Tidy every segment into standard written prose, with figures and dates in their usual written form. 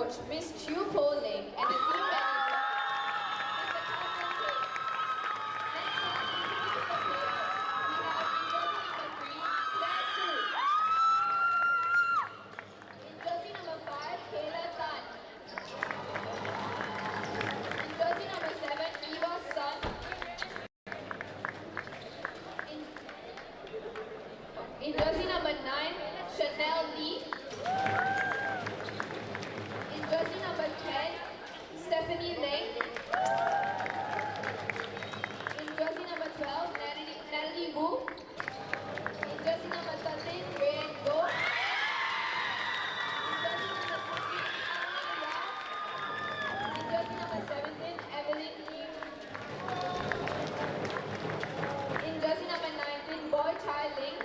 coach, Miss Chu Po Ling, and the team manager, Mr. Carson Tate. Next up, introducing the players, we have in jersey number 3, Claire Su. In jersey number 5, Kayla Tan. In jersey number 7, Eva Sun. In jersey number 9, Chanel Lee. In jersey number 10, Stephanie Ling. In jersey number 12, Natalie Wu. In jersey number 13, Rayan Go. In jersey number 16, Anna Yao. In jersey number 17, Evelyn Kim. In jersey number 19, Boy Chai Ling.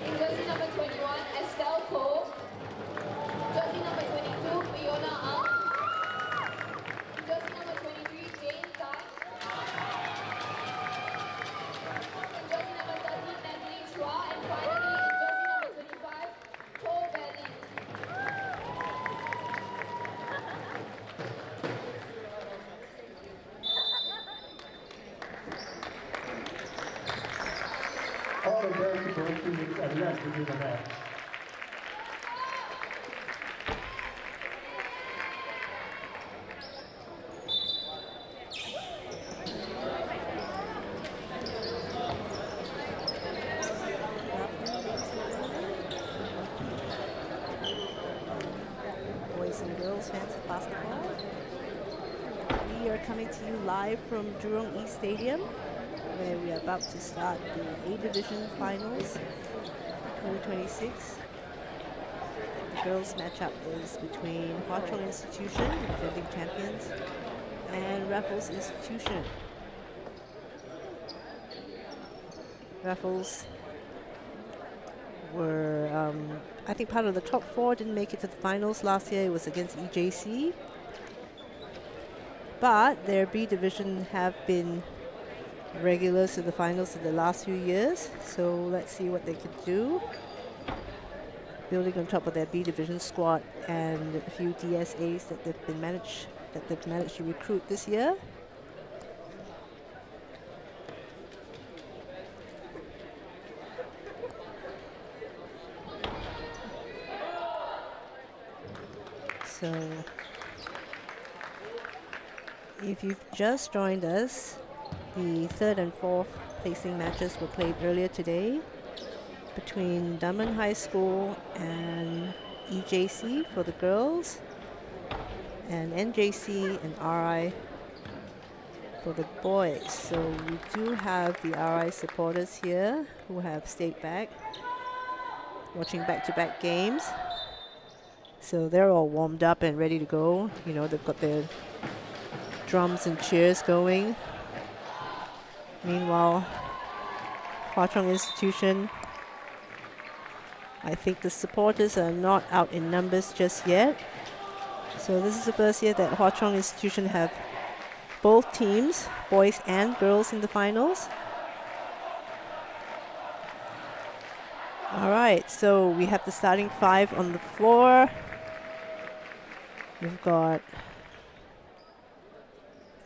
In jersey number 21, Estelle Ko. Jersey number 22, Fiona Ang. In jersey number 23, Jane Tan. In jersey number 13, Natalie Chua. And finally, in jersey number 25, To Belly. All the girls who go through this are left to do the best. Boys and girls fans of basketball. We are coming to you live from Jurong East Stadium, where we are about to start the A Division Finals 2026. The girls matchup is between Hwa Chong Institution, the defending champions, and Raffles Institution. Raffles were, I think, part of the top 4, didn't make it to the finals last year. It was against EJC. But their B division have been regulars to the finals in the last few years. So let's see what they can do. Building on top of their B division squad and a few DSAs that they've managed to recruit this year. So, if you've just joined us, the 3rd and 4th placing matches were played earlier today between Dunman High School and EJC for the girls, and NJC and RI for the boys. So we do have the RI supporters here who have stayed back, watching back-to-back games. So they're all warmed up and ready to go. You know, they've got their drums and cheers going. Meanwhile, Hwa Chong Institution, I think the supporters are not out in numbers just yet. So this is the first year that Hwa Chong Institution have both teams, boys and girls, in the finals. All right, so we have the starting 5 on the floor. We've got,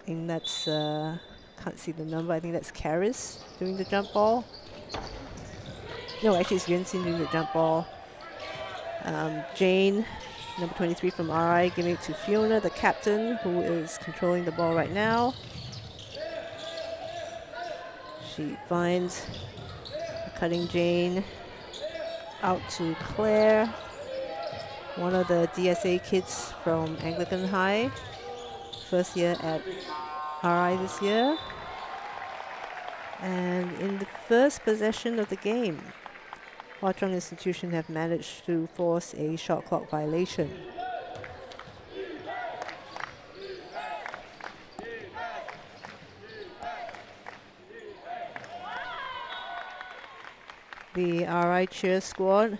I think that's, can't see the number, I think that's Karis doing the jump ball. No, actually it's Yunxin doing the jump ball. Jane, number 23 from RI, giving it to Fiona, the captain, who is controlling the ball right now. She finds cutting Jane out to Claire, one of the DSA kids from Anglican High, first year at RI this year. And in the first possession of the game, Hwa Chong Institution have managed to force a shot clock violation. The RI cheer squad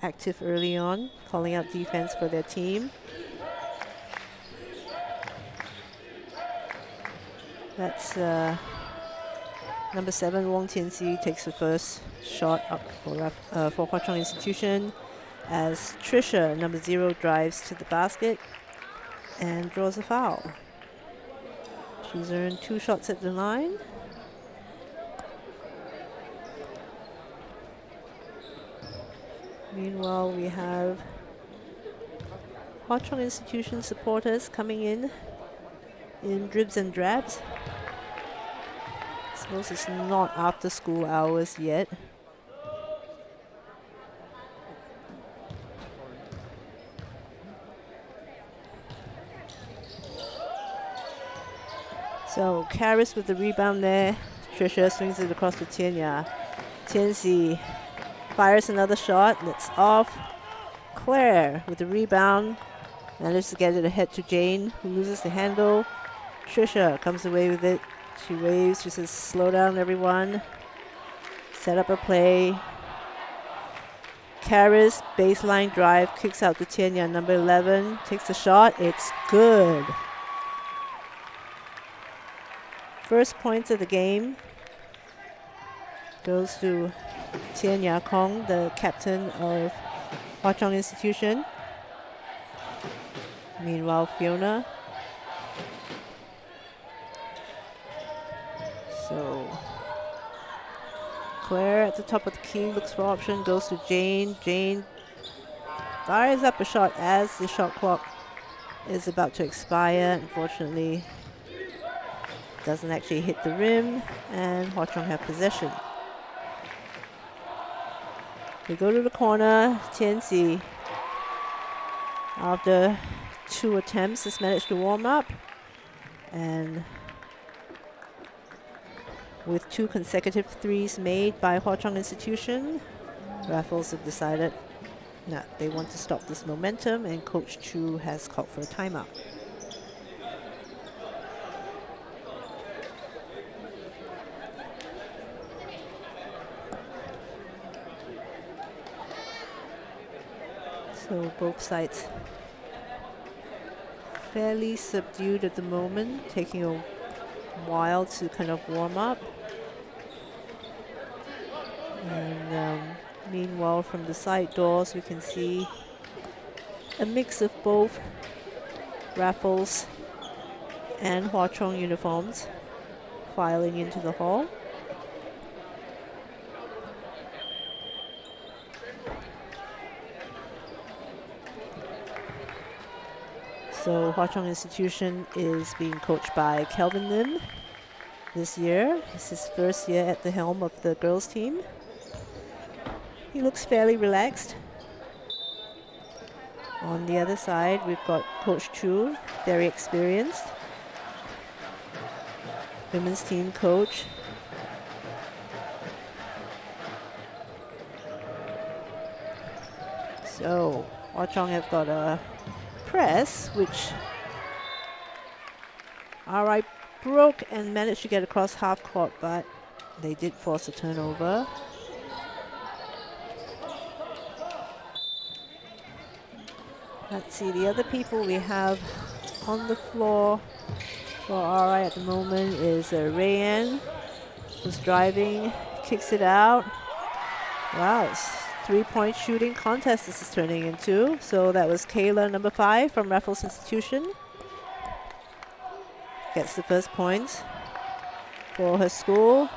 active early on, calling out defense for their team. That's number 7, Wong Tianxi, takes the first shot up for Hwa Chong Institution as Trisha, number 0, drives to the basket and draws a foul. She's earned 2 shots at the line. Meanwhile, we have Hwa Chong Institution supporters coming in dribs and drabs. I suppose it's not after school hours yet. So Karis with the rebound there. Trisha swings it across to Tianya. Tianxi fires another shot. That's off. Claire with the rebound. Manages to get it ahead to Jane, who loses the handle. Trisha comes away with it. She waves. She says, slow down, everyone. Set up a play. Karis, baseline drive, kicks out to Tianya, number 11. Takes the shot. It's good. First points of the game goes to Tianya Kong, the captain of Hwa Chong Institution. Meanwhile, Fiona. So Claire at the top of the key looks for option, goes to Jane. Jane fires up a shot as the shot clock is about to expire. Unfortunately, doesn't actually hit the rim, and Hwa Chong have possession. They go to the corner. Tianxi, after 2 attempts, has managed to warm up, and with 2 consecutive threes made by Hwa Chong Institution, Raffles have decided that they want to stop this momentum, and Coach Chu has called for a timeout. So both sides fairly subdued at the moment, taking a while to kind of warm up. And meanwhile, from the side doors, we can see a mix of both Raffles and Hwa Chong uniforms filing into the hall. So Hwa Chong Institution is being coached by Kelvin Lim this year. It's his first year at the helm of the girls team. He looks fairly relaxed. On the other side, we've got Coach Chu, very experienced. Women's team coach. So Hwa Chong have got a press, which RI broke and managed to get across half court, but they did force a turnover. Let's see, the other people we have on the floor for RI at the moment is Rayan, who's driving, kicks it out. Wow, it's 3-point shooting contest this is turning into. So that was Kayla, number 5 from Raffles Institution. Gets the first points for her school.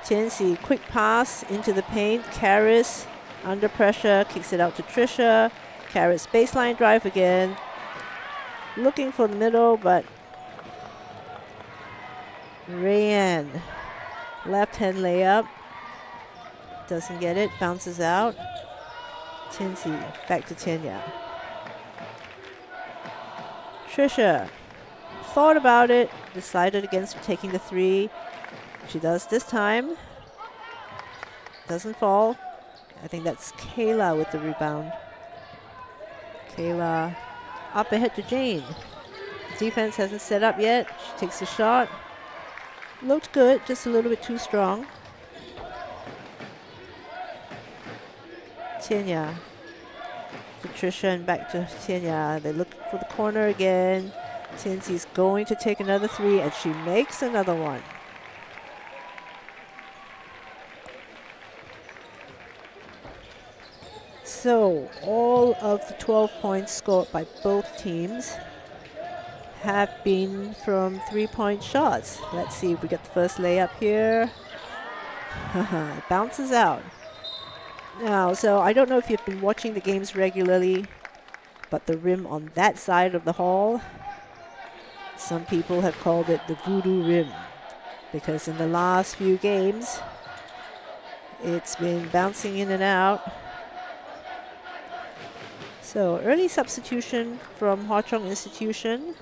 Tianxi, quick pass into the paint. Karis, under pressure, kicks it out to Trisha. Karis, baseline drive again. Looking for the middle, but Rayan, left hand layup. Doesn't get it, bounces out. Tianxi, back to Tianya. Trisha thought about it, decided against taking the 3. She does this time. Doesn't fall. I think that's Kayla with the rebound. Kayla up ahead to Jane. Defense hasn't set up yet. She takes the shot. Looked good, just a little bit too strong. Tianya to Trisha and back to Tianya. They look for the corner again. Tianxi's going to take another 3, and she makes another one. So, all of the 12 points scored by both teams have been from 3-point shots. Let's see if we get the first layup here. It bounces out. Now, so I don't know if you've been watching the games regularly, but the rim on that side of the hall, some people have called it the voodoo rim, because in the last few games, it's been bouncing in and out. So early substitution from Hwa Chong Institution.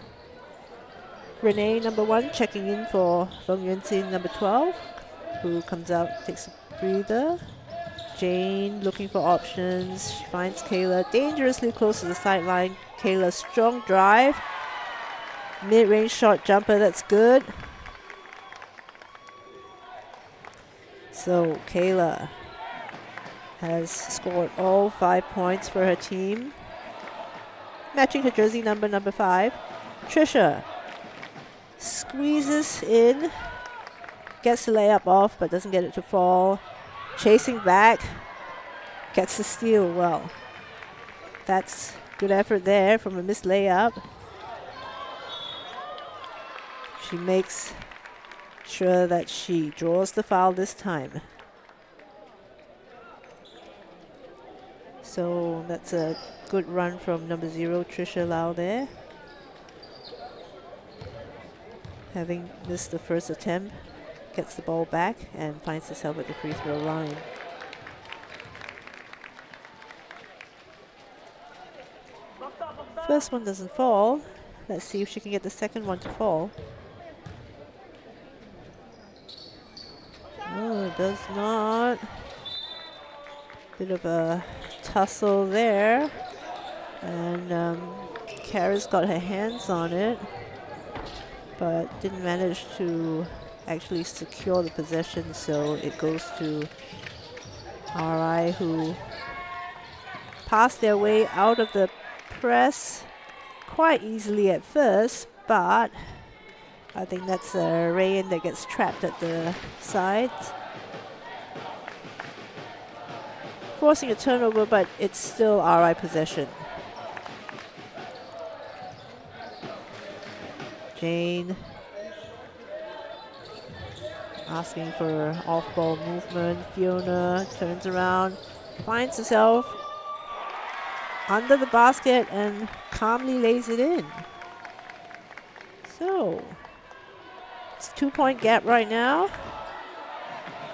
Renee, number 1, checking in for Feng Yuanxin, number 12, who comes out, takes a breather. Jane looking for options. She finds Kayla dangerously close to the sideline. Kayla, strong drive. Mid-range shot jumper, that's good. So Kayla has scored all 5 points for her team. Matching her jersey number 5. Trisha squeezes in, gets the layup off, but doesn't get it to fall. Chasing back, gets the steal. Well, that's good effort there from a missed layup. She makes sure that she draws the foul this time. So that's a good run from number 0, Trisha Lau there. Having missed the first attempt, gets the ball back and finds herself at the free throw line. First one doesn't fall. Let's see if she can get the second one to fall. Oh, it does not. Bit of a tussle there. And Kara's got her hands on it, but didn't manage to actually secure the possession, so it goes to RI, who passed their way out of the press quite easily at first, but I think that's Rayan that gets trapped at the sides. Forcing a turnover, but it's still RI possession. Jane asking for off-ball movement. Fiona turns around, finds herself under the basket and calmly lays it in. So it's a 2-point gap right now.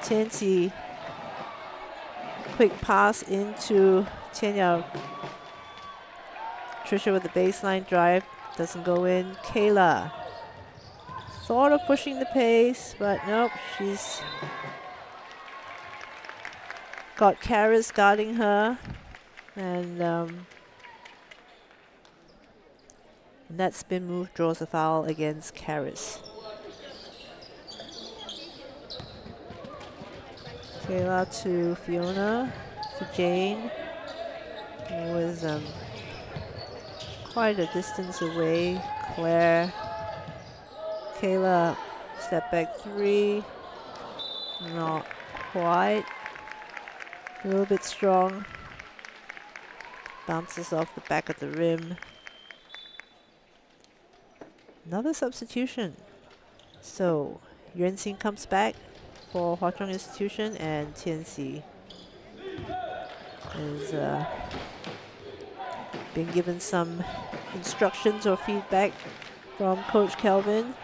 Tianxi, quick pass into Tianyao. Trisha with the baseline drive, doesn't go in. Kayla thought of pushing the pace, but nope, she's got Karis guarding her, and that spin move draws a foul against Karis. Kayla to Fiona, to Jane, who was quite a distance away. Claire. Kayla, step back 3, not quite, a little bit strong, bounces off the back of the rim. Another substitution. So Yuanxin comes back for Hwa Chong Institution, and Tianxi is been given some instructions or feedback from Coach Kelvin.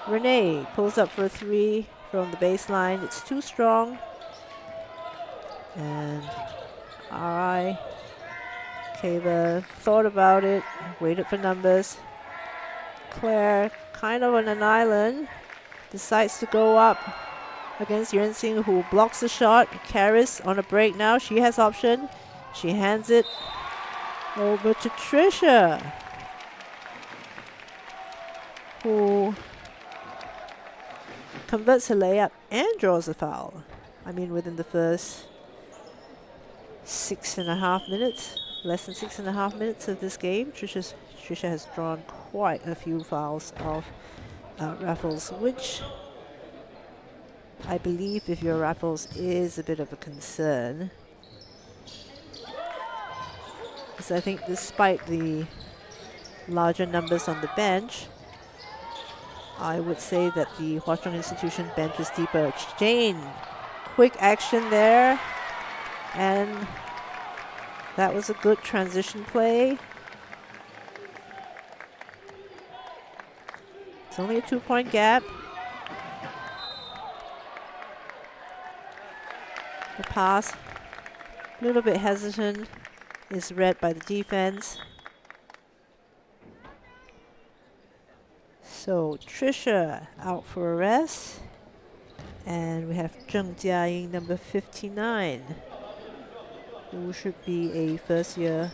Renee pulls up for a 3 from the baseline. It's too strong. And RI, Kayla thought about it, waited for numbers. Claire, kind of on an island, decides to go up against Yuanxin, who blocks the shot. Karis on a break now. She has option. She hands it over to Trisha, who converts a layup and draws a foul. I mean, within the first 6.5 minutes, less than 6.5 minutes of this game, Trisha has drawn quite a few fouls off Raffles, which I believe, if you're Raffles, is a bit of a concern. Because I think despite the larger numbers on the bench, I would say that the Hwa Chong Institution bench is deeper. Jane, quick action there. And that was a good transition play. It's only a 2-point gap. The pass, a little bit hesitant, is read by the defense. So Trisha out for a rest. And we have Zheng Jiaying, number 59, who should be a first-year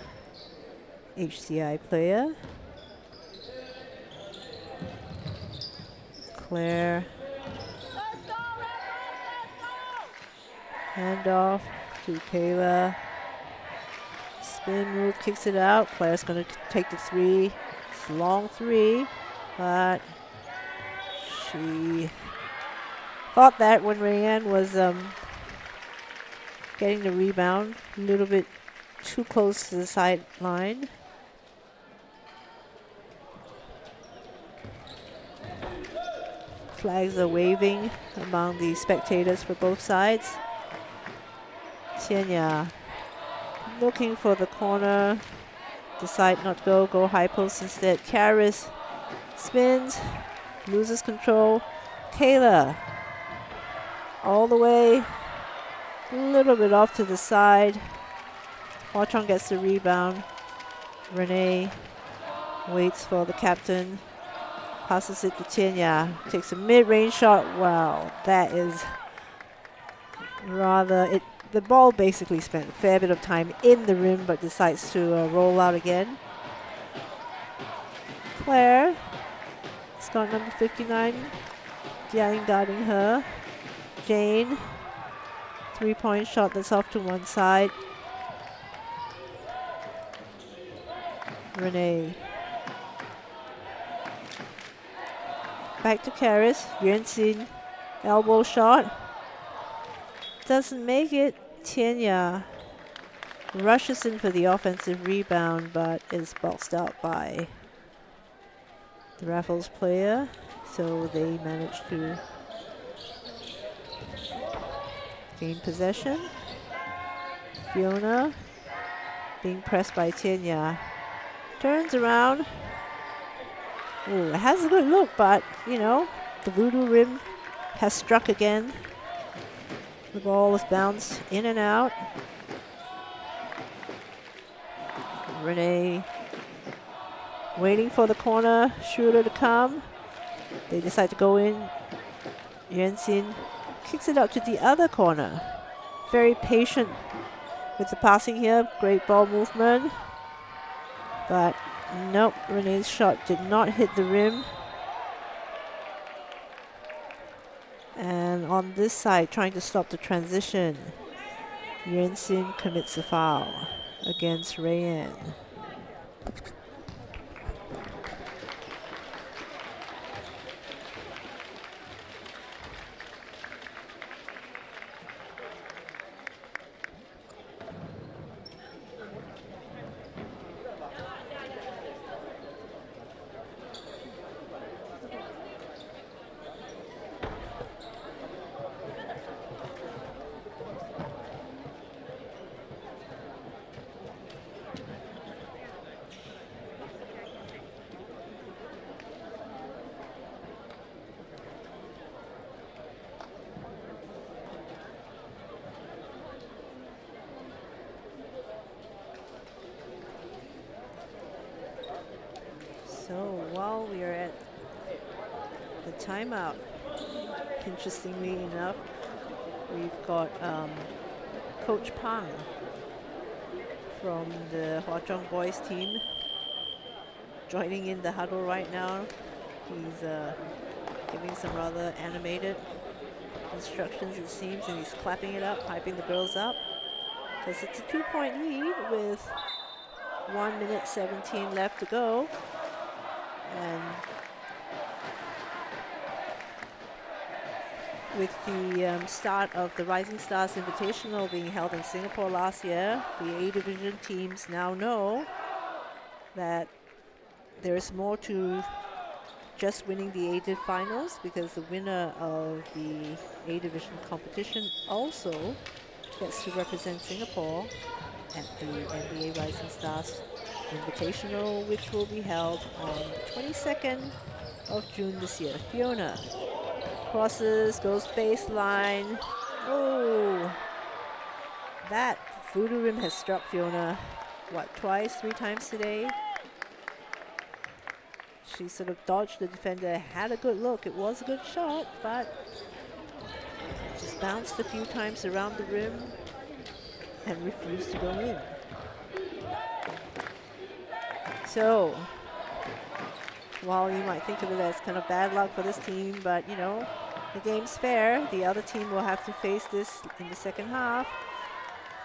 HCI player. Claire. Handoff to Kayla. Spin move, kicks it out. Claire's going to take the three. It's a long three, but she thought that when Rayanne was getting the rebound, a little bit too close to the sideline. Flags are waving among the spectators for both sides. Tianya looking for the corner, decide not to go high post instead. Karis spins, loses control. Kayla all the way, a little bit off to the side. Hwa Chong gets the rebound. Renee waits for the captain, passes it to Tianya, takes a mid-range shot. Wow, that is rather, the ball basically spent a fair bit of time in the rim but decides to roll out again. Claire, it's got number 59, Jiaying guarding her. Jane, 3-point shot that's off to one side. Renee. Back to Karis, Yuan-Xin, elbow shot. Doesn't make it. Tianya rushes in for the offensive rebound, but is boxed out by the Raffles player, so they manage to gain possession. Fiona being pressed by Tianya. Turns around. Ooh, it has a good look, but, you know, the voodoo rim has struck again. The ball is bounced in and out. Renee waiting for the corner shooter to come. They decide to go in. Yuan-Xin kicks it out to the other corner. Very patient with the passing here. Great ball movement. But nope, Renee's shot did not hit the rim. And on this side, trying to stop the transition, Yuan-Xin commits a foul against Rayanne. So while we are at the timeout, interestingly enough, we've got Coach Pang from the Hwa Chong boys team joining in the huddle right now. He's giving some rather animated instructions, it seems, and he's clapping it up, hyping the girls up, because it's a 2-point lead with 1 minute 17 left to go. And with the start of the Rising Stars Invitational being held in Singapore last year, the A Division teams now know that there is more to just winning the A Div finals, because the winner of the A Division competition also gets to represent Singapore at the NBA Rising Stars Invitational, which will be held on the 22nd of June this year. Fiona crosses, goes baseline. Oh, that voodoo rim has struck Fiona, what, twice, 3 times today? She sort of dodged the defender, had a good look. It was a good shot, but just bounced a few times around the rim and refused to go in. So, while you might think of it as kind of bad luck for this team, but you know, the game's fair. The other team will have to face this in the second half.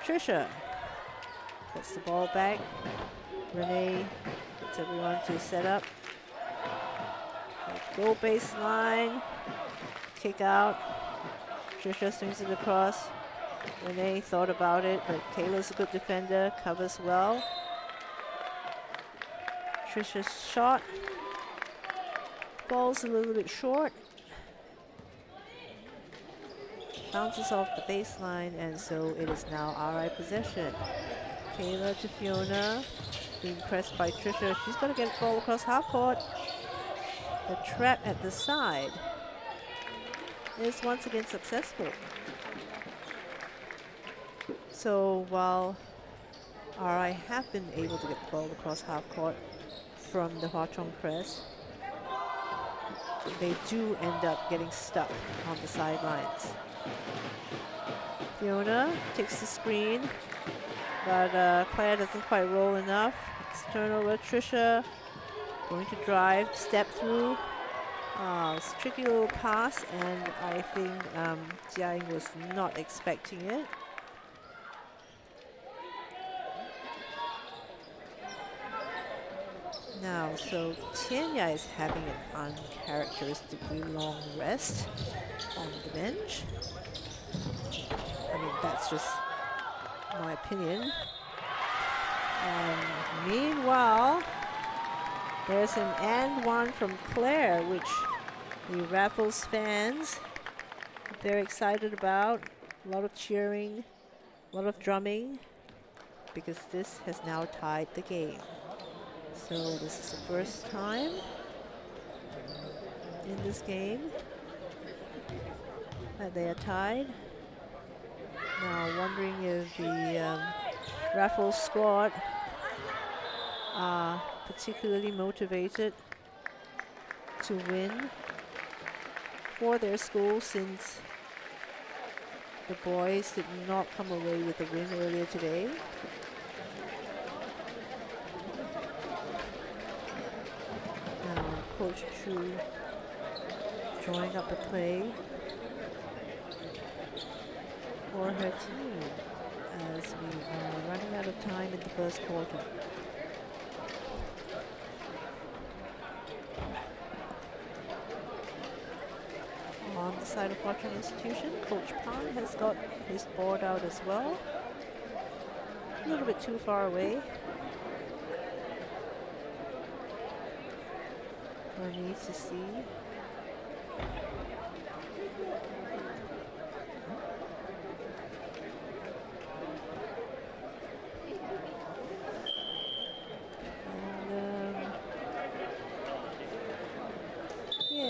Trisha gets the ball back. Renee gets everyone to set up. Go baseline. Kick out. Trisha swings it across. Renee thought about it, but Kayla's a good defender, covers well. Trisha's shot falls a little bit short. Bounces off the baseline, and so it is now RI possession. Kayla to Fiona, being pressed by Trisha. She's going to get the ball across half court. The trap at the side is once again successful. So while RI have been able to get the ball across half court from the Hwa Chong press, they do end up getting stuck on the sidelines. Fiona takes the screen, but Claire doesn't quite roll enough. It's turnover. Trisha going to drive, step through. It's a tricky little pass, and I think Jia Ying was not expecting it. Now, so Tianya is having an uncharacteristically long rest on the bench. I mean, that's just my opinion. And meanwhile, there's an and one from Claire, which the Raffles fans are very excited about. A lot of cheering, a lot of drumming, because this has now tied the game. So this is the first time in this game that they are tied. Now wondering if the Raffles squad are particularly motivated to win for their school, since the boys did not come away with a win earlier today. Now Coach Chu drawing up the play for her team as we are running out of time in the first quarter. On the side of Hwa Chong Institution, Coach Pan has got his board out as well. A little bit too far away for me to see.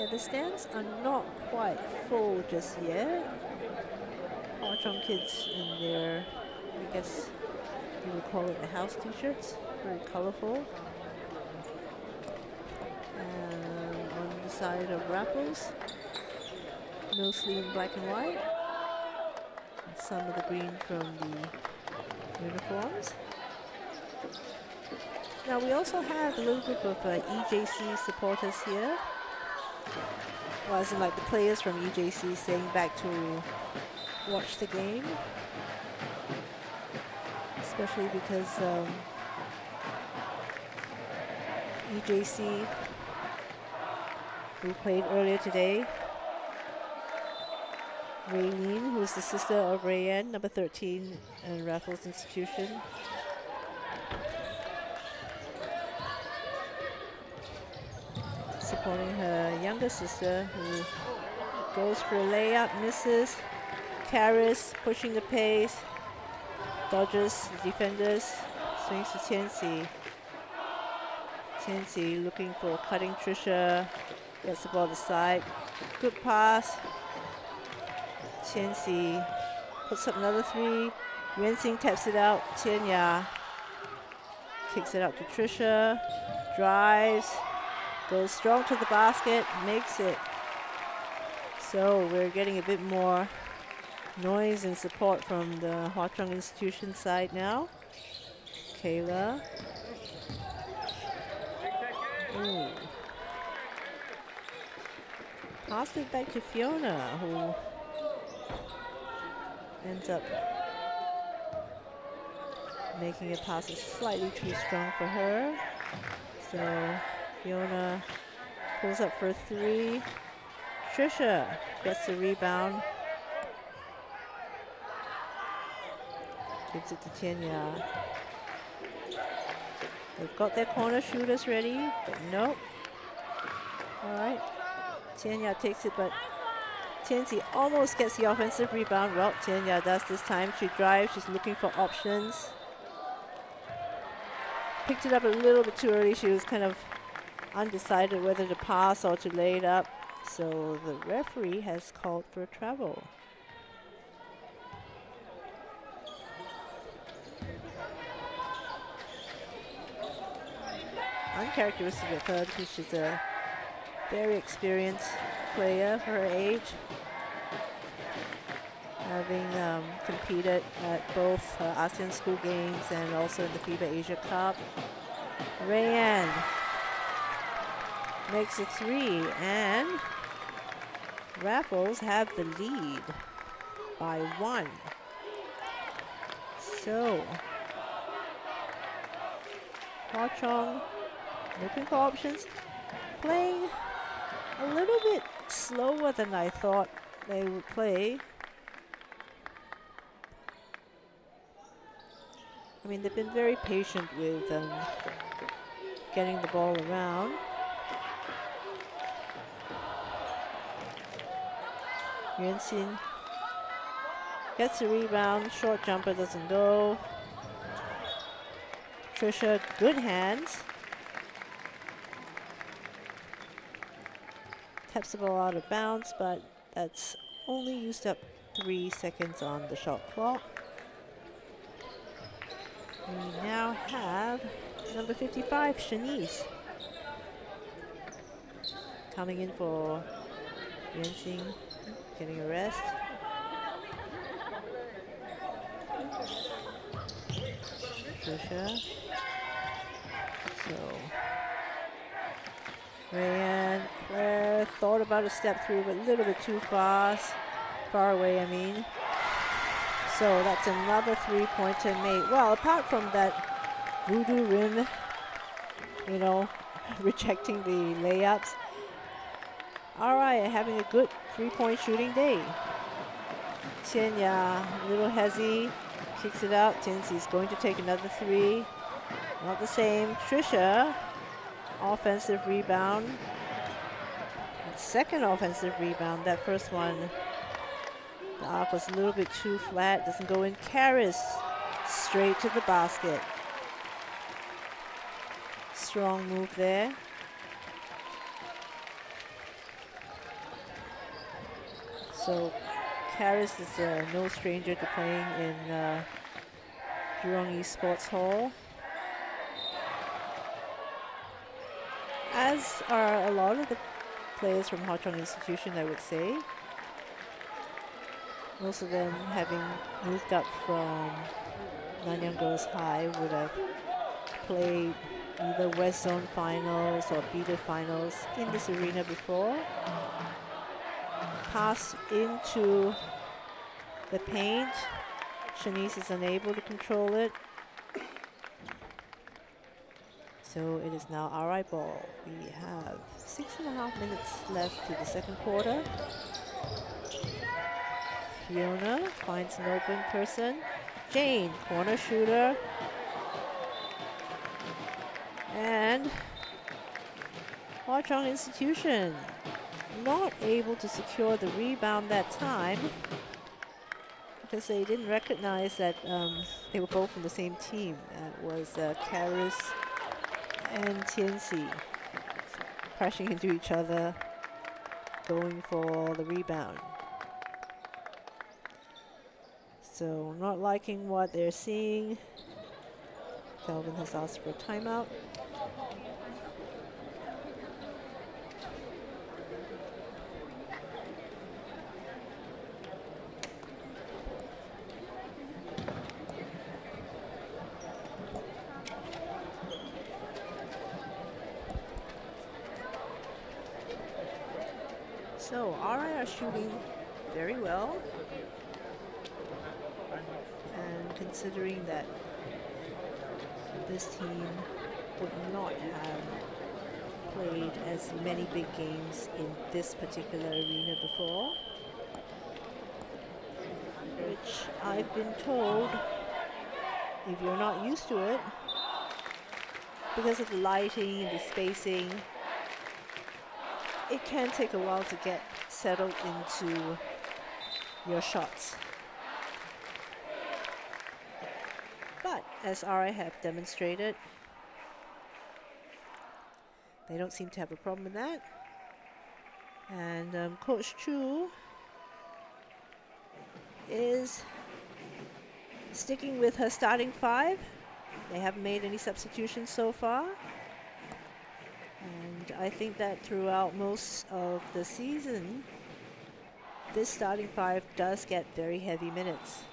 The stands are not quite full just yet. Hwa Chong kids in their, I guess you would call it the house t-shirts, very colorful. And on the side of Raffles, mostly in black and white. And some of the green from the uniforms. Now we also have a little group of EJC supporters here. Well, as in like the players from EJC staying back to watch the game. Especially because EJC, who played earlier today, Raylene, who is the sister of Rayanne, number 13 in Raffles Institution. Supporting her younger sister, who goes for a layup, misses. Karis pushing the pace, dodges the defenders, swings to Tianxi. Tianxi looking for cutting Trisha, gets the ball to the side. Good pass. Tianxi puts up another three. Yuanxing taps it out. Tianya kicks it out to Trisha, drives, goes strong to the basket, makes it. So we're getting a bit more noise and support from the Hwa Chong Institution side now. Kayla. Ooh. Passed it back to Fiona, who ends up making a pass that's slightly too strong for her. So Fiona pulls up for a three. Trisha gets the rebound. Gives it to Tianya. They've got their corner shooters ready, but nope. All right. Tianya takes it, but Tianxi almost gets the offensive rebound. Well, Tianya does this time. She drives, she's looking for options. Picked it up a little bit too early. She was kind of undecided whether to pass or to lay it up. So the referee has called for a travel. Uncharacteristic of her because she's a very experienced player for her age, having competed at both ASEAN School Games and also in the FIBA Asia Cup. Rayanne makes a three, and Raffles have the lead by 1. So Hwa Chong looking for options, playing a little bit slower than I thought they would play. I mean, they've been very patient with getting the ball around. Yuanxin gets the rebound, short jumper doesn't go. Trisha, good hands. Taps the ball out of bounds, but that's only used up 3 seconds on the shot clock. We now have number 55, Shanice, coming in for Yuanxing, getting a rest. Trisha. So Rayanne, Claire thought about a step through, but a little bit too far away, I mean. So that's another three-pointer made. Well, apart from that voodoo rim, you know, rejecting the layups. All right, having a good three-point shooting day. Tianya, a little hezzy, kicks it out. Tianxi's going to take another three. Not the same. Trisha, offensive rebound. Second offensive rebound. That first one, the arc was a little bit too flat. Doesn't go in. Karis, straight to the basket. Strong move there. So Karis is no stranger to playing in Jurong East Sports Hall, as are a lot of the players from Hwa Chong Institution, I would say. Most of them having moved up from Nanyang Girls High would have played either West Zone Finals or Beta Finals in this arena before. Pass into the paint. Shanice is unable to control it. So it is now RI ball. We have 6.5 minutes left to the second quarter. Fiona finds an open person. Jane, corner shooter. And Hwa Chong Institution not able to secure the rebound that time because they didn't recognize that they were both from the same team. That was Karis and Tianxi crashing into each other, going for the rebound. So not liking what they're seeing. Kelvin has asked for a timeout. So RI are shooting very well. And considering that this team would not have played as many big games in this particular arena before, which I've been told, if you're not used to it, because of the lighting and the spacing, it can take a while to get settled into your shots. But as RI have demonstrated, they don't seem to have a problem with that. And Coach Chu is sticking with her starting five. They haven't made any substitutions so far. And I think that throughout most of the season, this starting five does get very heavy minutes.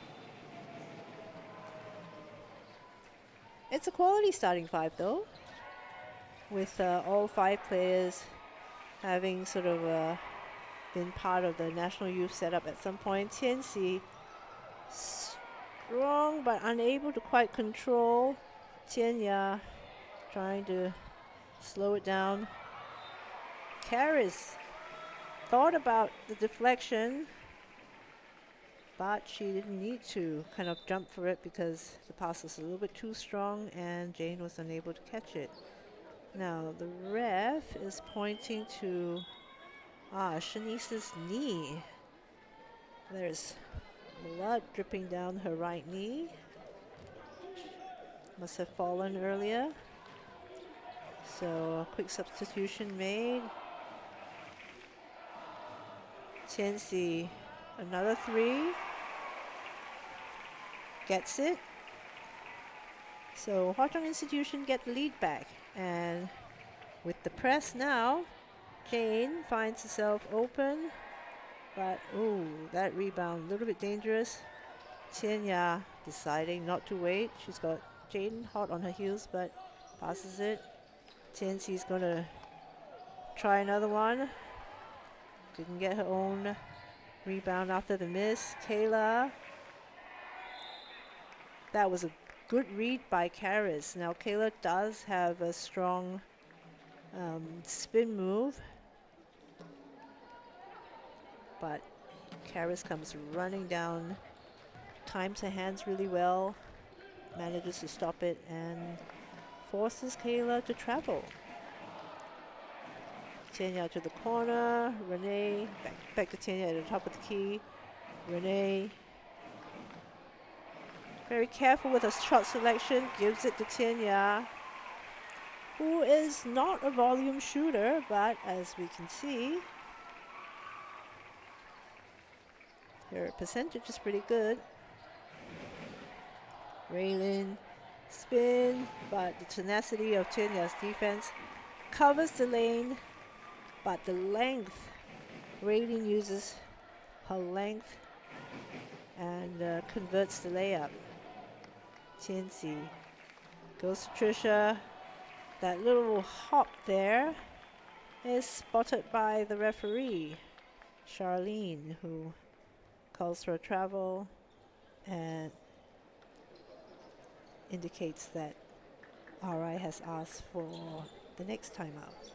It's a quality starting five though, with all five players having sort of been part of the national youth setup at some point. Tianxi, strong but unable to quite control. Tianya trying to slow it down. Karis thought about the deflection, but she didn't need to kind of jump for it because the pass was a little bit too strong and Jane was unable to catch it. Now the ref is pointing to Shanice's knee. There's blood dripping down her right knee. Must have fallen earlier. So a quick substitution made. Tianxi, another three. Gets it. So Hwa Chong Institution get the lead back. And with the press now, Jane finds herself open. But, ooh, that rebound, a little bit dangerous. Tianya deciding not to wait. She's got Jane hot on her heels, but passes it. Tianxi's going to try another one. Didn't get her own rebound after the miss. Kayla. That was a good read by Karis. Now, Kayla does have a strong spin move, but Karis comes running down, times her hands really well, manages to stop it, and forces Kayla to travel. Tianya to the corner. Renee, back to Tianya at the top of the key. Renee, very careful with her shot selection, gives it to Tianya, who is not a volume shooter, but as we can see, her percentage is pretty good. Raylin, spin, but the tenacity of Tianya's defense covers the lane, but the length, Raylin uses her length and converts the layup. Tianxi goes to Trisha. That little hop there is spotted by the referee, Charlene, who calls for a travel and indicates that RI has asked for the next timeout.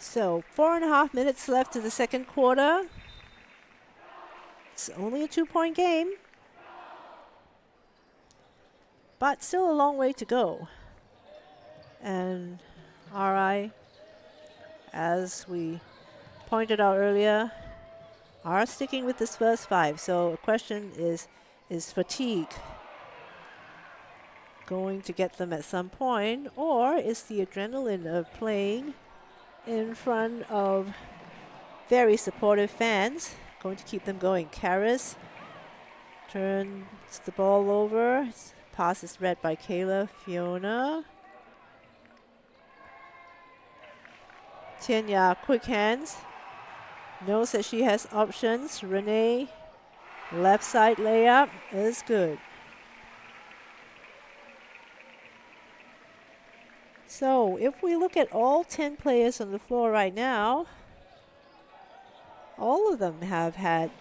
So 4.5 minutes left in the second quarter. It's only a 2-point game, but still a long way to go. And RI, as we pointed out earlier, are sticking with this first 5. So the question is fatigue going to get them at some point, or is the adrenaline of playing in front of very supportive fans going to keep them going? Karras turns the ball over. Pass is read by Kayla. Fiona. Tianya, quick hands. Knows that she has options. Renee, left side layup is good. So if we look at all 10 players on the floor right now, all of them have had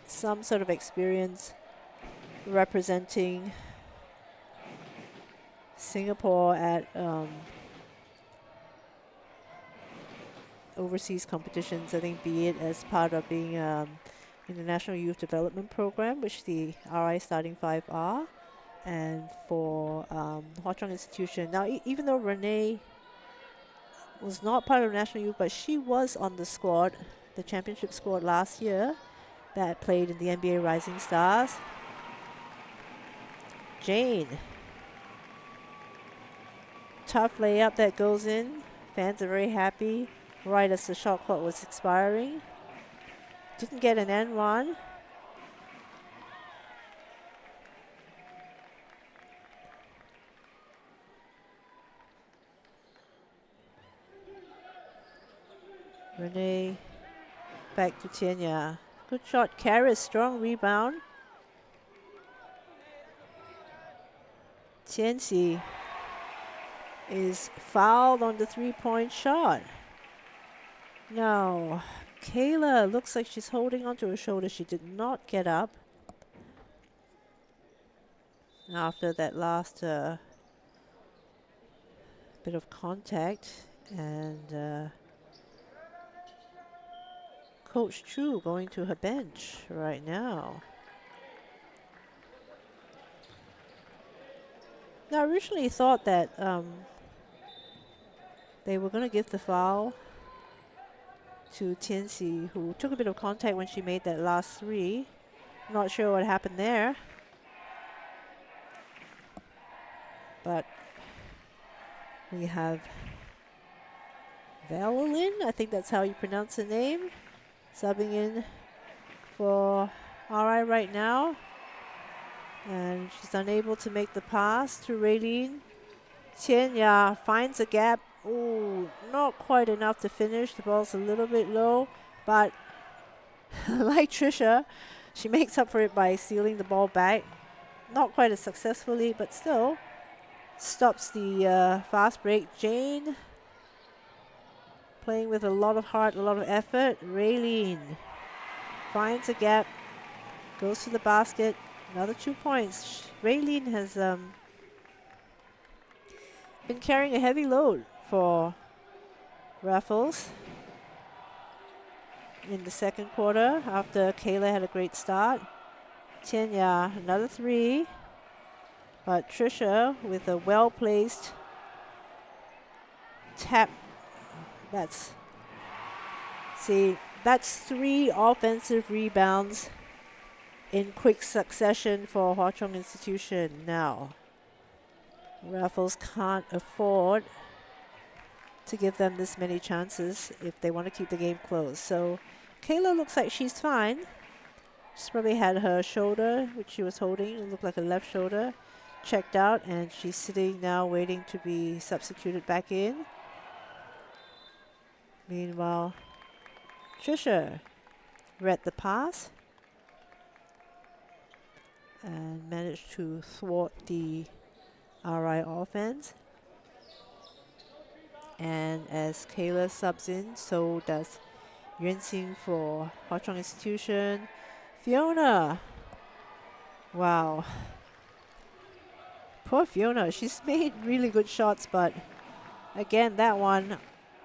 some sort of experience representing Singapore at overseas competitions. I think be it as part of being in the National Youth Development Program, which the RI starting 5 are, and for Hwa Chong Institution. Now, even though Renee was not part of National Youth, but she was on the squad, the championship squad last year that played in the NBA Rising Stars. Jane. Tough layup that goes in. Fans are very happy right as the shot clock was expiring. Didn't get an N1. Renee back to Tianya. Good shot. Karras, strong rebound. Tianxi is fouled on the 3-point shot. Now, Kayla looks like she's holding onto her shoulder. She did not get up after that last bit of contact. And Coach Chu going to her bench right now. Now, I originally thought that they were going to give the foul to Tianxi, who took a bit of contact when she made that last 3. Not sure what happened there. But we have Valolin, I think that's how you pronounce the name, subbing in for RI right now. And she's unable to make the pass to Raylene. Tianya finds a gap. Oh, not quite enough to finish. The ball's a little bit low, but like Trisha, she makes up for it by stealing the ball back. Not quite as successfully, but still stops the fast break. Jane playing with a lot of heart, a lot of effort. Raylene finds a gap, goes to the basket. Another 2 points. Raylene has been carrying a heavy load for Raffles in the second quarter after Kayla had a great start. Tianya, another 3. But Trisha with a well-placed tap. That's 3 offensive rebounds in quick succession for Hwa Chong Institution. Now, Raffles can't afford to give them this many chances if they want to keep the game close. So Kayla looks like she's fine. She's probably had her shoulder, which she was holding, it looked like a left shoulder, checked out, and she's sitting now waiting to be substituted back in. Meanwhile, Trisha read the pass and managed to thwart the RI offense. And as Kayla subs in, so does Yuan Xing for Hwa Chong Institution. Fiona. Wow. Poor Fiona. She's made really good shots, but again, that one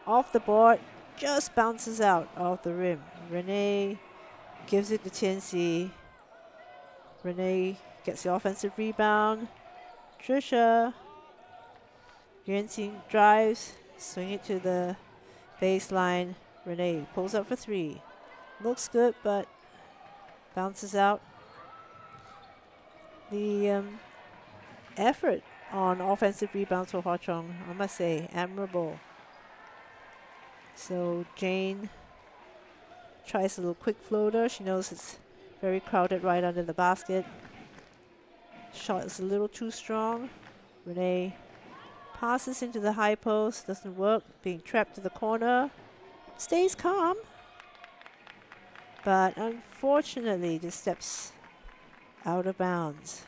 off the board. just bounces out of the rim. Renee gives it to Tianxi. Renee gets the offensive rebound. Trisha. Yuanqing drives, swing it to the baseline. Renee pulls up for three. Looks good, but bounces out. The effort on offensive rebounds for Hwa Chong, I must say, admirable. So Jane tries a little quick floater. She knows it's very crowded right under the basket. Shot is a little too strong. Renee passes into the high post, doesn't work, being trapped to the corner. Stays calm, but unfortunately just steps out of bounds.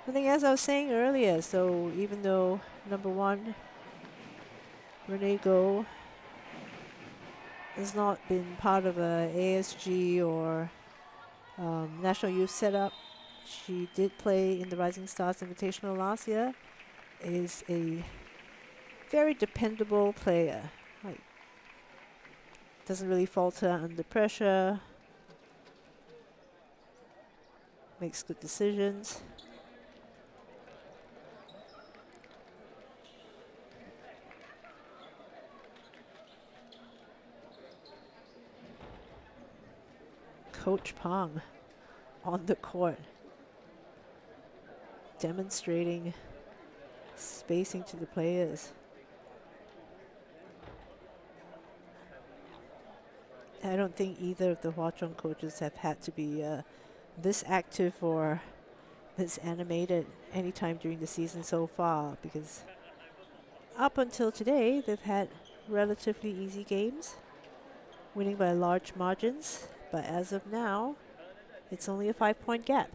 I think, as I was saying earlier, so even though number one, Renee Go, has not been part of a ASG or National Youth setup, she did play in the Rising Stars Invitational last year, is a very dependable player. Like, doesn't really falter under pressure, makes good decisions. Coach Pang on the court, demonstrating spacing to the players. I don't think either of the Hwa Chong coaches have had to be this active or this animated anytime during the season so far, because up until today, they've had relatively easy games, winning by large margins. But as of now, it's only a 5-point gap.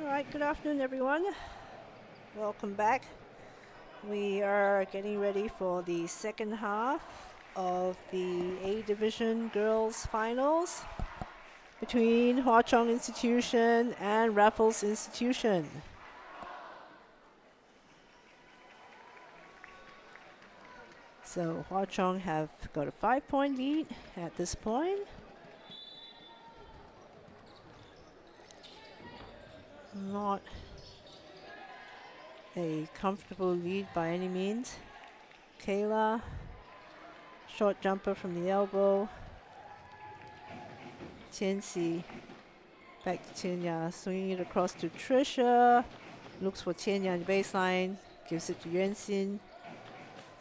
All right, good afternoon, everyone. Welcome back. We are getting ready for the second half of the A Division Girls Finals between Hwa Chong Institution and Raffles Institution. So Hwa Chong have got a 5-point lead at this point. Not a comfortable lead by any means. Kayla, short jumper from the elbow. Tianxi, back to Tianya, swinging it across to Trisha. Looks for Tianya on the baseline, gives it to Yuanxin.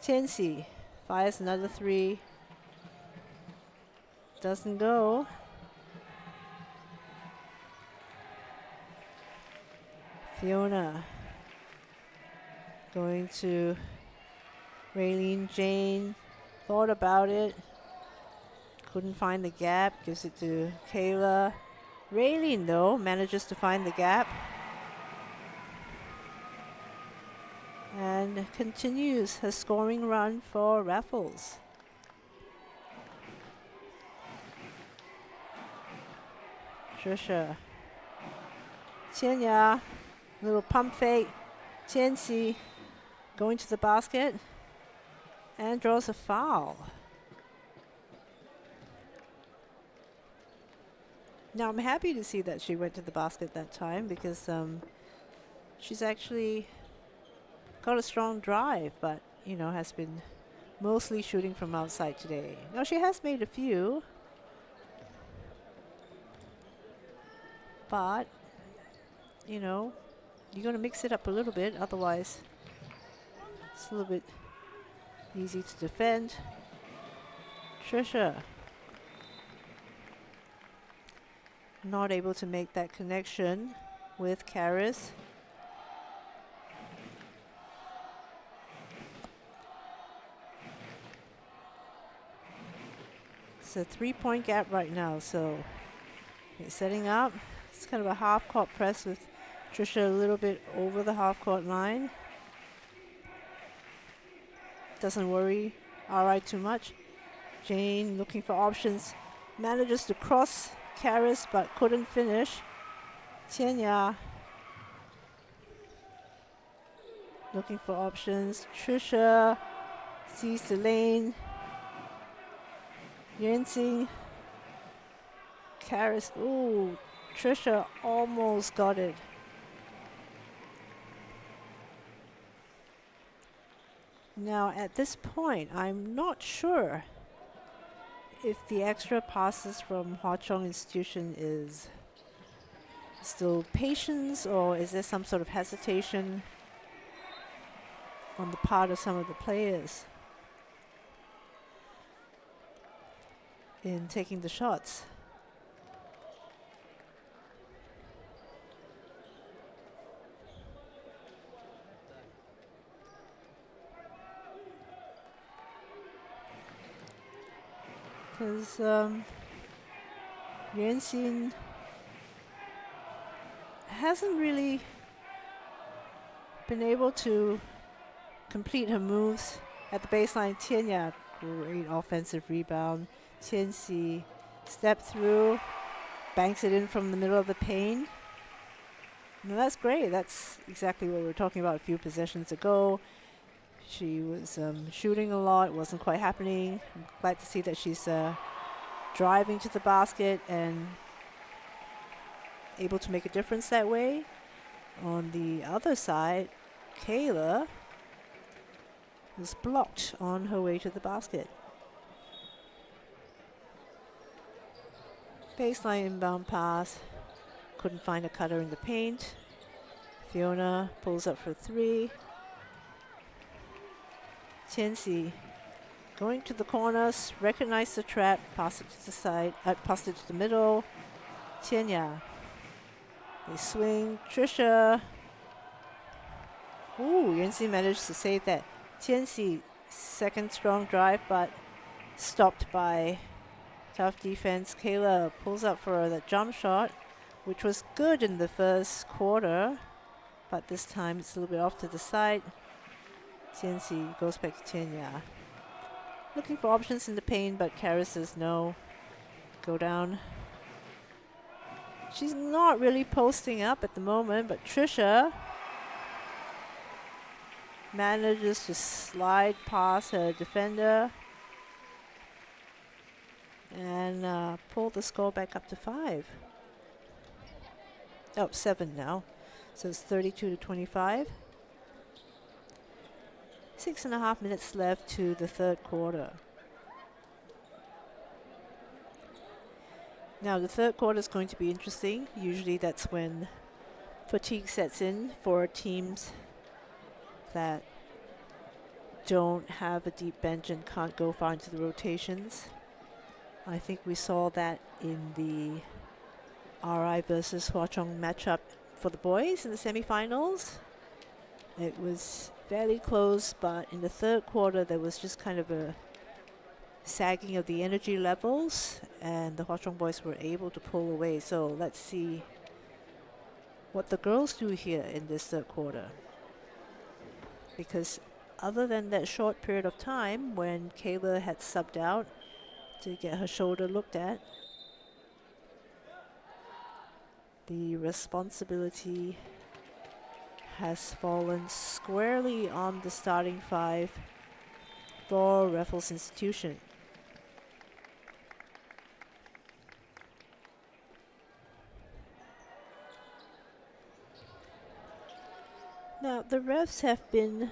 Tianxi fires another 3. Doesn't go. Fiona going to Raylene. Jane thought about it, couldn't find the gap, gives it to Kayla. Raylene, though, manages to find the gap and continues her scoring run for Raffles. Trisha. Tianya, little pump fake. Tianxi going to the basket and draws a foul. Now I'm happy to see that she went to the basket that time because she's actually got a strong drive, but you know, has been mostly shooting from outside today. Now she has made a few, but you know, you're going to mix it up a little bit, otherwise it's a little bit easy to defend. Trisha not able to make that connection with Karis. It's a 3-point gap right now, so it's setting up. It's kind of a half-court press with Trisha a little bit over the half-court line. Doesn't worry RI too much. Jane looking for options. Manages to cross Karis but couldn't finish. Tianya looking for options. Trisha sees the lane. Yuanxin. Karis. Ooh, Trisha almost got it. Now at this point, I'm not sure if the extra passes from Hwa Chong Institution is still patience, or is there some sort of hesitation on the part of some of the players in taking the shots. Because Yuanxin hasn't really been able to complete her moves at the baseline. Tianya, great offensive rebound. Tianxi step through, banks it in from the middle of the paint. No, that's great. That's exactly what we were talking about a few possessions ago. She was shooting a lot, wasn't quite happening. I'm glad to see that she's driving to the basket and able to make a difference that way. On the other side, Kayla was blocked on her way to the basket. Baseline inbound pass. Couldn't find a cutter in the paint. Fiona pulls up for 3. Tianxi going to the corners, recognize the trap, pass it to the side, pass it to the middle. Tianya. They swing. Trisha. Ooh, Yuanxin managed to save that. Tianxi, second strong drive, but stopped by tough defense. Kayla pulls up for the jump shot. which was good in the first quarter, but this time it's a little bit off to the side. Tianxi goes back to Tianya. Looking for options in the paint, but Kara says no. Go down. She's not really posting up at the moment, but Trisha manages to slide past her defender and pull the score back up to 5. Oh, 7 now. So it's 32-25. 6.5 minutes left to the third quarter. Now the third quarter is going to be interesting. Usually that's when fatigue sets in for teams that don't have a deep bench and can't go far into the rotations. I think we saw that in the RI versus Hwa-Chong matchup for the boys in the semifinals. It was fairly close, but in the third quarter there was just kind of a sagging of the energy levels, and the Hwa-Chong boys were able to pull away. So let's see what the girls do here in this third quarter. Because other than that short period of time when Kayla had subbed out to get her shoulder looked at, the responsibility has fallen squarely on the starting 5 for Raffles Institution. Now, the refs have been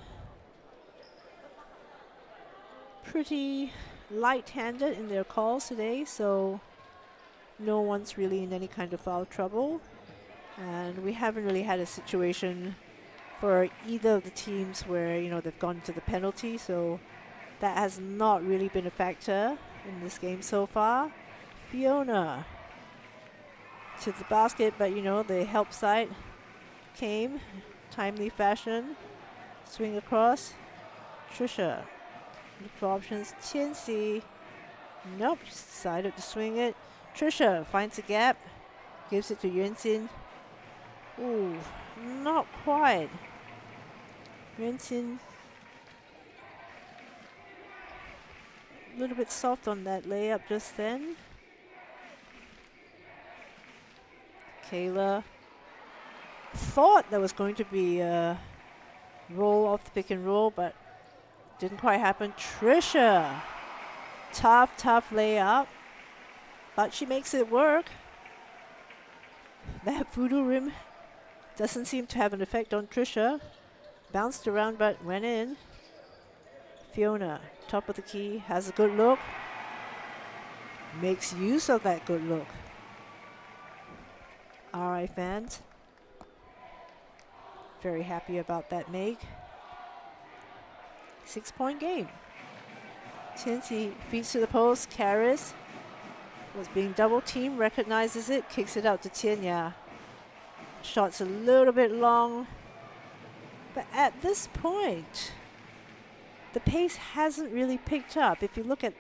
pretty light-handed in their calls today, so no one's really in any kind of foul trouble. And we haven't really had a situation for either of the teams where, you know, they've gone to the penalty, so that has not really been a factor in this game so far. Fiona to the basket, but, you know, the help side came. Timely fashion. Swing across. Trisha. Look for options. Tianxi. Nope, just decided to swing it. Trisha finds a gap. Gives it to Yuanxin. Ooh, not quite. Yuanxin a little bit soft on that layup just then. Kayla thought there was going to be a roll off the pick and roll, but didn't quite happen. Trisha, tough layup, but she makes it work. That voodoo rim doesn't seem to have an effect on Trisha. Bounced around but went in. Fiona, top of the key, has a good look. Makes use of that good look. RI fans very happy about that make. 6-point game. Tianxi feeds to the post. Karis was being double teamed, recognizes it, kicks it out to Tianya. Shot's a little bit long, but at this point, the pace hasn't really picked up. If you look at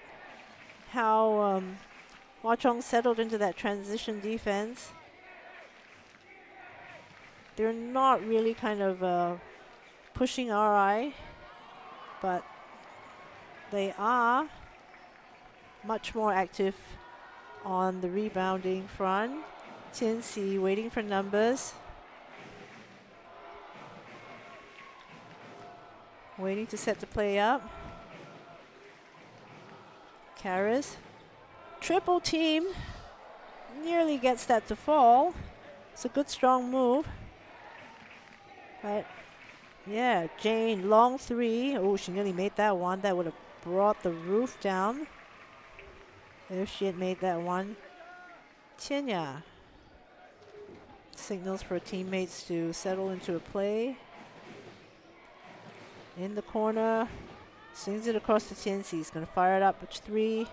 how Hwa-Chong settled into that transition defense, they're not really kind of pushing RI, but they are much more active on the rebounding front. Tianxi waiting for numbers. Waiting to set the play up. Karis. Triple team. Nearly gets that to fall. It's a good strong move. But yeah, Jane, long 3. Oh, she nearly made that one. That would have brought the roof down if she had made that one. Tianya signals for teammates to settle into a play. In the corner, swings it across to Tianxi. He's going to fire it up, which 3.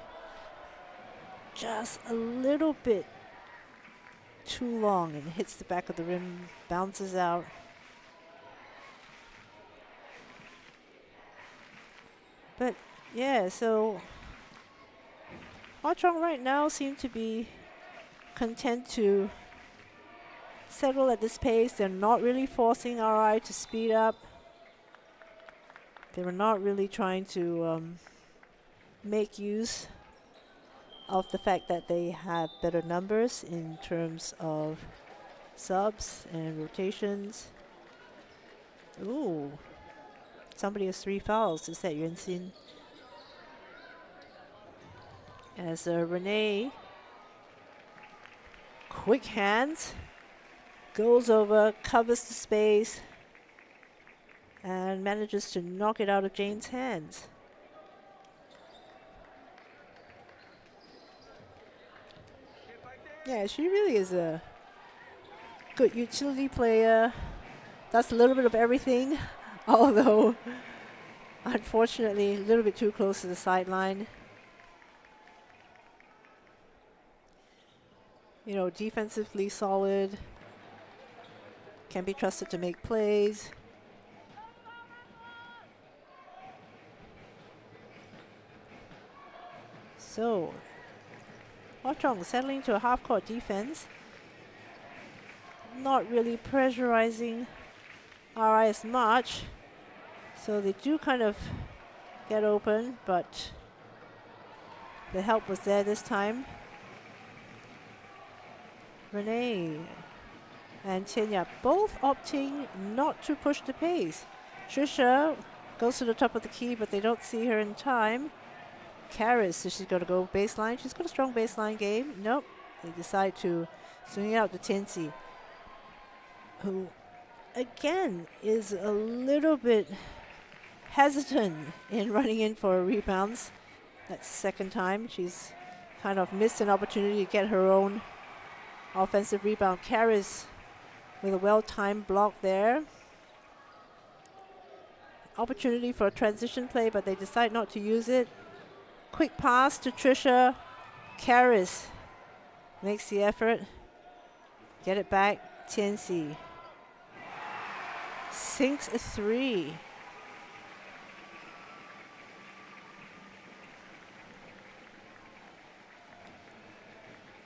Just a little bit too long and hits the back of the rim, bounces out. But yeah, so Hwa-Chong right now seem to be content to settle at this pace. They're not really forcing RI to speed up. They were not really trying to make use of the fact that they have better numbers in terms of subs and rotations. Ooh, somebody has 3 fouls. Is that Yuan Xin? As Renee, quick hands, goes over, covers the space, and manages to knock it out of Jane's hands. Yeah, she really is a good utility player. Does a little bit of everything, although unfortunately a little bit too close to the sideline. You know, defensively solid, can be trusted to make plays. So, Hwa-Chong settling to a half-court defense. Not really pressurizing RI as much. So they do kind of get open, but the help was there this time. Renee and Tenya both opting not to push the pace. Trisha goes to the top of the key, but they don't see her in time. Karis, so she's got to go baseline. She's got a strong baseline game. Nope. They decide to swing it out to Tinsy, who, again, is a little bit hesitant in running in for rebounds. That's the second time. She's kind of missed an opportunity to get her own offensive rebound. Karis with a well-timed block there. Opportunity for a transition play, but they decide not to use it. Quick pass to Trisha. Karis makes the effort. Get it back. Tianxi sinks a 3.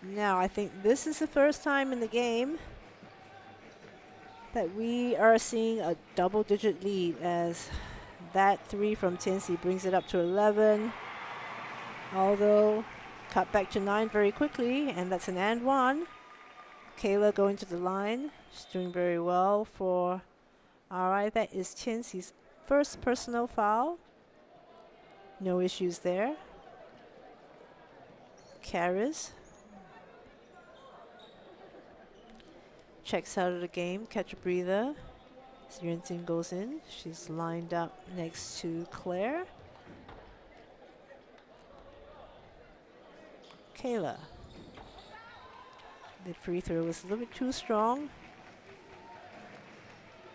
Now, I think this is the first time in the game that we are seeing a double-digit lead, as that 3 from Tianxi brings it up to 11. Although, cut back to 9 very quickly, and that's an and 1. Kayla going to the line. She's doing very well for RI. That is Tianxi's first personal foul. No issues there. Karis checks out of the game, catch a breather. As Yuan-Xin goes in, she's lined up next to Claire. Kayla. The free throw was a little bit too strong.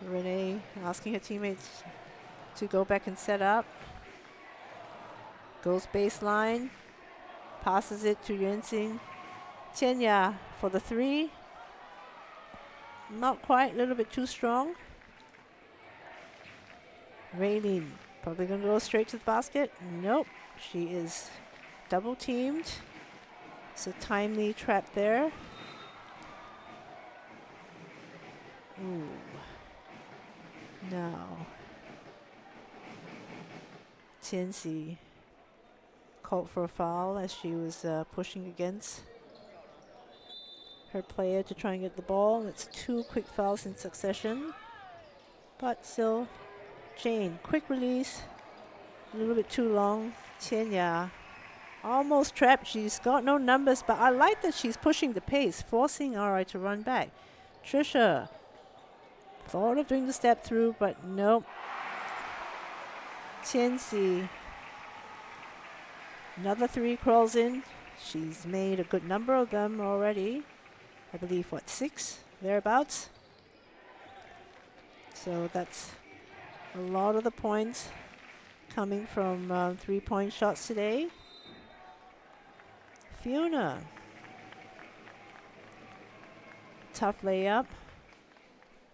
Renee asking her teammates to go back and set up. Goes baseline, passes it to Yuan-Xin. Tianya for the 3. Not quite, a little bit too strong. Raylene probably going to go straight to the basket. Nope, she is double teamed. It's a timely trap there. Ooh. Now, Tianxi called for a foul as she was pushing against her player to try and get the ball. It's 2 quick fouls in succession. But still, Jane, quick release, a little bit too long. Tianya almost trapped. She's got no numbers, but I like that she's pushing the pace, forcing RI to run back. Trisha thought of doing the step through, but nope. Tianxi, another 3 crawls in. She's made a good number of them already. I believe, what, 6, thereabouts? So that's a lot of the points coming from 3-point shots today. Fiona. Tough layup.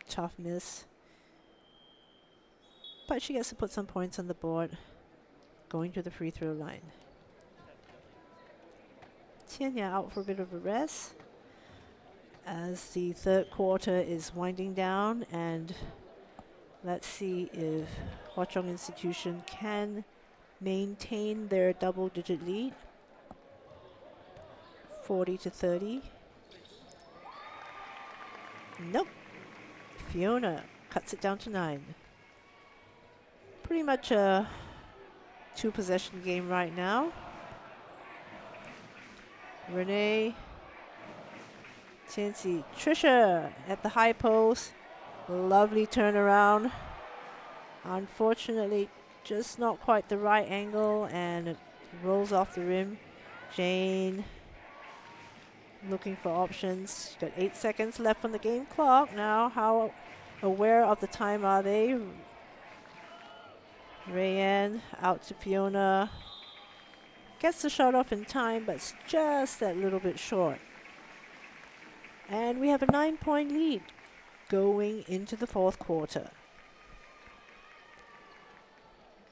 Tough miss. But she gets to put some points on the board, going to the free throw line. Tianya out for a bit of a rest. as the third quarter is winding down, and let's see if Hwa Chong Institution can maintain their double-digit lead, 40-30. Nope. Fiona cuts it down to 9. Pretty much a two-possession game right now. Renee, Tianxi, Trisha at the high post. Lovely turnaround. Unfortunately, just not quite the right angle, and it rolls off the rim. Jane looking for options. Got 8 seconds left on the game clock now. How aware of the time are they? Rayanne out to Fiona. Gets the shot off in time, but it's just that little bit short. And we have a 9-point lead going into the fourth quarter.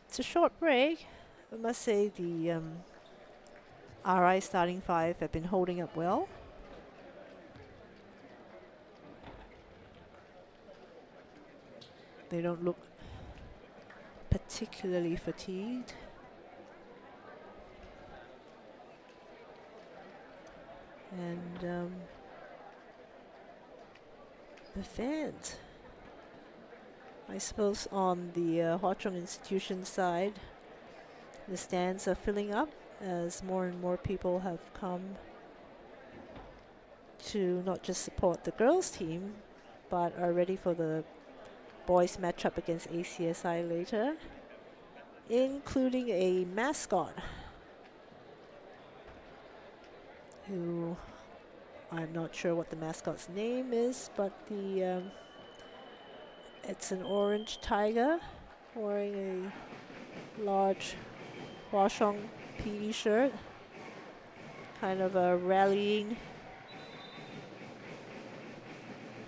It's a short break. I must say the RI starting 5 have been holding up well. They don't look particularly fatigued. And the fans, I suppose on the Hwa Chong Institution side, the stands are filling up as more and more people have come to not just support the girls team, but are ready for the boys matchup against ACSI later, including a mascot who I'm not sure what the mascot's name is, but the it's an orange tiger wearing a large Hwa Chong PE shirt, kind of rallying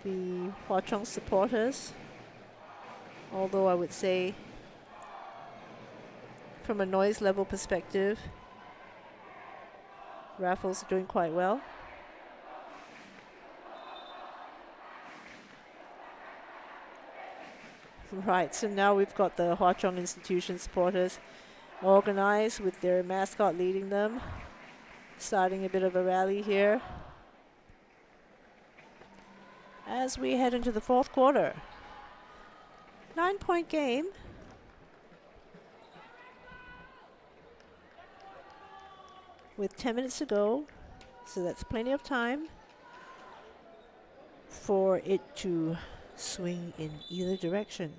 the Hwa Chong supporters. Although I would say, from a noise level perspective, Raffles are doing quite well. Right, so now we've got the Hwa Chong Institution supporters organized with their mascot leading them, starting a bit of a rally here as we head into the fourth quarter. 9-point game. With 10 minutes to go, so that's plenty of time for it to swing in either direction.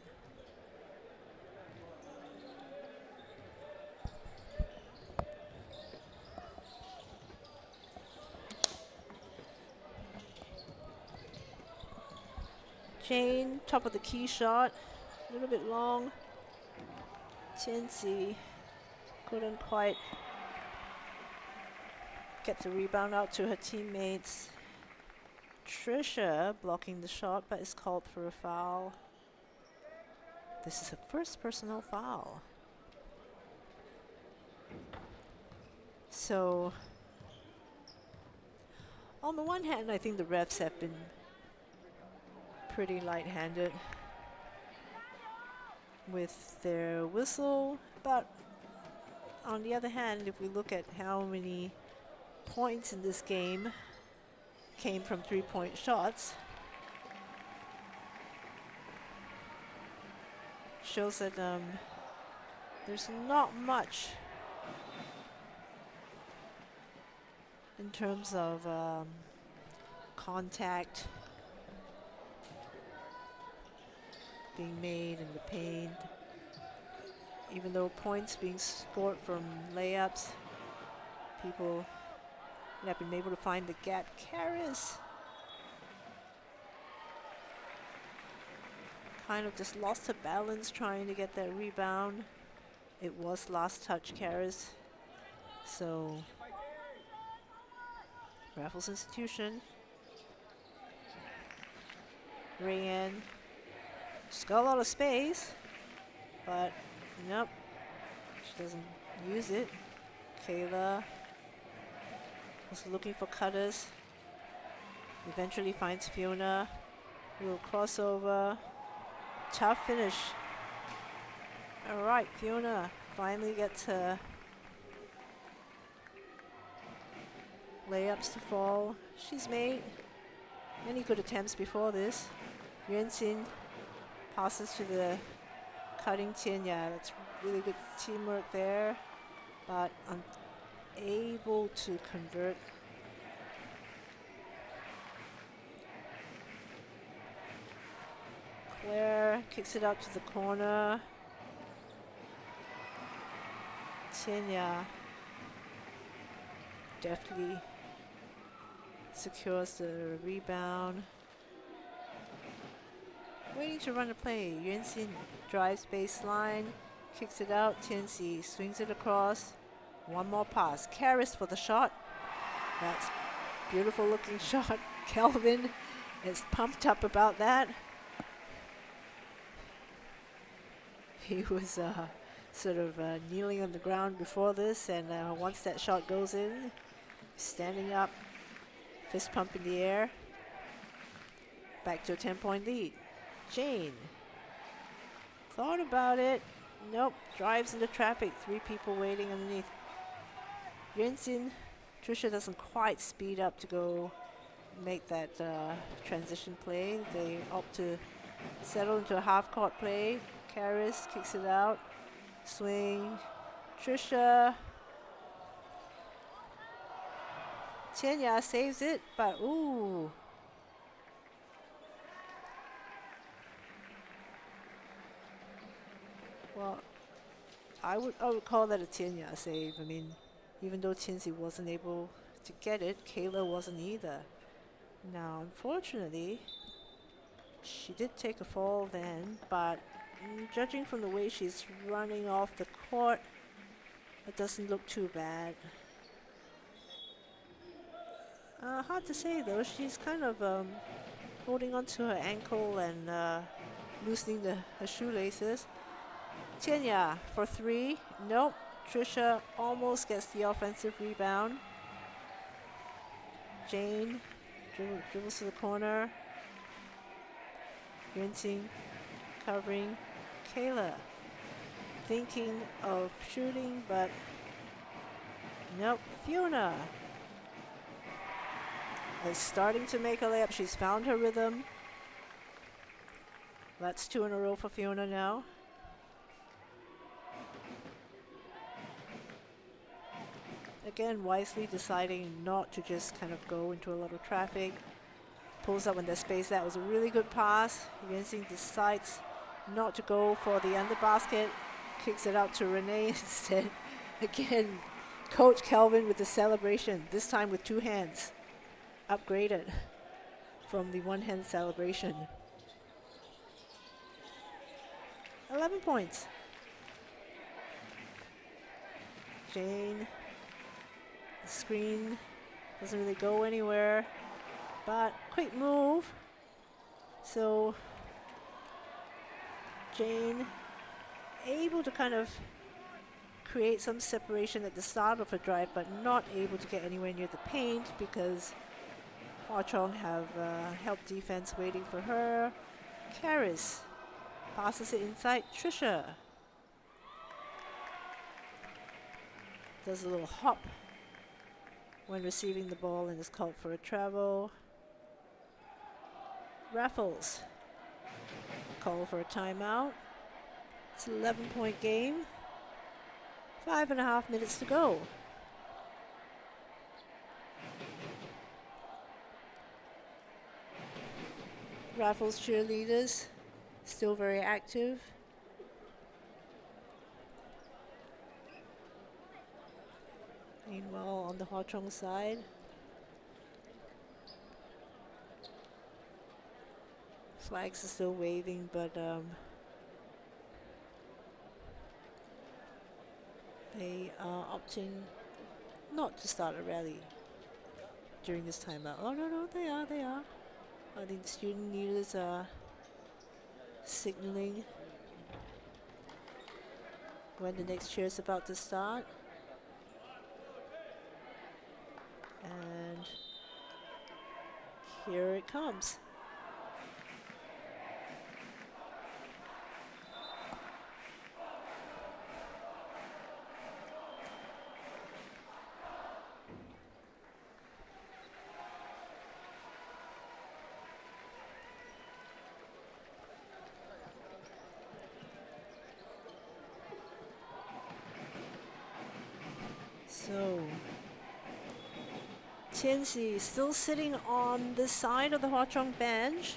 Jane, top of the key shot, a little bit long. Tianxi couldn't quite get the rebound out to her teammates. Trisha blocking the shot, but is called for a foul. This is a first personal foul. So, on the one hand, I think the refs have been pretty light-handed with their whistle, but on the other hand, if we look at how many points in this game came from three-point shots, shows that there's not much in terms of contact being made in the paint. Even though points being scored from layups, people have been able to find the gap. Karis kind of just lost her balance trying to get that rebound. It was last touch Karis. So Raffles Institution. Rayanne. She's got a lot of space, but nope, she doesn't use it. Kayla was looking for cutters. Eventually finds Fiona. Little crossover. Tough finish. All right, Fiona finally gets her layups to fall. She's made many good attempts before this. Yuan-Xin passes to the cutting Tianya. That's really good teamwork there, but unable to convert. Claire kicks it out to the corner. Tianya deftly secures the rebound. Waiting to run a play. Yuan-Xin drives baseline, kicks it out. Tianxi swings it across. One more pass. Karis for the shot. That's beautiful looking shot. Kelvin is pumped up about that. He was sort of kneeling on the ground before this, and once that shot goes in, standing up, fist pump in the air. Back to a 10-point lead. Jane thought about it. Nope, drives into traffic. 3 people waiting underneath. Yuan-Xin, Trisha doesn't quite speed up to go make that transition play. They opt to settle into a half-court play. Karis kicks it out. Swing. Trisha. Tianya saves it, but ooh. Well, I would call that a Tianya save. I mean, even though Tinsy wasn't able to get it, Kayla wasn't either. Now, unfortunately, she did take a fall then, but judging from the way she's running off the court, it doesn't look too bad. Hard to say though, she's kind of holding onto her ankle and loosening her shoelaces. Tianya for 3. Nope. Trisha almost gets the offensive rebound. Jane dribbles to the corner. Rinsing, covering. Kayla thinking of shooting, but nope. Fiona is starting to make a layup. She's found her rhythm. That's 2 in a row for Fiona now. Again, wisely deciding not to just kind of go into a lot of traffic. Pulls up when there's space. That was a really good pass. Yuan-Xin decides not to go for the under basket. Kicks it out to Renee instead. Again, Coach Kelvin with the celebration, this time with 2 hands. Upgraded from the 1-hand celebration. 11 points. Jane. The screen doesn't really go anywhere, but quick move. So Jane able to kind of create some separation at the start of her drive, but not able to get anywhere near the paint because Hua Chong have help defense waiting for her. Karis passes it inside. Trisha does a little hop when receiving the ball and is called for a travel. Raffles call for a timeout. It's an 11-point game. 5.5 minutes to go. Raffles cheerleaders still very active. Meanwhile, on the Hua Chong side, flags are still waving, but they are opting not to start a rally during this timeout. Oh, no, they are. I think the student leaders are signaling when the next cheer is about to start. And Here it comes. So, Tianxi still sitting on this side of the Hwa Chong bench.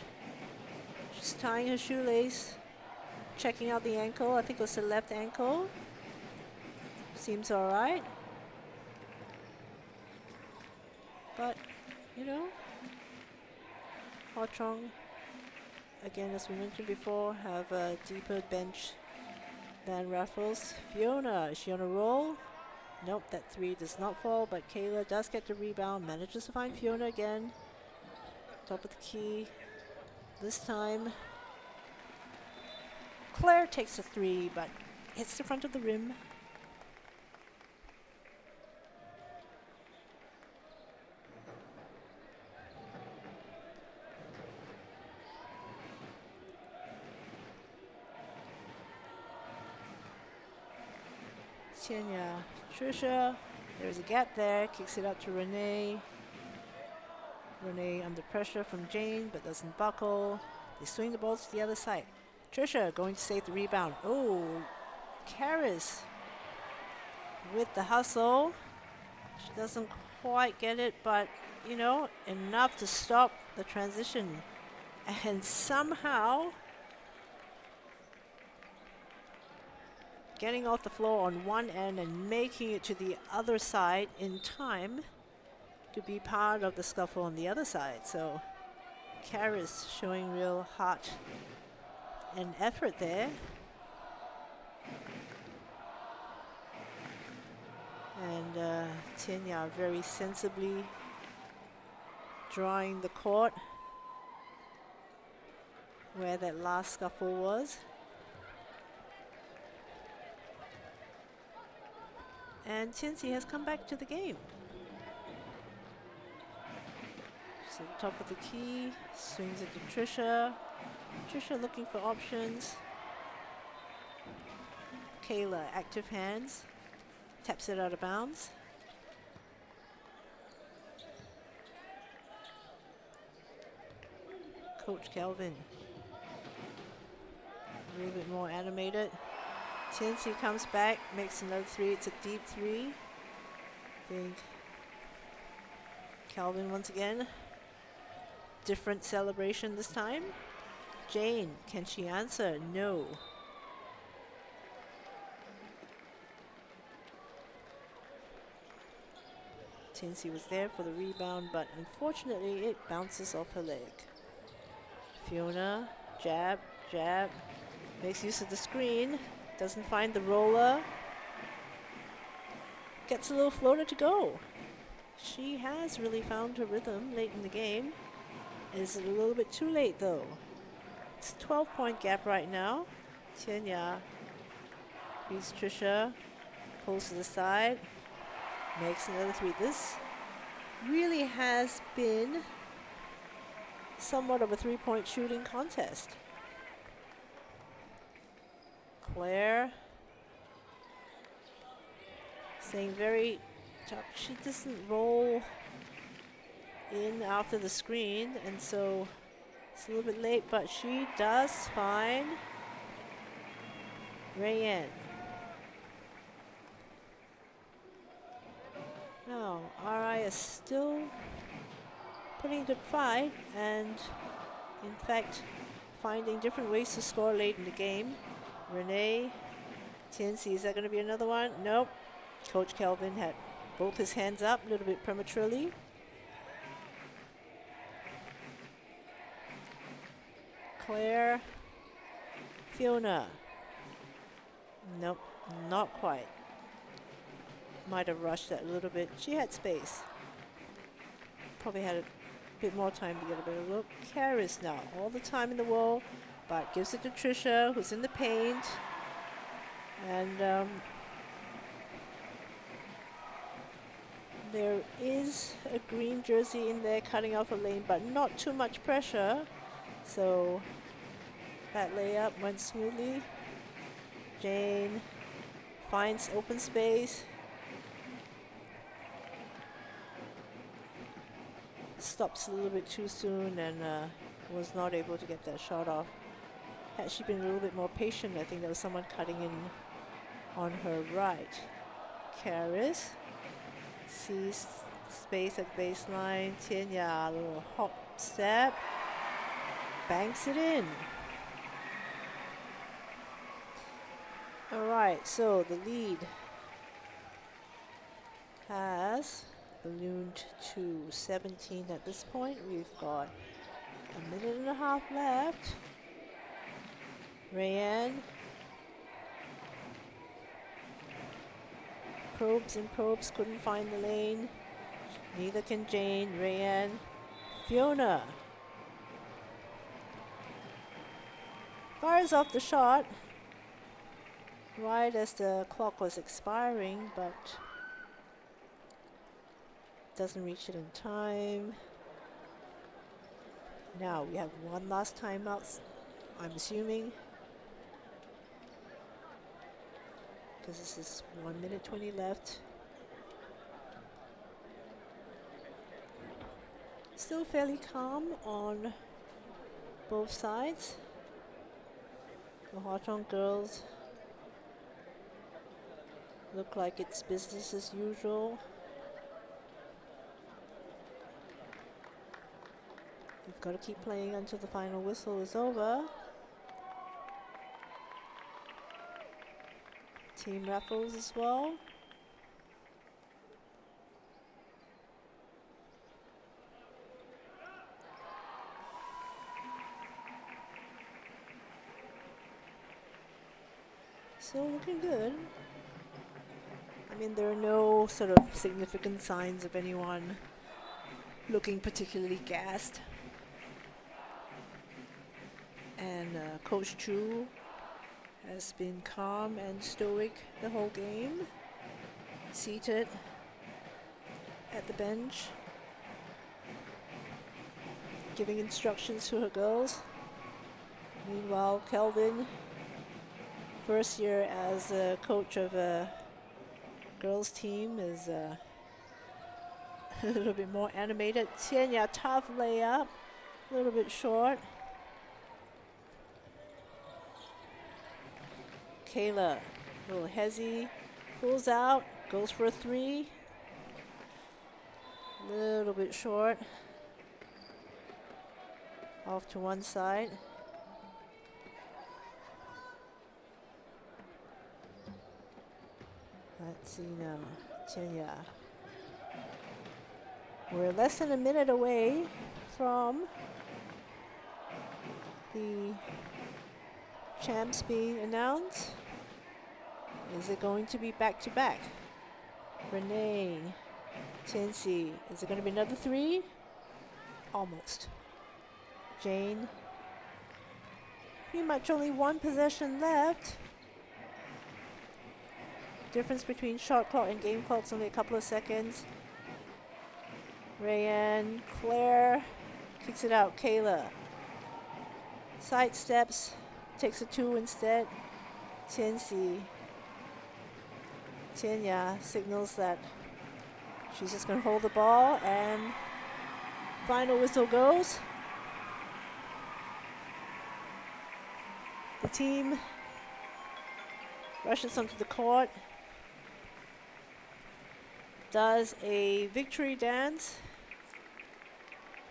She's tying her shoelace, checking out the ankle. I think it was the left ankle. Seems all right. But, you know, Hwa Chong, again, as we mentioned before, have a deeper bench than Raffles. Fiona, is she on a roll? Nope, that 3 does not fall, but Kayla does get the rebound, manages to find Fiona again. Top of the key. This time, Claire takes a 3, but hits the front of the rim. Qianya, Trisha, there's a gap there, kicks it out to Renee. Renee under pressure from Jane, but doesn't buckle. They swing the ball to the other side. Trisha going to save the rebound. Oh, Karis with the hustle. She doesn't quite get it, but, you know, enough to stop the transition. And somehow getting off the floor on one end and making it to the other side in time to be part of the scuffle on the other side. So Karis showing real heart and effort there. And Qianya very sensibly drawing the court where that last scuffle was. And Tianxi has come back to the game. So top of the key, swings it to Trisha. Trisha looking for options. Kayla, active hands. Taps it out of bounds. Coach Kelvin. A little bit more animated. Tianxi comes back, makes another 3. It's a deep 3. I think Calvin once again. Different celebration this time. Jane, can she answer? No. Tianxi was there for the rebound, but unfortunately it bounces off her leg. Fiona, jab, jab, makes use of the screen. Doesn't find the roller. Gets a little floater to go. She has really found her rhythm late in the game. Is it a little bit too late though? It's a 12-point gap right now. Qianya beats Trisha. Pulls to the side. Makes another 3. This really has been somewhat of a 3-point shooting contest. Claire staying very tough. She doesn't roll in after the screen, and so it's a little bit late, but she does find Rayanne. Now, RI is still putting good fight and, in fact, finding different ways to score late in the game. Renee, Tianxi, is that going to be another one? Nope. Coach Kelvin had both his hands up a little bit prematurely. Claire, Fiona. Nope, not quite. Might have rushed that a little bit. She had space. Probably had a bit more time to get a better look. Karis now, all the time in the world, but gives it to Trisha, who's in the paint. And There is a green jersey in there cutting off a lane, but not too much pressure. So that layup went smoothly. Jane finds open space. Stops a little bit too soon and was not able to get that shot off. Had she been a little bit more patient, I think there was someone cutting in on her right. Karis sees space at baseline. Tianya, a little hop step. Banks it in. All right, so the lead has ballooned to 17 at this point. We've got a minute and a half left. Rayanne probes and probes, couldn't find the lane. Neither can Jane. Rayanne, Fiona fires off the shot right as the clock was expiring, but doesn't reach it in time. Now we have one last timeout, I'm assuming, because this is 1 minute 20 left. Still fairly calm on both sides. The Hwa-Chong girls look like it's business as usual. We've got to keep playing until the final whistle is over. Team raffles as well. So looking good. I mean, there are no sort of significant signs of anyone looking particularly gassed. And Coach Chu has been calm and stoic the whole game, seated at the bench, giving instructions to her girls. Meanwhile, Kelvin, first year as a coach of a girls team, is a little bit more animated. Tianya, tough layup, a little bit short. Kayla, a little hezzy, pulls out, goes for a three. A little bit short. Off to one side. Let's see now, Tianya. We're less than a minute away from the champs being announced. Is it going to be back-to-back? Renee, Tinsy, is it going to be another three? Almost. Jane, pretty much only one possession left. Difference between shot clock and game clock's only a couple of seconds. Rayanne, Claire, kicks it out. Kayla, side steps, takes a two instead. Tinsy, Tianya signals that she's just going to hold the ball, and final whistle goes. The team rushes onto the court, does a victory dance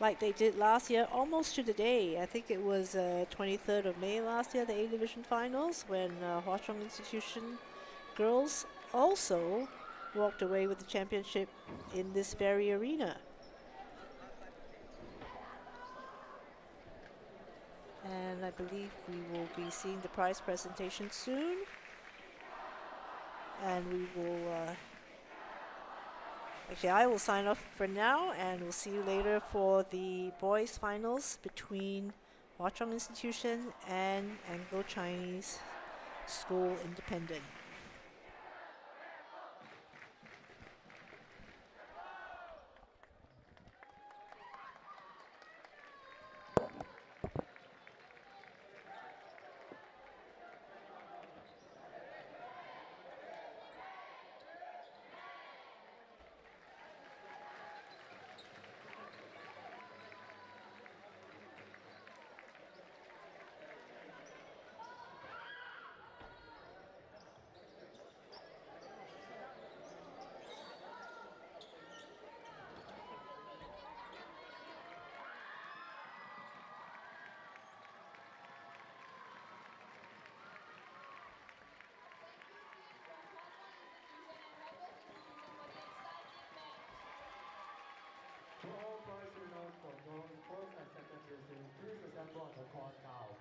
like they did last year, almost to the day. I think it was 23rd of May last year, the A Division Finals, when Hwa-Chong Institution girls also walked away with the championship in this very arena. And I believe we will be seeing the prize presentation soon. And we will, actually I will sign off for now, and we'll see you later for the boys finals between Hwa-Chong Institution and Anglo-Chinese School Independent. introducing, please assemble on the court now.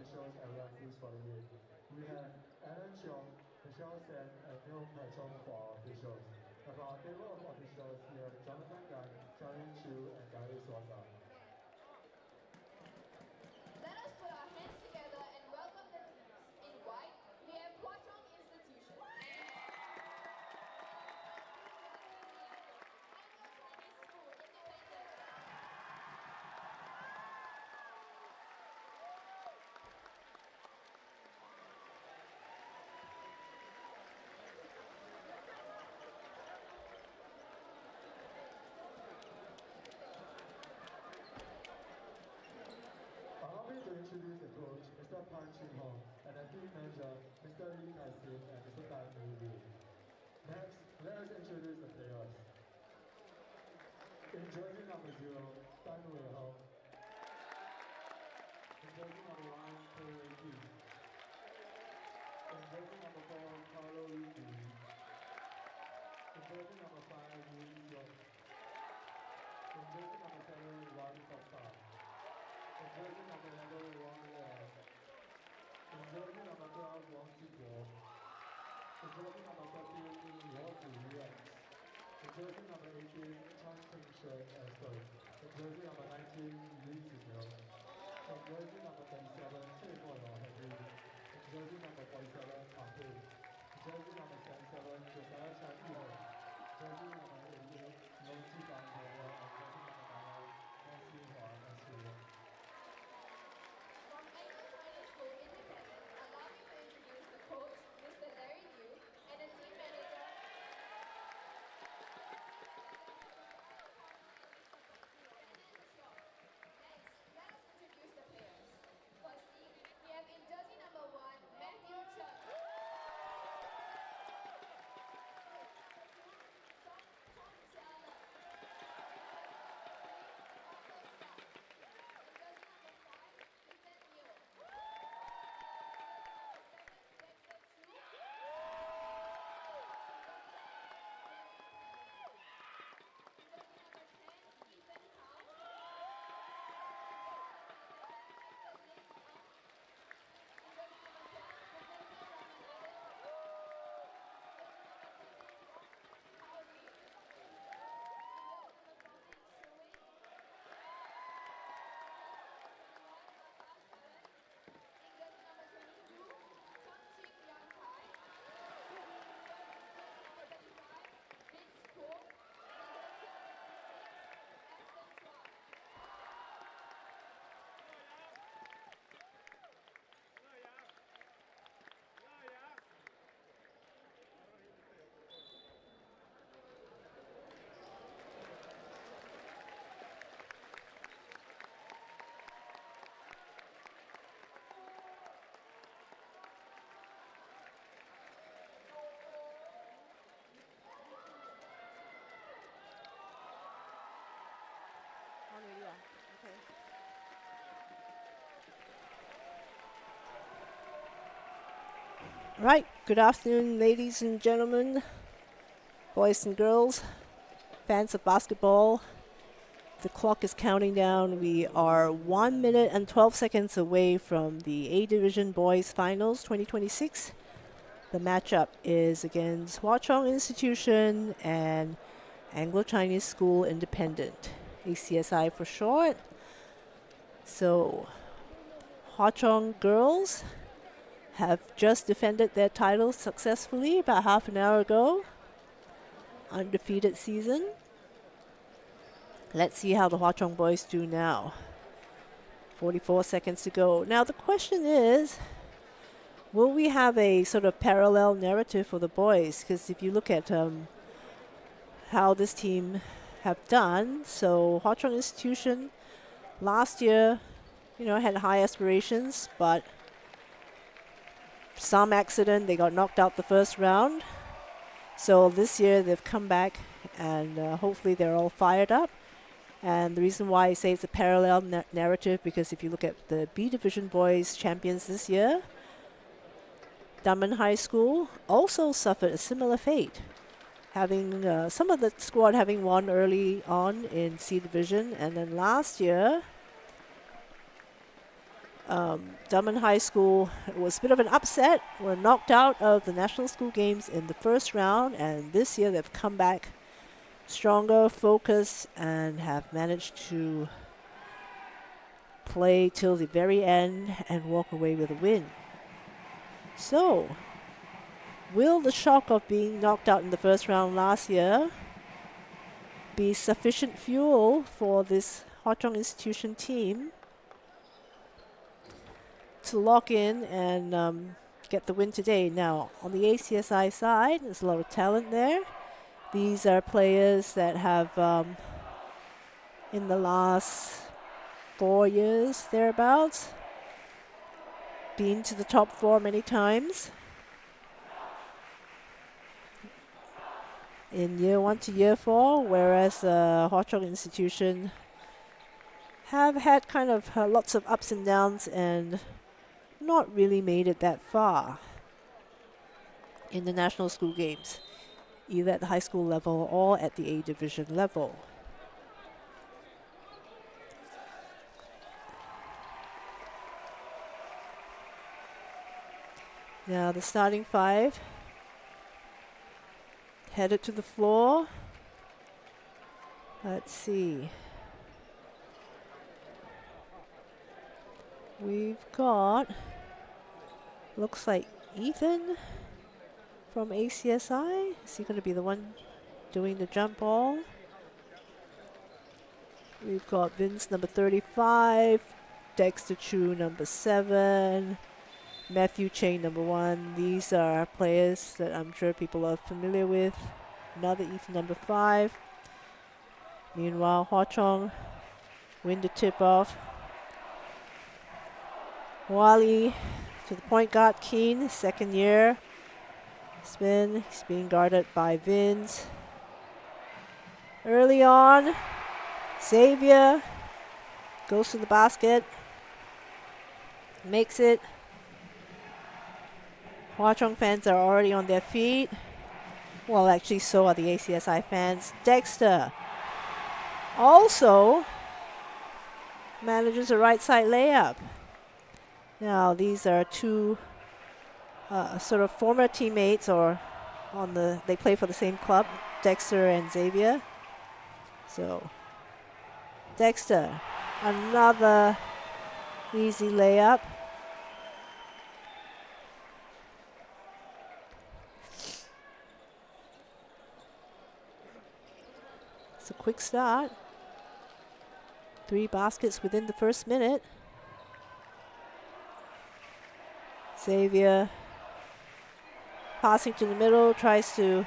officials and referees for the game. We have Alan Cheong, Michelle Sen, and Neil Pachong for our officials. And for our table of officials, we have Jonathan Gan, Charlene Chu, and Darius Wanda. Let us put our hands together and welcome the teams. In white, we have Hua Chong Institution. Anglo-Chinese School, Independent. Allow me to introduce the coach, Mr. Pan Chin Hong, and the team manager, Mr. Lee Tai Sin and Mr. Tai Mei Liu. Next, let us introduce the players. In jersey number 0, Tan Wei Hong. In jersey number 1, Ko Wei Ki. In jersey number 4, Carlo Lee Yu. In jersey number 5, Wu Yong. In jersey number 7, Wang Fa. In jersey number 11, Wang Liao. In jersey number 12, Wang Jibo. In jersey number 13, Luo Ziyuan. In jersey number 18, Chang Tingshen Esther. In jersey number 19, Li Zimiao. In jersey number 37, Cui Moyo Henry. In jersey number 47, Pang Hui. In jersey number 77, Josiah Chan Yihong. Jersey number 88, Long Jibang Daniel. And jersey number 99, Nancy Huang and Su Wen. From Anglo-Chinese School, Independent, allow me to introduce the coach, Mr. Larry Liu, and the team manager, Next, let us introduce the players. Firstly, we have in jersey number 1, Matthew Chen. Chong Xiaola. In jersey number 5, Ethan Liu. Dexter Chu. In jersey number 10, Ethan Hao. On already, ah? Okay. Right. Good afternoon, ladies and gentlemen, boys and girls, fans of basketball. The clock is counting down. We are 1 minute and 12 seconds away from the A Division Boys Finals 2026. The matchup is against Hua Chong Institution and Anglo-Chinese School Independent, ACSI for short. So, Hua Chong girls have just defended their title successfully about half an hour ago. Undefeated season. Let's see how the Hua Chong boys do now. 44 seconds to go. Now the question is, will we have a sort of parallel narrative for the boys? Because if you look at how this team have done, so Hua Chong Institution last year, had high aspirations, but some accident, they got knocked out the first round. So this year they've come back and hopefully they're all fired up. And the reason why I say it's a parallel narrative, because if you look at the B Division boys champions this year, Dunman High School also suffered a similar fate, having some of the squad having won early on in C Division, and then last year Dunman High School, it was a bit of an upset. Were knocked out of the National School Games in the first round, and this year they've come back stronger, focused, and have managed to play till the very end and walk away with a win. So, will the shock of being knocked out in the first round last year be sufficient fuel for this Hwa Chong Institution team to lock in and get the win today? Now, on the ACSI side, there's a lot of talent there. These are players that have, in the last 4 years, thereabouts, been to the top 4 many times. In year 1 to year 4, whereas Hwa Chong Institution have had kind of lots of ups and downs and not really made it that far in the National School Games, either at the high school level or at the A Division level. Now the starting 5 headed to the floor. Let's see. We've got, looks like Ethan from ACSI. Is he going to be the one doing the jump ball? We've got Vince, number 35, Dexter Chu, number 7, Matthew Cheng, number 1. These are players that I'm sure people are familiar with. Another Ethan, number 5. Meanwhile, Hwa Chong win the tip-off. Wally to the point guard, Keen, second year. Spin, he's being guarded by Vince. Early on, Xavier goes to the basket, makes it. Hwa Chong fans are already on their feet. Well, actually, so are the ACSI fans. Dexter also manages a right side layup. Now, these are two sort of former teammates, or they play for the same club, Dexter and Xavier. So, Dexter, another easy layup. It's a quick start. 3 baskets within the first minute. Xavier passing to the middle, tries to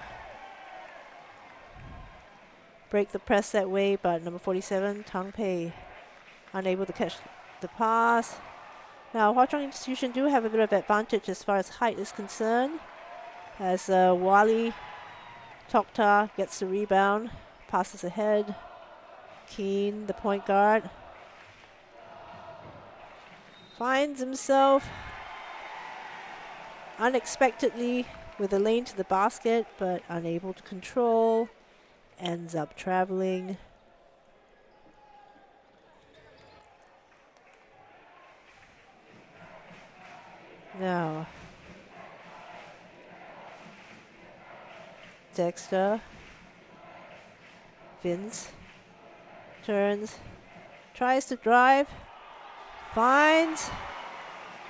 break the press that way, but number 47, Tang Pei, unable to catch the pass. Now, Hwa Chong Institution do have a bit of advantage as far as height is concerned, as Wally Tokta gets the rebound, passes ahead. Keen, the point guard, finds himself unexpectedly with a lane to the basket, but unable to control, ends up traveling. Now, Dexter, Vince, turns, tries to drive, finds,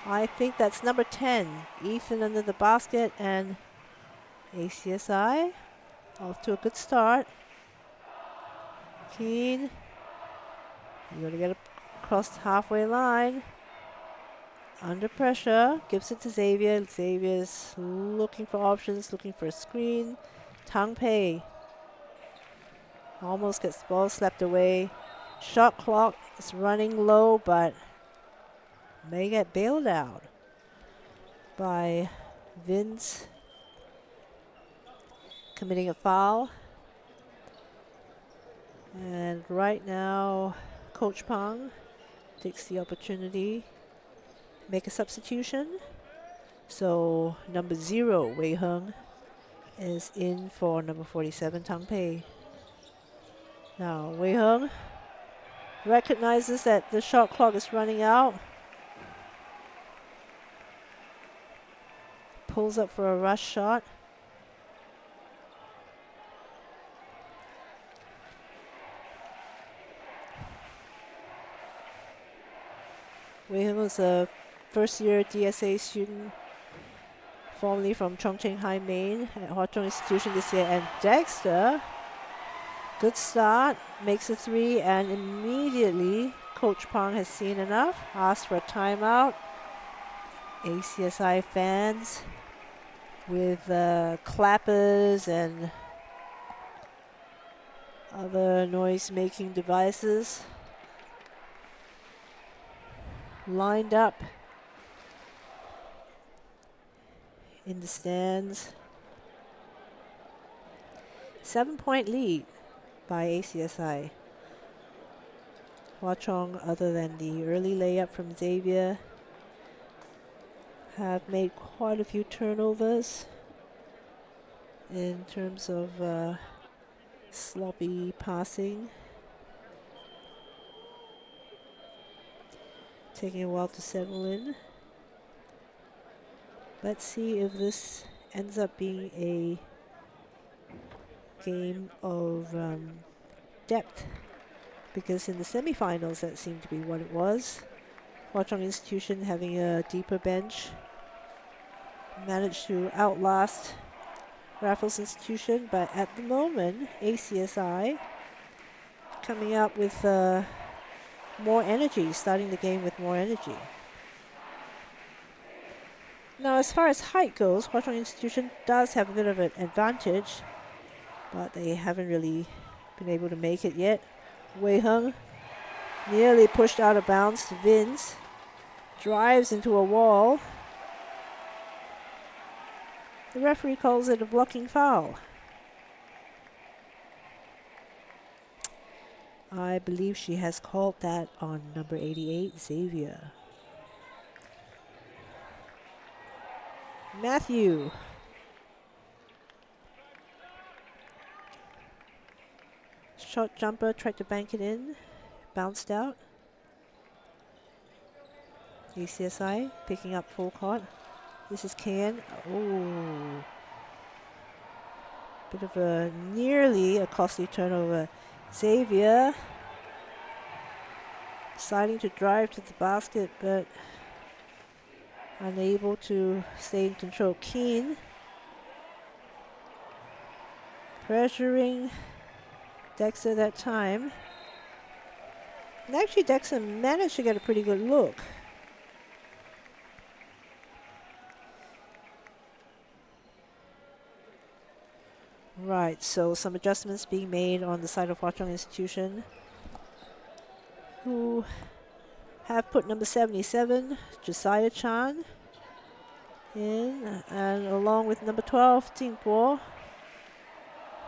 I think that's number 10, Ethan under the basket, and ACSI off to a good start. Keen, you're going to get across the halfway line. Under pressure, gives it to Xavier. Xavier's looking for options, looking for a screen. Tang Pei almost gets the ball slapped away. Shot clock is running low, but may get bailed out by Vince committing a foul. And right now, Coach Pang takes the opportunity to make a substitution. So number 0, Wei Heng, is in for number 47, Tang Pei. Now, Wei Heng recognizes that the shot clock is running out. pulls up for a rush shot. Wei Heng was a first-year DSA student, formerly from Chongqing High Main at Hwa Chong Institution this year. And Dexter, good start, makes a 3, and immediately Coach Pang has seen enough, asked for a timeout. ACSI fans with clappers and other noise-making devices lined up in the stands. 7-point lead by ACSI. Hwa Chong, other than the early layup from Xavier, have made quite a few turnovers in terms of sloppy passing. Taking a while to settle in. Let's see if this ends up being a game of depth, because in the semifinals that seemed to be what it was. Hwa Chong Institution having a deeper bench managed to outlast Raffles Institution, but at the moment ACSI coming up with more energy, starting the game with more energy. Now, as far as height goes, Hwa Chong Institution does have a bit of an advantage, but they haven't really been able to make it yet. Wei Heng nearly pushed out of bounds to Vince, drives into a wall. The referee calls it a blocking foul. I believe she has called that on number 88, Xavier. Matthew. Short jumper, tried to bank it in, bounced out. ACSI picking up full court. This is Ken. Oh. Bit of a nearly a costly turnover. Xavier deciding to drive to the basket, but unable to stay in control. Keen pressuring Dexter that time. And actually Dexter managed to get a pretty good look. Right, so some adjustments being made on the side of Hwa Chong Institution, who have put number 77, Josiah Chan, in, and along with number 12, Ting Po,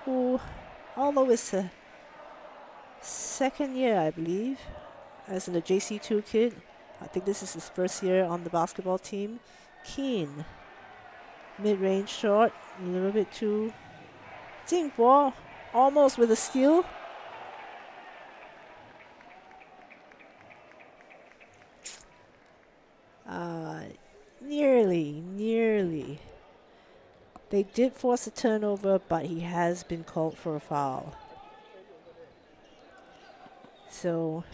who, although it's a second year, I believe, as in a JC2 kid, I think this is his first year on the basketball team. Keen, mid-range short, a little bit too. Ting Po, almost with a steal. Nearly. They did force a turnover, but he has been called for a foul. So,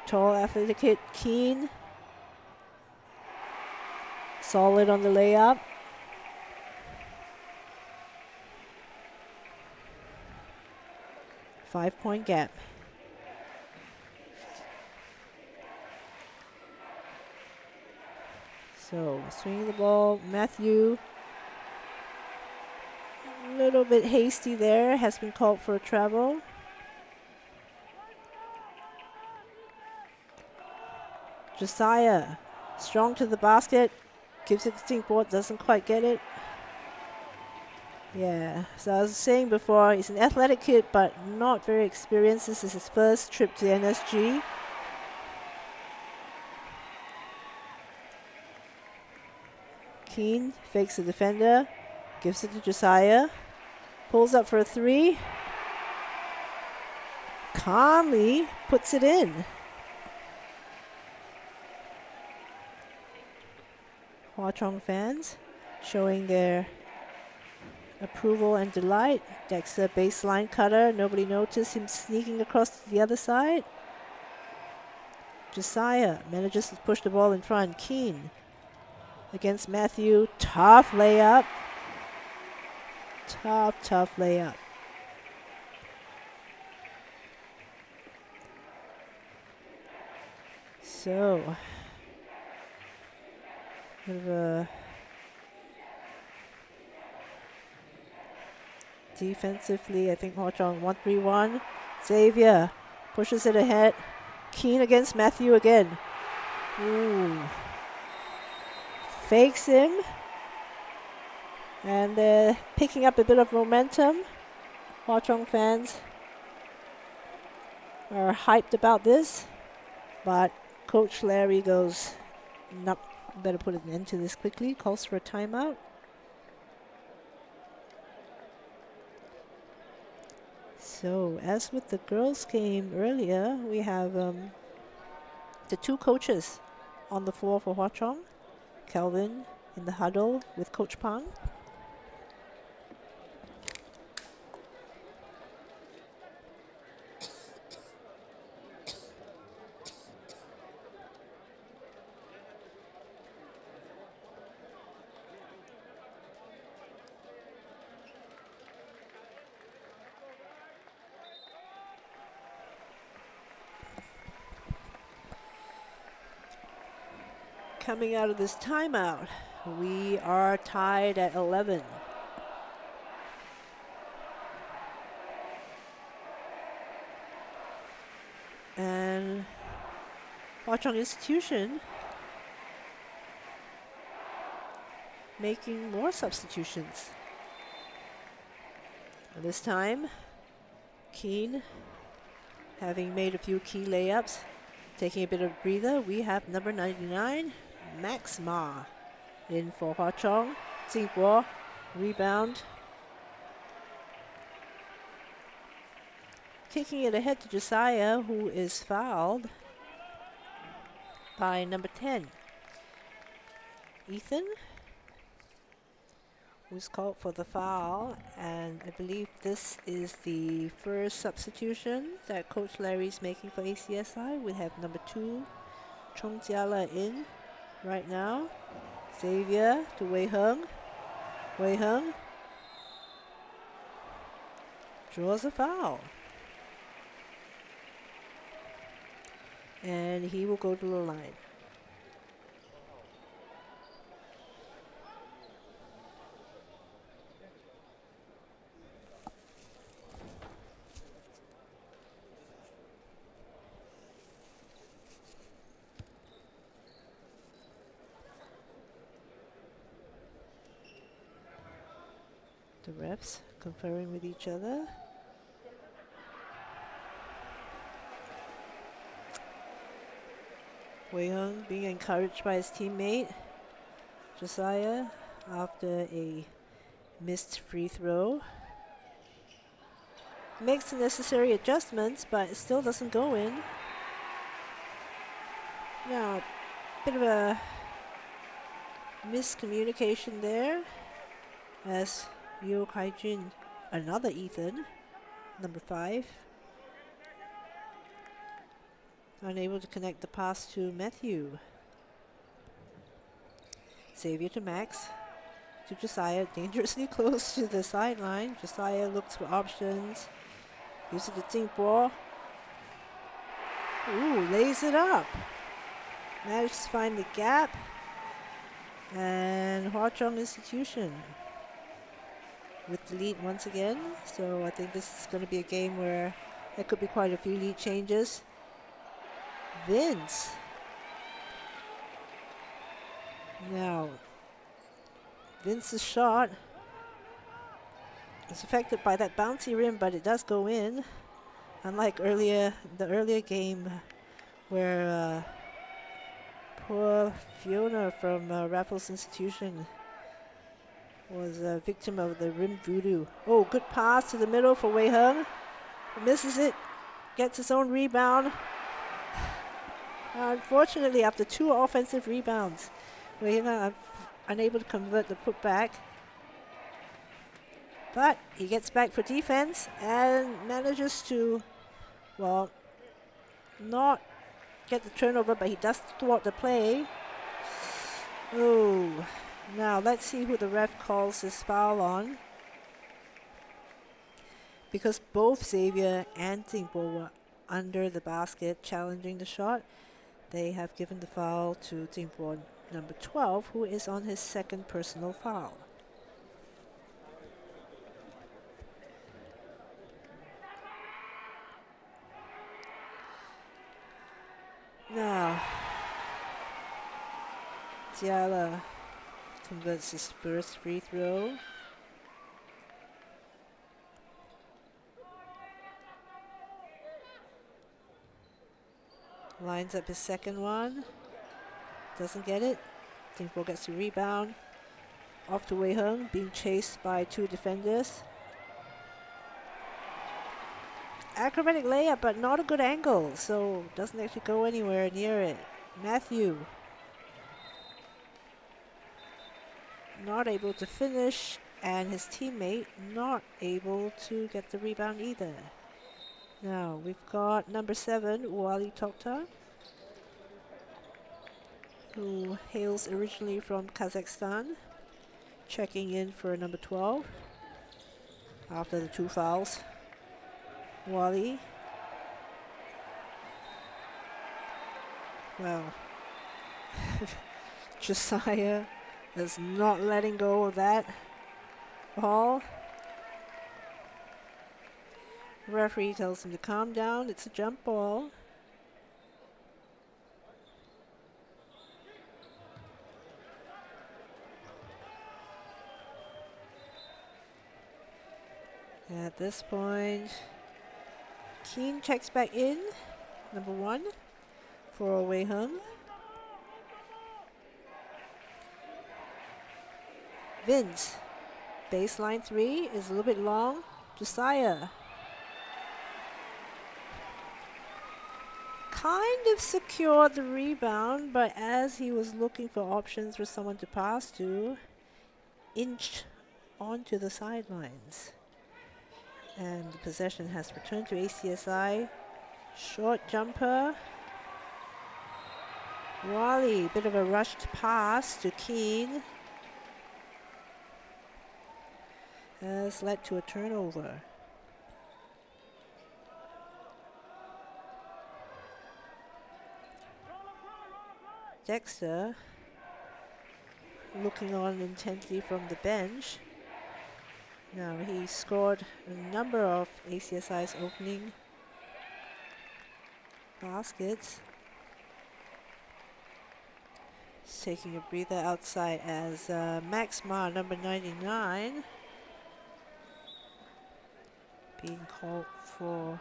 tall, athletic kid, Keen. Solid on the layup. Five-point gap. So, swinging the ball, Matthew, a little bit hasty there, has been called for a travel. Josiah, strong to the basket, gives it to Tinkport, doesn't quite get it. Yeah, so I was saying before, he's an athletic kid, but not very experienced. This is his first trip to NSG. Keen fakes the defender, gives it to Josiah, pulls up for a three, calmly puts it in. Hwa Chong fans showing their approval and delight. Dexter baseline cutter. Nobody noticed him sneaking across to the other side. Josiah manages to push the ball in front. Keane against Matthew. Tough layup. Tough layup. So, bit of a defensively, I think Hwa Chong 1-3-1. Xavier pushes it ahead. Keane against Matthew again. Ooh. Fakes him. And they're picking up a bit of momentum. Hwa Chong fans are hyped about this. But Coach Larry goes, nope, better put an end to this quickly. Calls for a timeout. So, as with the girls' game earlier, we have the two coaches on the floor for Hwa Chong. Kelvin in the huddle with Coach Pang. Coming out of this timeout, we are tied at 11. And Hwa Chong Institution making more substitutions. And this time, Keane, having made a few key layups, taking a bit of breather, we have number 99, Max Ma, in for Hwa Chong. Xingguo, rebound. Kicking it ahead to Josiah, who is fouled by number 10, Ethan, who's called for the foul. And I believe this is the first substitution that Coach Larry's making for ACSI. We have number 2, Chong Jiala, in right now. Xavier to Wei Heng. Wei Heng draws a foul. And he will go to the line. The refs conferring with each other. Wei Heng being encouraged by his teammate Josiah after a missed free throw. Makes the necessary adjustments, but it still doesn't go in. Now, a bit of a miscommunication there as Yo Kai Jin, another Ethan, number 5, unable to connect the pass to Matthew. Xavier to Max, to Josiah, dangerously close to the sideline. Josiah looks for options, uses the Xingguo. Ooh, lays it up. Manages to find the gap. And Hwa Chong Institution with the lead once again. So I think this is going to be a game where there could be quite a few lead changes. Vince. Now, Vince's shot is affected by that bouncy rim, but it does go in. Unlike the earlier game where poor Fiona from Raffles Institution was a victim of the rim voodoo. Oh, good pass to the middle for Wei Heng. Misses it, gets his own rebound. Unfortunately, after 2 offensive rebounds, Wei Heng unable to convert the putback. But he gets back for defense and manages to, well, not get the turnover, but he does thwart the play. Oh, now let's see who the ref calls this foul on. Because both Xavier and Tingbo were under the basket challenging the shot, they have given the foul to Tingbo number 12, who is on his second personal foul. Now, Diala converts his first free throw. Lines up his second one. Doesn't get it. Tingbo gets the rebound. Off to Wei Heng, being chased by two defenders. Acrobatic layup, but not a good angle, so doesn't actually go anywhere near it. Matthew not able to finish, and his teammate not able to get the rebound either. Now we've got number 7, Wally Tokta, who hails originally from Kazakhstan, checking in for number 12 after the 2 fouls. Wally. Well, Josiah is not letting go of that ball. The referee tells him to calm down. It's a jump ball. At this point, Keen checks back in, number 1, for Wei Heng. Vince, baseline 3 is a little bit long. Josiah kind of secured the rebound, but as he was looking for options for someone to pass to, inched onto the sidelines. And the possession has returned to ACSI. Short jumper. Wally, bit of a rushed pass to Keen. Has led to a turnover. Dexter looking on intently from the bench. Now he scored a number of ACSI's opening baskets. He's taking a breather outside as Max Ma, number 99, being called for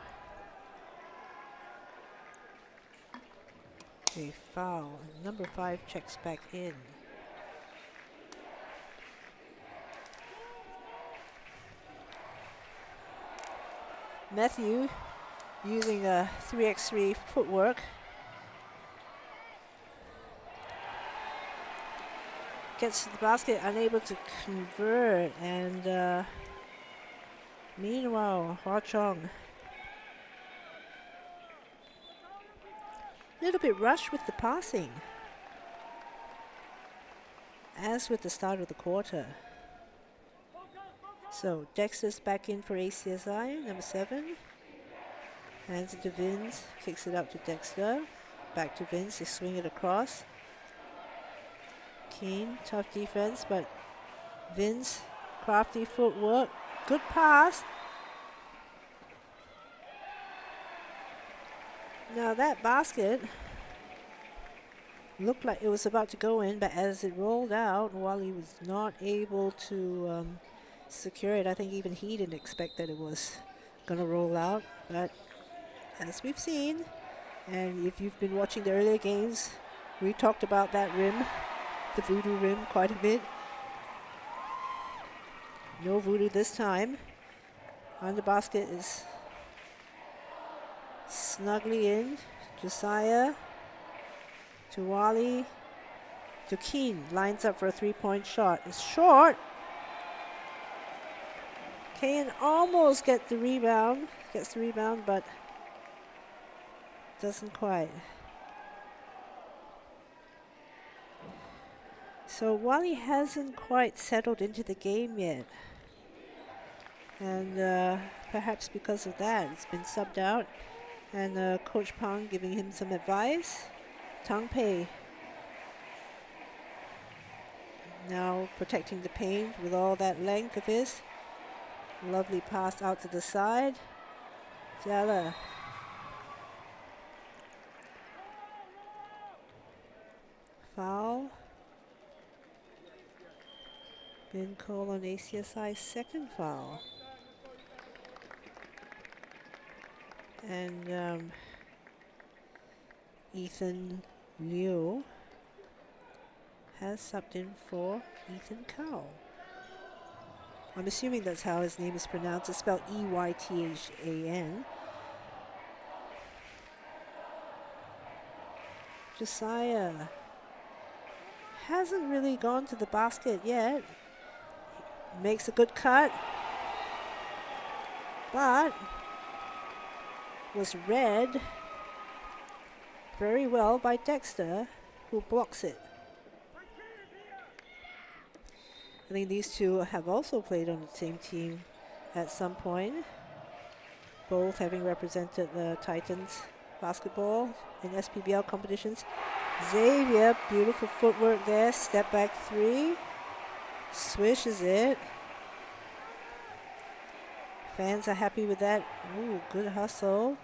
a foul. And number 5 checks back in. Matthew using a 3x3 footwork. Gets to the basket, unable to convert, and meanwhile, Hua Chong a little bit rushed with the passing, as with the start of the quarter. So Dexter's back in for ACSI, number 7. Hands it to Vince, kicks it up to Dexter. Back to Vince, they swing it across. Keen, tough defense, but Vince, crafty footwork, good pass. Now that basket looked like it was about to go in, but as it rolled out, Wally was not able to secure it. I think even he didn't expect that it was going to roll out, but as we've seen, and if you've been watching the earlier games, we talked about that rim, the voodoo rim, quite a bit. No voodoo this time. On the basket is snugly in. Josiah to Wally to Keen. Lines up for a 3-point shot. It's short. Kane almost gets the rebound, but doesn't quite. So Wally hasn't quite settled into the game yet. And perhaps because of that, it's been subbed out. And Coach Pang giving him some advice. Tang Pei now protecting the paint with all that length of his. Lovely pass out to the side. Jala. Foul. Been called on ACSI's second foul. And Ethan Liu has subbed in for Ethan Cow. I'm assuming that's how his name is pronounced. It's spelled Eythan. Josiah hasn't really gone to the basket yet. Makes a good cut, but was read very well by Dexter, who blocks it. I think these two have also played on the same team at some point, both having represented the Titans basketball in SPBL competitions. Xavier, beautiful footwork there, step back three, swishes it. Fans are happy with that. Ooh, good hustle.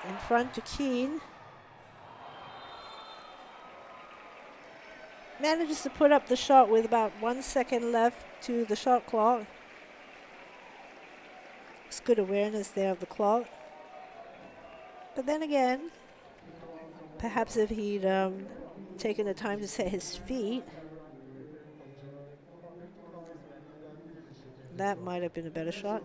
In front to Keen. Manages to put up the shot with about 1 second left to the shot clock. It's good awareness there of the clock. But then again, perhaps if he'd taken the time to set his feet, that might have been a better shot.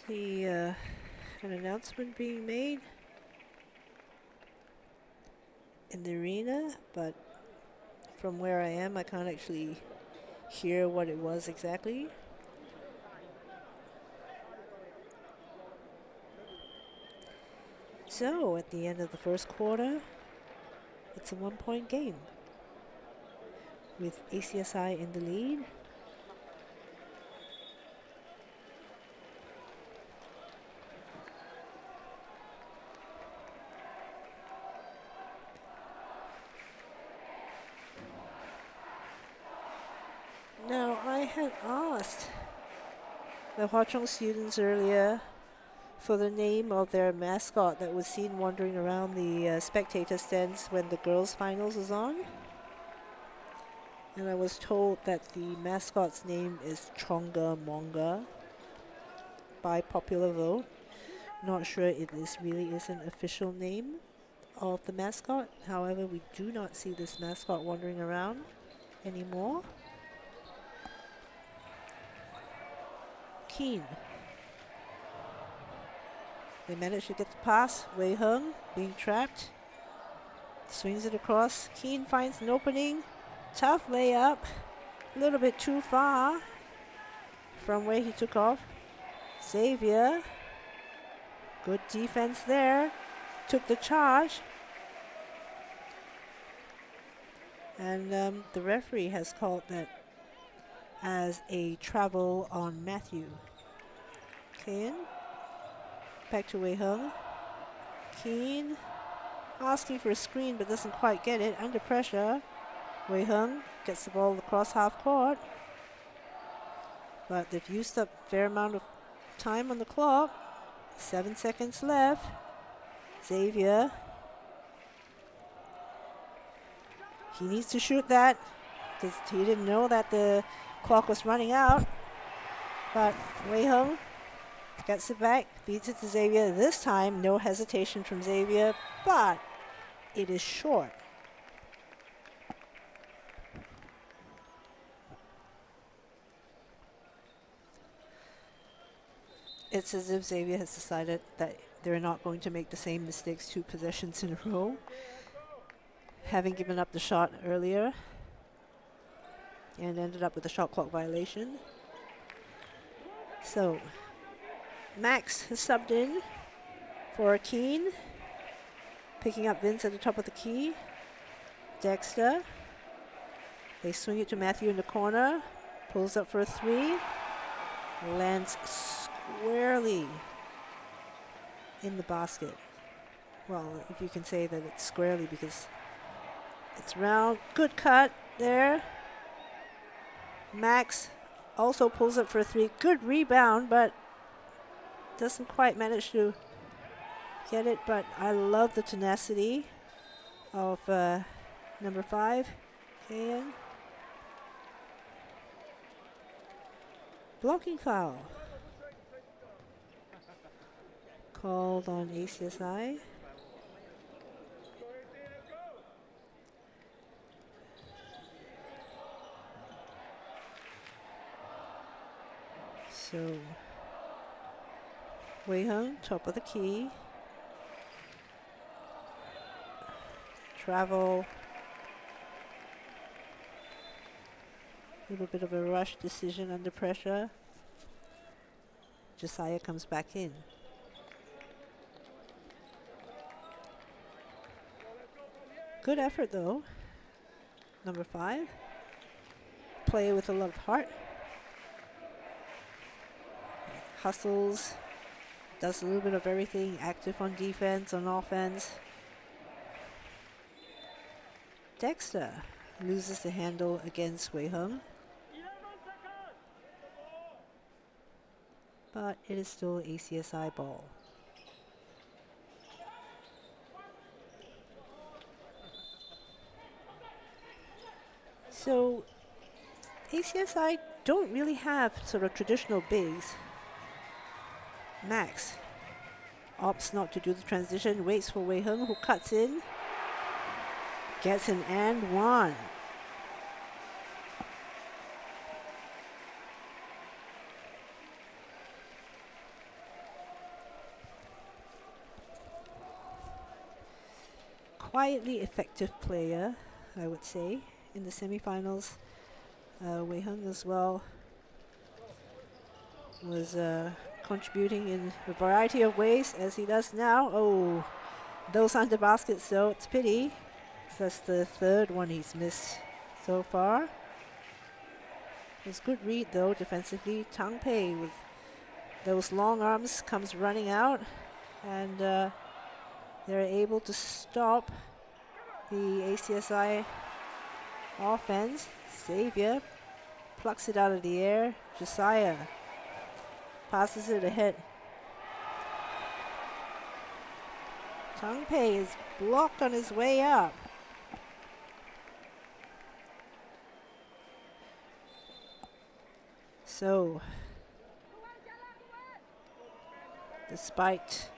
See an announcement being made in the arena, but from where I am, I can't actually hear what it was exactly. So at the end of the first quarter, it's a 1-point game with ACSI in the lead. Now, I had asked the Hwa Chong students earlier for the name of their mascot that was seen wandering around the spectator stands when the girls' finals was on. And I was told that the mascot's name is Chonga Monga by popular vote. Not sure if this really is an official name of the mascot. However, we do not see this mascot wandering around anymore. Keen. They managed to get the pass. Wei Heng being trapped. Swings it across. Keen finds an opening. Tough layup. A little bit too far from where he took off. Xavier. Good defense there. Took the charge. And the referee has called that as a travel on Matthew. Keen. Back to Wei Heng. Keen. Asking for a screen but doesn't quite get it. Under pressure. Wei Heng gets the ball across half court. But they've used up a fair amount of time on the clock. 7 seconds left. Xavier. He needs to shoot that because he didn't know that the clock was running out. But Wei Heng gets it back, feeds it to Xavier. This time, no hesitation from Xavier, but it is short. It's as if Xavier has decided that they're not going to make the same mistakes 2 possessions in a row, having given up the shot earlier and ended up with a shot clock violation. So Max has subbed in for Keen, picking up Vince at the top of the key. Dexter, they swing it to Matthew in the corner, pulls up for a 3, lands squarely in the basket. Well, if you can say that it's squarely because it's round. Good cut there. Max also pulls up for a 3. Good rebound, but doesn't quite manage to get it. But I love the tenacity of number 5, KN. Blocking foul called on ACSI. So Wei Hung, top of the key. Travel. A little bit of a rush decision under pressure. Josiah comes back in. Good effort though. Number 5. Player with a lot of heart. Hustles. Does a little bit of everything. Active on defense, on offense. Dexter loses the handle against Wei Hung. But it is still ACSI ball. So ACSI don't really have sort of traditional bigs. Max opts not to do the transition, waits for Wei Hung, who cuts in, gets an and 1. Quietly effective player, I would say, in the semifinals. Wei Hung as well was contributing in a variety of ways as he does now. Oh, those under baskets though, it's pity. So that's the 3rd one he's missed so far. It's good read though defensively. Tang Pei with those long arms comes running out, and they're able to stop the ACSI offense. Xavier plucks it out of the air. Josiah passes it ahead. Tang Pei is blocked on his way up. So, despite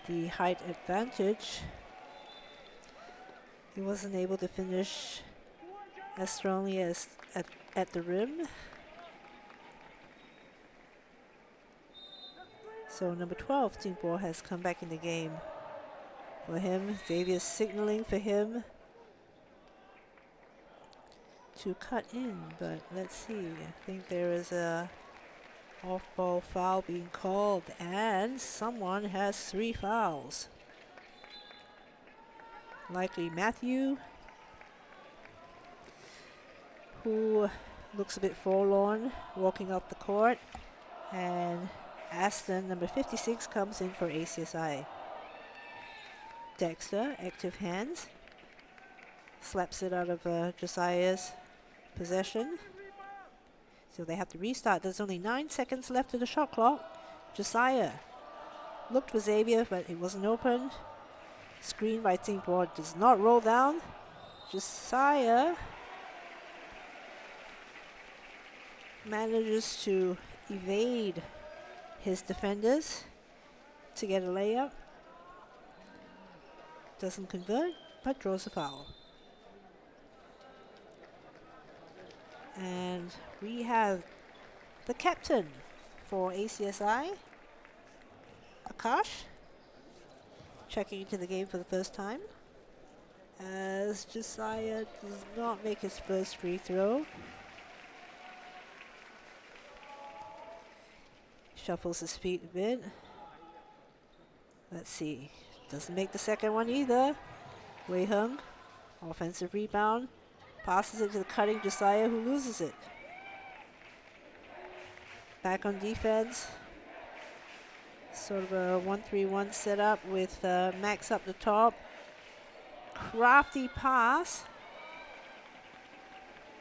the height advantage, he wasn't able to finish as strongly as at the rim. So number 12, Jingbo, has come back in the game for him. Xavier's signaling for him to cut in, but let's see. I think there is a off-ball foul being called, and someone has 3 fouls. Likely Matthew, who looks a bit forlorn walking off the court, and Aston, number 56, comes in for ACSI. Dexter, active hands, slaps it out of Josiah's possession. So they have to restart. There's only 9 seconds left of the shot clock. Josiah looked for Xavier, but it wasn't open. Screen by Jingbo does not roll down. Josiah manages to evade his defenders to get a layup. Doesn't convert, but draws a foul. And we have the captain for ACSI, Akash checking into the game for the first time, as Josiah does not make his first free throw. Shuffles his feet a bit. Let's see. Doesn't make the second one either. Wei Hung, offensive rebound. Passes it to the cutting Josiah, who loses it. Back on defense. Sort of a 1-3-1 setup with Max up the top. Crafty pass.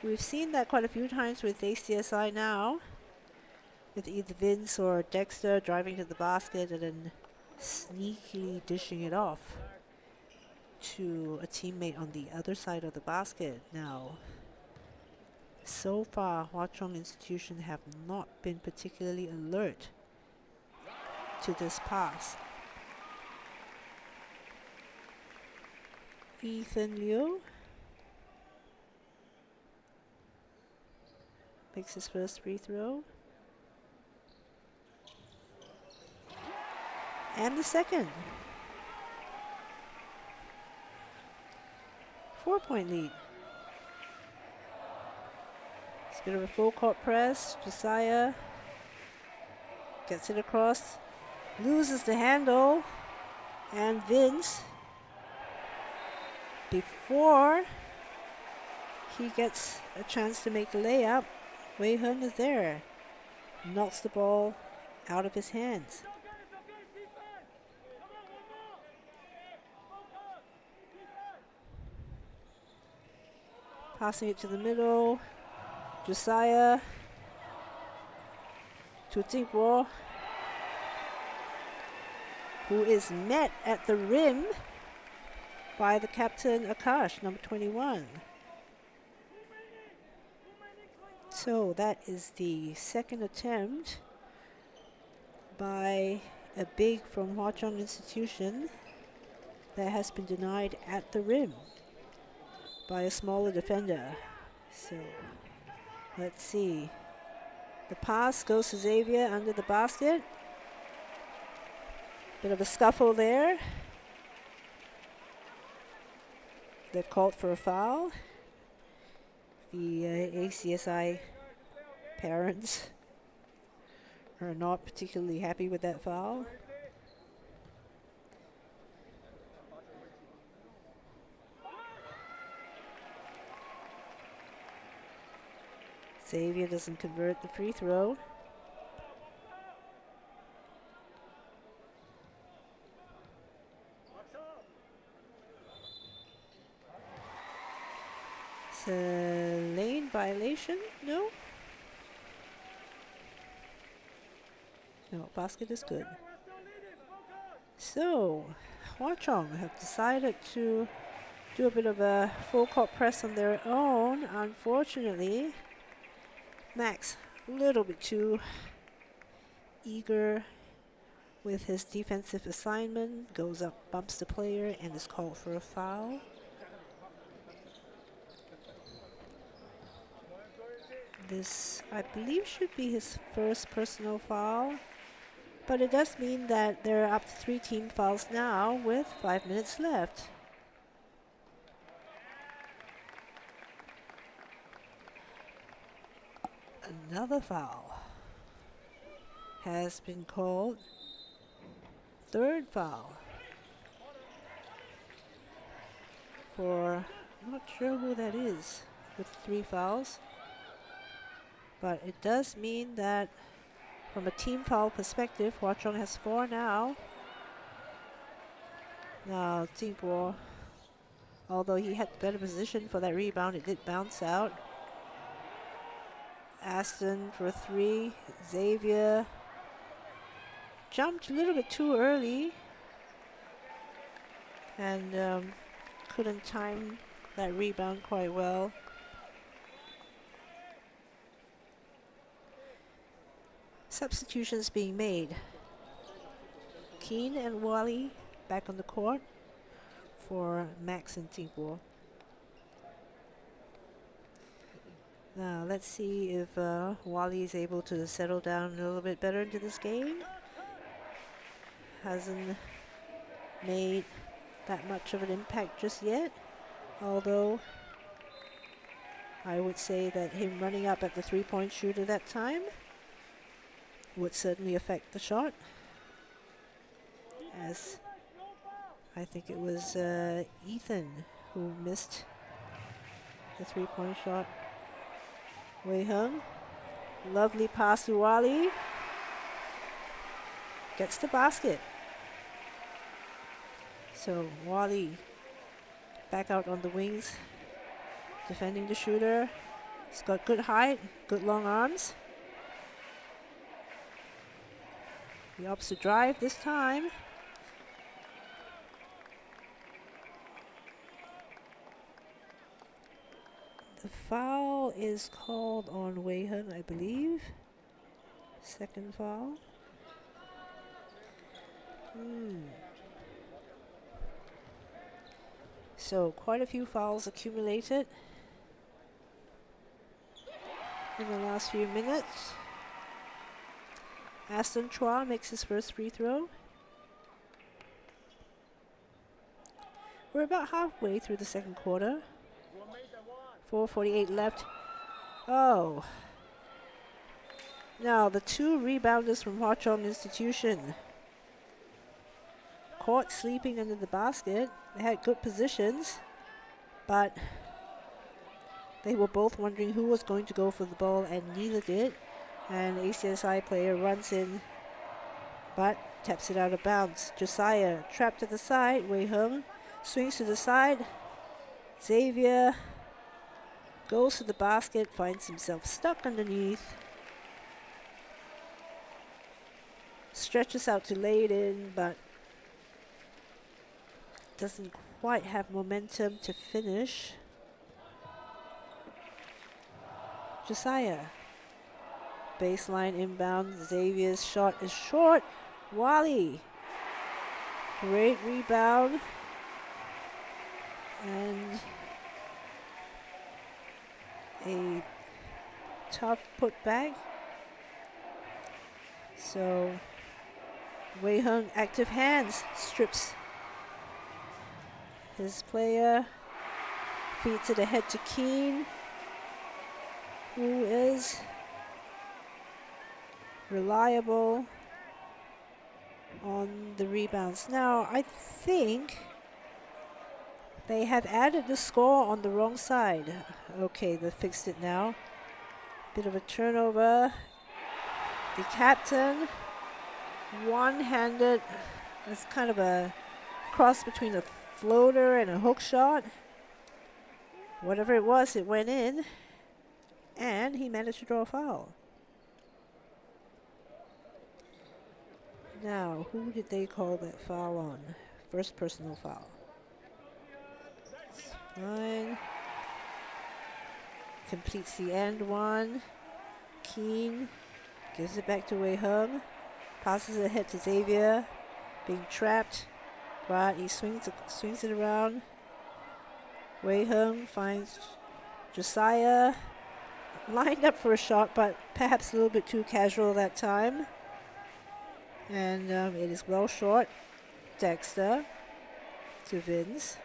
We've seen that quite a few times with ACSI now, with either Vince or Dexter driving to the basket and then sneakily dishing it off to a teammate on the other side of the basket. Now, so far, Hwa Chong Institution have not been particularly alert to this pass. Ethan Liu makes his first free throw. And the second. 4-point lead. It's a bit of a full court press. Josiah gets it across, loses the handle, and Vince, before he gets a chance to make the layup, Wei Hung is there. Knocks the ball out of his hands. Passing it to the middle. Josiah to Jingbo, who is met at the rim by the captain Akash, number 21. So that is the second attempt by a big from Hwa Chong Institution that has been denied at the rim by a smaller defender. So let's see. The pass goes to Xavier under the basket. Bit of a scuffle there. They've called for a foul. The ACSI parents are not particularly happy with that foul. Xavier doesn't convert the free throw. It's a lane violation? No? No, basket is good. So, Hwa Chong have decided to do a bit of a full court press on their own. Unfortunately, Max a little bit too eager with his defensive assignment, goes up, bumps the player, and is called for a foul. This, I believe, should be his first personal foul, but it does mean that there are up to 3 team fouls now with 5 minutes left. Another foul has been called. Third foul for, I'm not sure who that is with 3 fouls, but it does mean that from a team foul perspective, Hwa Chong has 4 now. Now Jingbo, although he had better position for that rebound, it did bounce out. Aston for 3. Xavier jumped a little bit too early and couldn't time that rebound quite well. Substitutions being made. Keen and Wally back on the court for Max and Jingbo. Now let's see if Wally is able to settle down a little bit better into this game. hasn't made that much of an impact just yet, although I would say that him running up at the three-point shooter that time would certainly affect the shot, as I think it was Ethan who missed the three-point shot. Wei Hung, lovely pass to Wally, gets the basket. So Wally back out on the wings, defending the shooter. He's got good height, good long arms. He opts to drive this time. The foul is called on Wei Hung, I believe. Second foul. So quite a few fouls accumulated in the last few minutes. Aston Chua makes his first free throw. We're about halfway through the second quarter. 4:48 left. Oh. Now the two rebounders from Hwa Chong Institution caught sleeping under the basket. They had good positions, but they were both wondering who was going to go for the ball, and neither did. And ACSI player runs in, but taps it out of bounds. Josiah trapped at the side. Wei Hung swings to the side. Xavier goes to the basket, finds himself stuck underneath. Stretches out to lay it in, but doesn't quite have momentum to finish. Josiah. Baseline inbound. Xavier's shot is short. Wally. Great rebound. And a tough putback. So Wei Hung, active hands, strips his player, feeds it ahead to Keane, who is reliable on the rebounds. Now, I think they have added the score on the wrong side. Okay, they fixed it now. Bit of a turnover. The captain, one-handed, it's kind of a cross between a floater and a hook shot. Whatever it was, it went in, and he managed to draw a foul. Now, who did they call that foul on? First personal foul. Fine. Completes the end one. Keane gives it back to Wei Hung. Passes it ahead to Xavier. Being trapped, but he swings it around. Wei Hung finds Josiah. Lined up for a shot, but perhaps a little bit too casual that time. And it is well short. Dexter to Vince.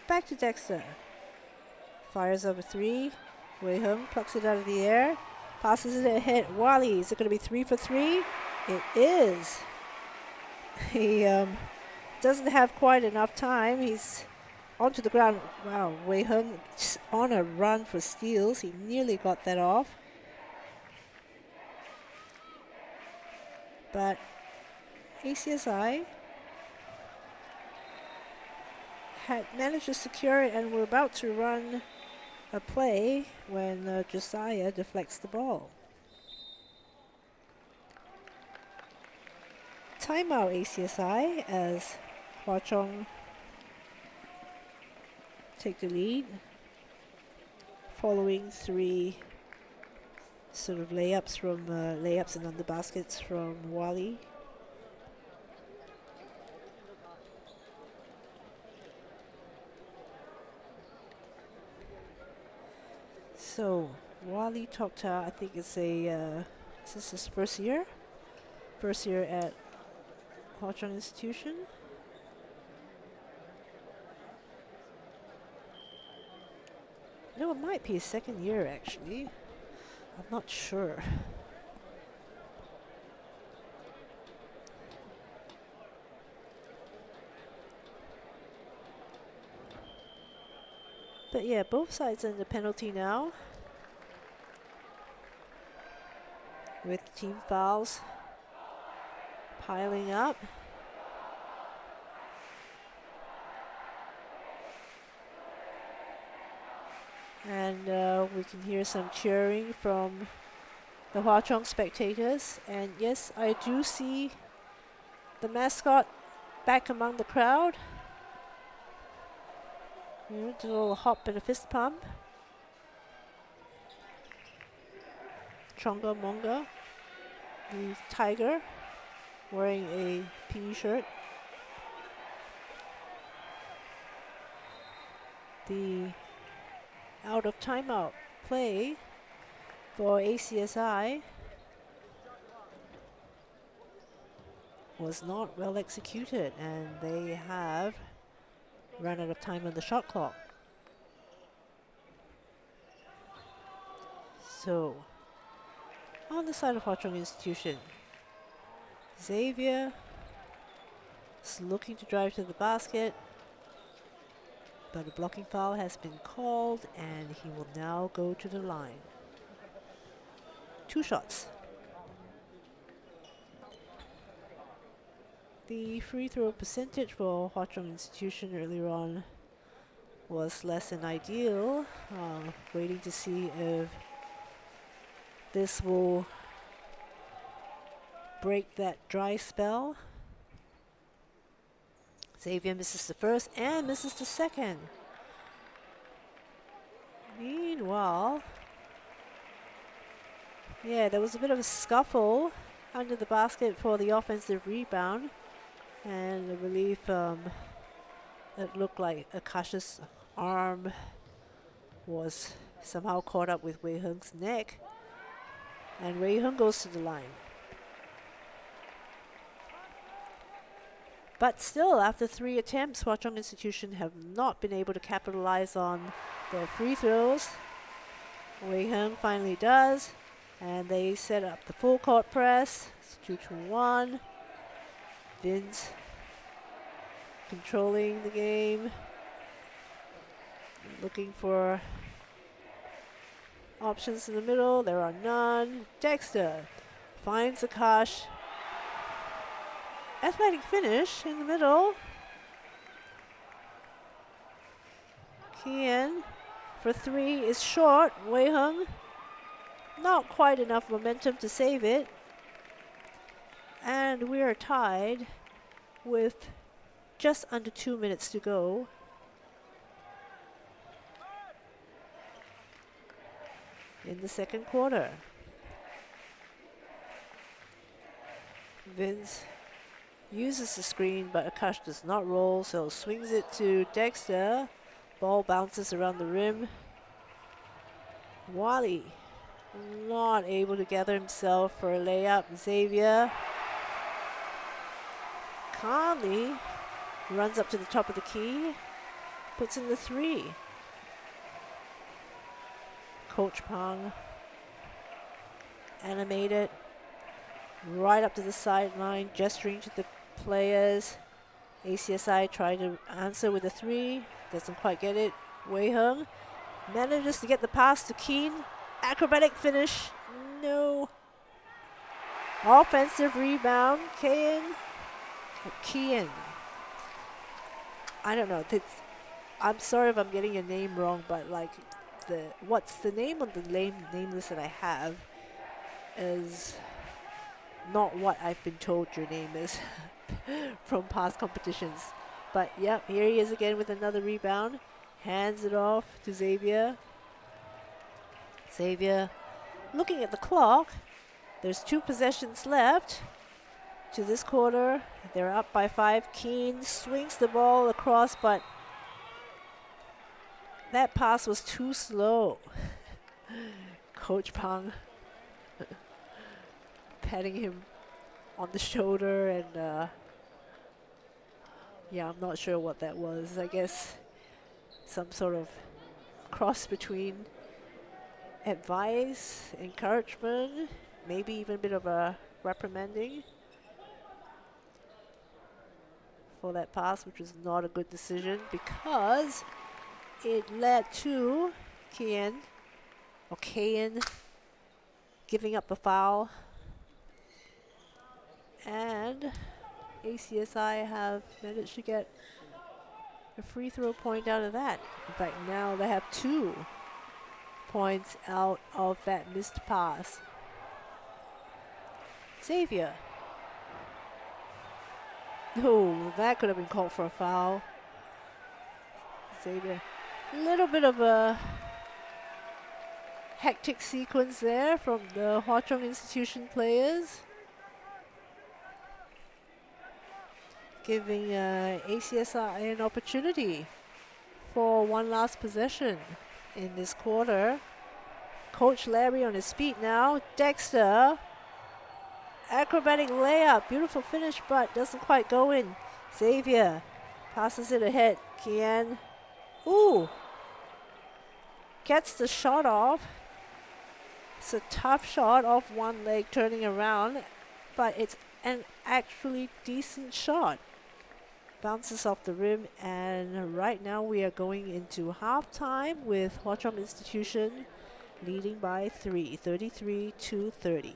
Back to Dexter. Fires up a three. Wei Hung plucks it out of the air. Passes it ahead. Wally, is it going to be 3 for 3? It is. He doesn't have quite enough time. He's onto the ground. Wow, Wei Hung just on a run for steals. He nearly got that off. But ACSI had managed to secure it, and we're about to run a play when Josiah deflects the ball. Timeout ACSI as Hwa Chong take the lead following three sort of layups and under baskets from Wally. So Wally Tokta, I think it's is this his first first year at Hwa Chong Institution. No, it might be his second year actually. I'm not sure. But yeah, both sides in the penalty now, with team fouls piling up. And we can hear some cheering from the Hwa Chong spectators. And yes, I do see the mascot back among the crowd. You know, a little hop and a fist pump. Chonga Monga, the tiger, wearing a PE shirt. The out of timeout play for ACSI was not well executed, and they have run out of time on the shot clock. So, on the side of Hwa Chong Institution, Xavier is looking to drive to the basket, but a blocking foul has been called, and he will now go to the line. 2 shots. The free throw percentage for Hwa Chong Institution earlier on was less than ideal. Waiting to see if this will break that dry spell. Xavier misses the first and misses the second. Meanwhile, yeah, there was a bit of a scuffle under the basket for the offensive rebound. And I believe it looked like Akash's arm was somehow caught up with Wei Hung's neck. And Wei Hung goes to the line. But still, after 3 attempts, Hwa Chong Institution have not been able to capitalize on their free throws. Wei Hung finally does, and they set up the full court press. It's 2-1. Vince controlling the game, looking for options in the middle. There are none. Dexter finds Akash. Athletic finish in the middle. Kian for 3 is short. Wei Hung, not quite enough momentum to save it. And we are tied with just under 2 minutes to go. In the second quarter. Vince uses the screen, but Akash does not roll, so swings it to Dexter. Ball bounces around the rim. Wally not able to gather himself for a layup. Xavier calmly runs up to the top of the key, puts in the 3. Coach Pang animated right up to the sideline, gesturing to the players. ACSI tried to answer with a 3, doesn't quite get it. Wei Hung manages to get the pass to Keen. Acrobatic finish, no. Offensive rebound, Kian. I don't know. I'm sorry if I'm getting your name wrong, but like what's the name on the name list that I have is not what I've been told your name is from past competitions. But yep, here he is again with another rebound. Hands it off to Xavier. Xavier looking at the clock. There's 2 possessions left to this quarter. They're up by 5. Keen swings the ball across, but that pass was too slow. Coach Pang patting him on the shoulder, and yeah, I'm not sure what that was. I guess some sort of cross between advice, encouragement, maybe even a bit of a reprimanding for that pass, which was not a good decision because it led to Kayan giving up the foul, and ACSI have managed to get a free throw point out of that. In fact, now they have 2 points out of that missed pass. Xavier. Oh, that could have been called for a foul. Xavier. A little bit of a hectic sequence there from the Hwa Chong Institution players, giving ACSI an opportunity for one last possession in this quarter. Coach Larry on his feet now. Dexter, acrobatic layup, beautiful finish, but doesn't quite go in. Xavier passes it ahead. Kian, ooh, gets the shot off. It's a tough shot off one leg turning around, but it's an actually decent shot. Bounces off the rim, and right now we are going into halftime with Hwa Chong Institution leading by 3, 33-30.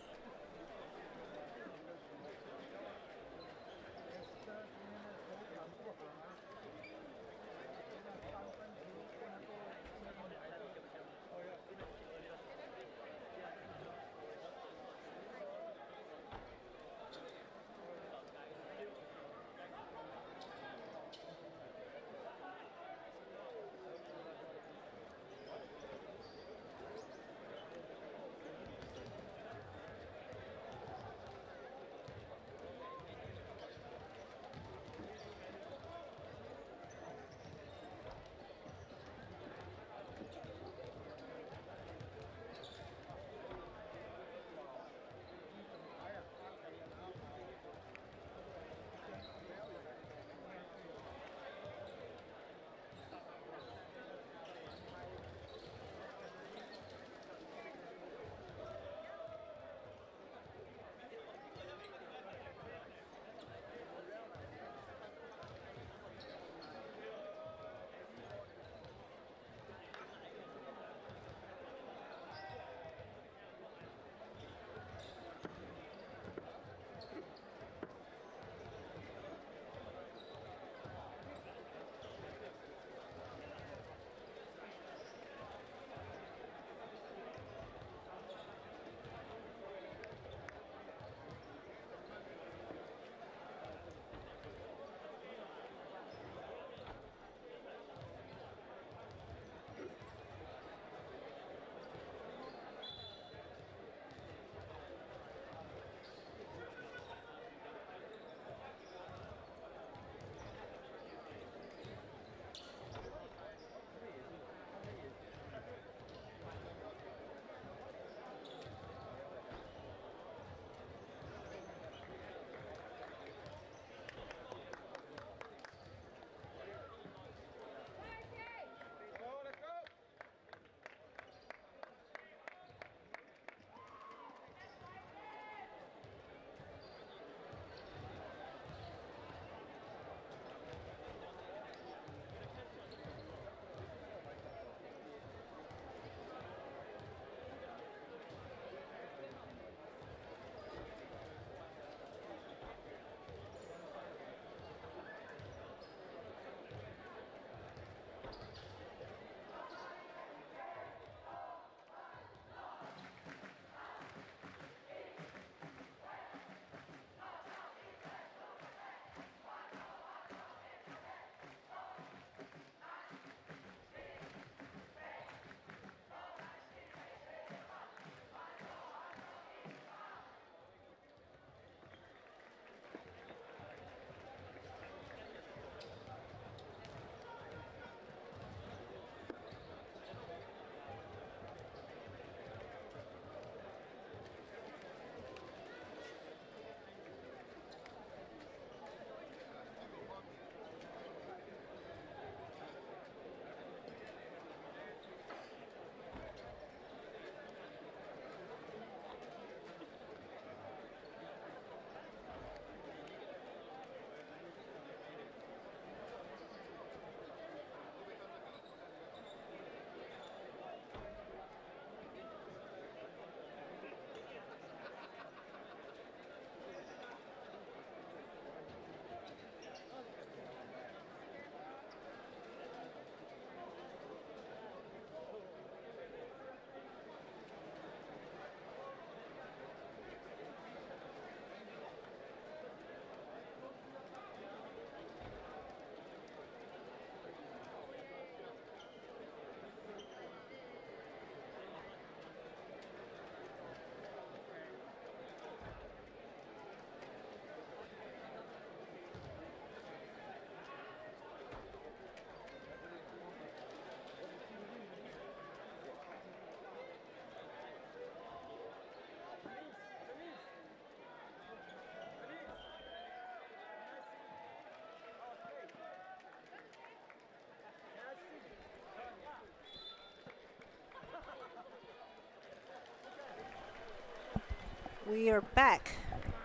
We are back,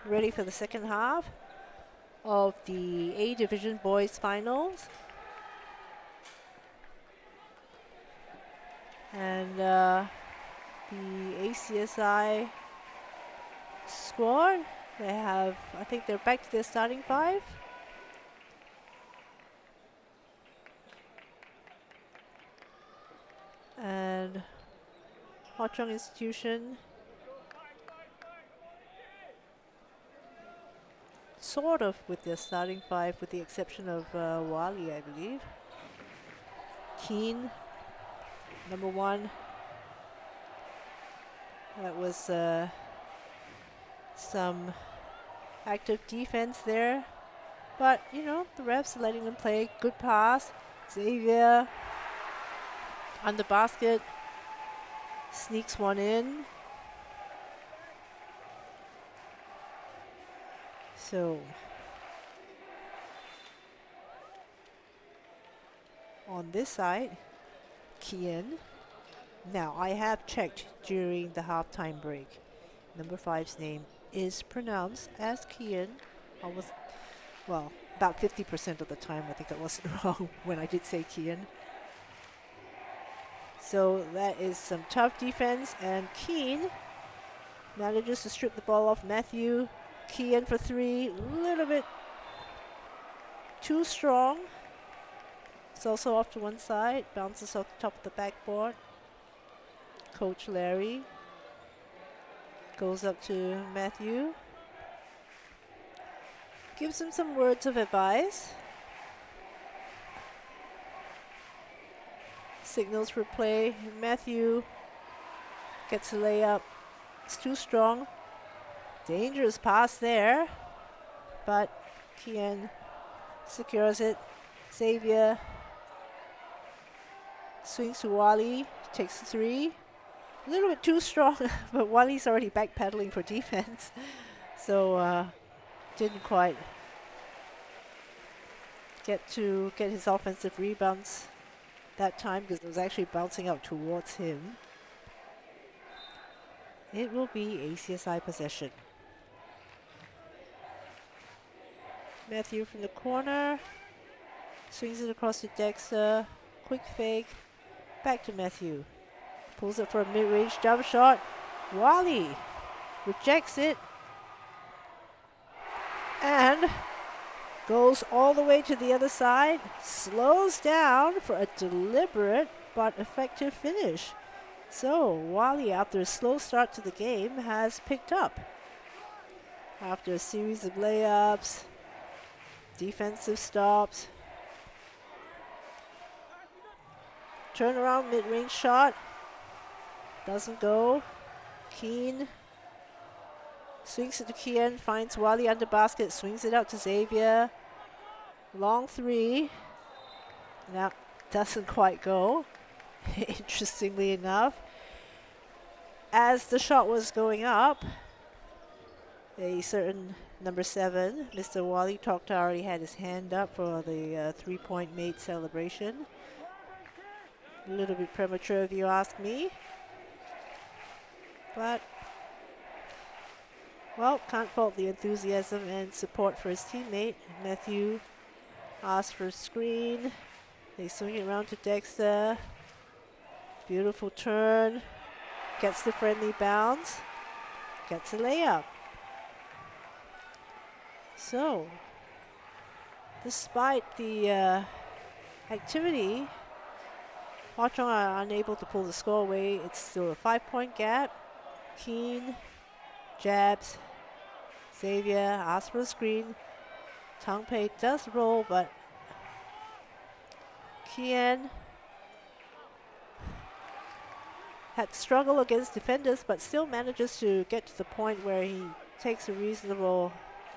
ready for the second half of the A Division Boys Finals. And the ACSI squad, I think they're back to their starting five. And Hwa Chong Institution sort of with their starting five, with the exception of Wali, I believe. Keen, number one. That was some active defense there. But, you know, the refs are letting them play. Good pass. Xavier on the basket. Sneaks one in. So, on this side, Kian. Now, I have checked during the halftime break. Number 5's name is pronounced as Kian. Well, about 50% of the time I think I wasn't wrong when I did say Kian. So that is some tough defense, and Keen manages to strip the ball off Matthew. Kian for three, a little bit too strong. It's also off to one side, bounces off the top of the backboard. Coach Larry goes up to Matthew, gives him some words of advice. Signals for play. Matthew gets a layup. It's too strong. Dangerous pass there, but Kian secures it. Xavier swings to Wally, takes the three. A little bit too strong, but Wally's already backpedaling for defense. So didn't quite get his offensive rebounds that time, because it was actually bouncing out towards him. It will be ACSI possession. Matthew from the corner. Swings it across to Dexter. Quick fake. Back to Matthew. Pulls it for a mid-range jump shot. Wally rejects it. And goes all the way to the other side. Slows down for a deliberate but effective finish. So Wally, after a slow start to the game, has picked up. After a series of layups, defensive stops, turnaround mid-range shot, doesn't go. Keen swings it to Kian, finds Wally under basket, swings it out to Xavier. Long three. Now, doesn't quite go. Interestingly enough, as the shot was going up, a certain number 7, Mr. Wally Tokta, already had his hand up for the three-point made celebration. A little bit premature if you ask me. But, well, can't fault the enthusiasm and support for his teammate. Matthew asks for a screen. They swing it around to Dexter. Beautiful turn. Gets the friendly bounce. Gets a layup. So, despite the activity, Hwa Chong are unable to pull the score away. It's still a 5-point gap. Keen jabs. Xavier asks for a screen. Tang Pei does roll, but Kian had struggled against defenders, but still manages to get to the point where he takes a reasonable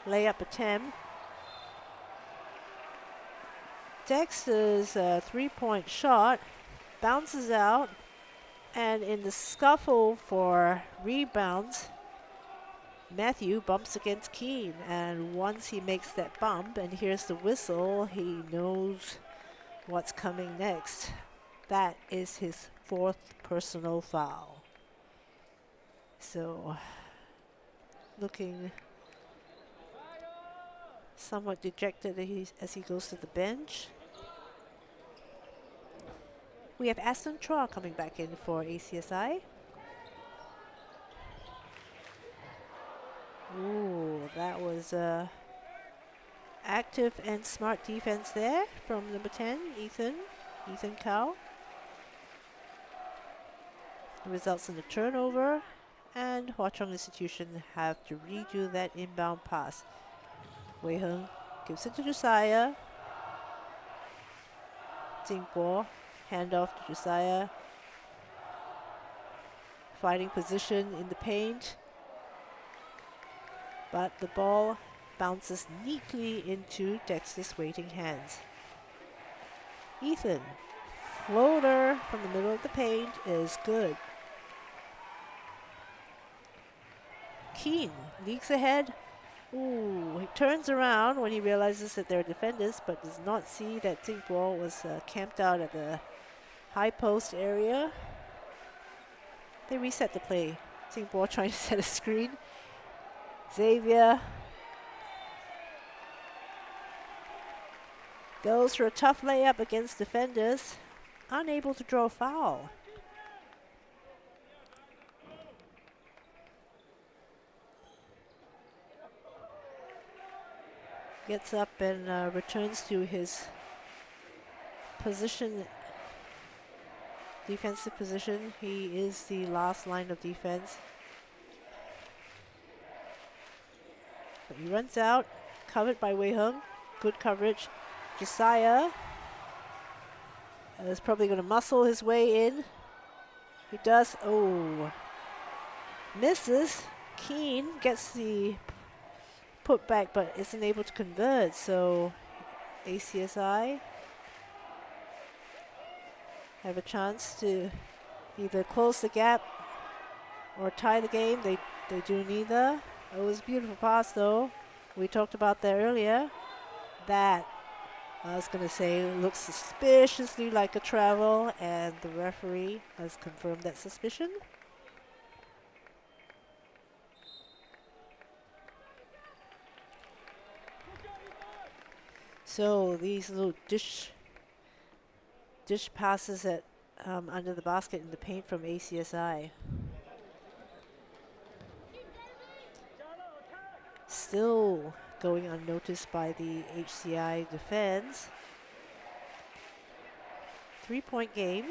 layup attempt. Dexter's three-point shot bounces out, and in the scuffle for rebounds, Matthew bumps against Keen, and once he makes that bump and hears the whistle, he knows what's coming next. That is his 4th personal foul. So looking somewhat dejected as he goes to the bench. We have Aston Chua coming back in for ACSI. Ooh, that was active and smart defense there from number 10, Ethan Cow. It results in a turnover, and Hwa Chong Institution have to redo that inbound pass. Wei Heng gives it to Josiah. Jingbo, handoff to Josiah. Fighting position in the paint, but the ball bounces neatly into Dexter's waiting hands. Ethan, floater from the middle of the paint is good. Keen leaks ahead. Ooh, he turns around when he realizes that there are defenders, but does not see that Jingbo was camped out at the high post area. They reset the play. Jingbo trying to set a screen. Xavier goes for a tough layup against defenders, unable to draw a foul. Gets up and returns to his position, defensive position. He is the last line of defense. But he runs out, covered by Wei Heng. Good coverage. Josiah is probably going to muscle his way in. He does. Oh, misses. Keen gets the put back, but isn't able to convert. So ACSI have a chance to either close the gap or tie the game. They do neither. It was a beautiful pass, though. We talked about that earlier. That, I was going to say, looks suspiciously like a travel, and the referee has confirmed that suspicion. So these little dish passes at under the basket in the paint from ACSI. Still going unnoticed by the HCI defense. 3-point game.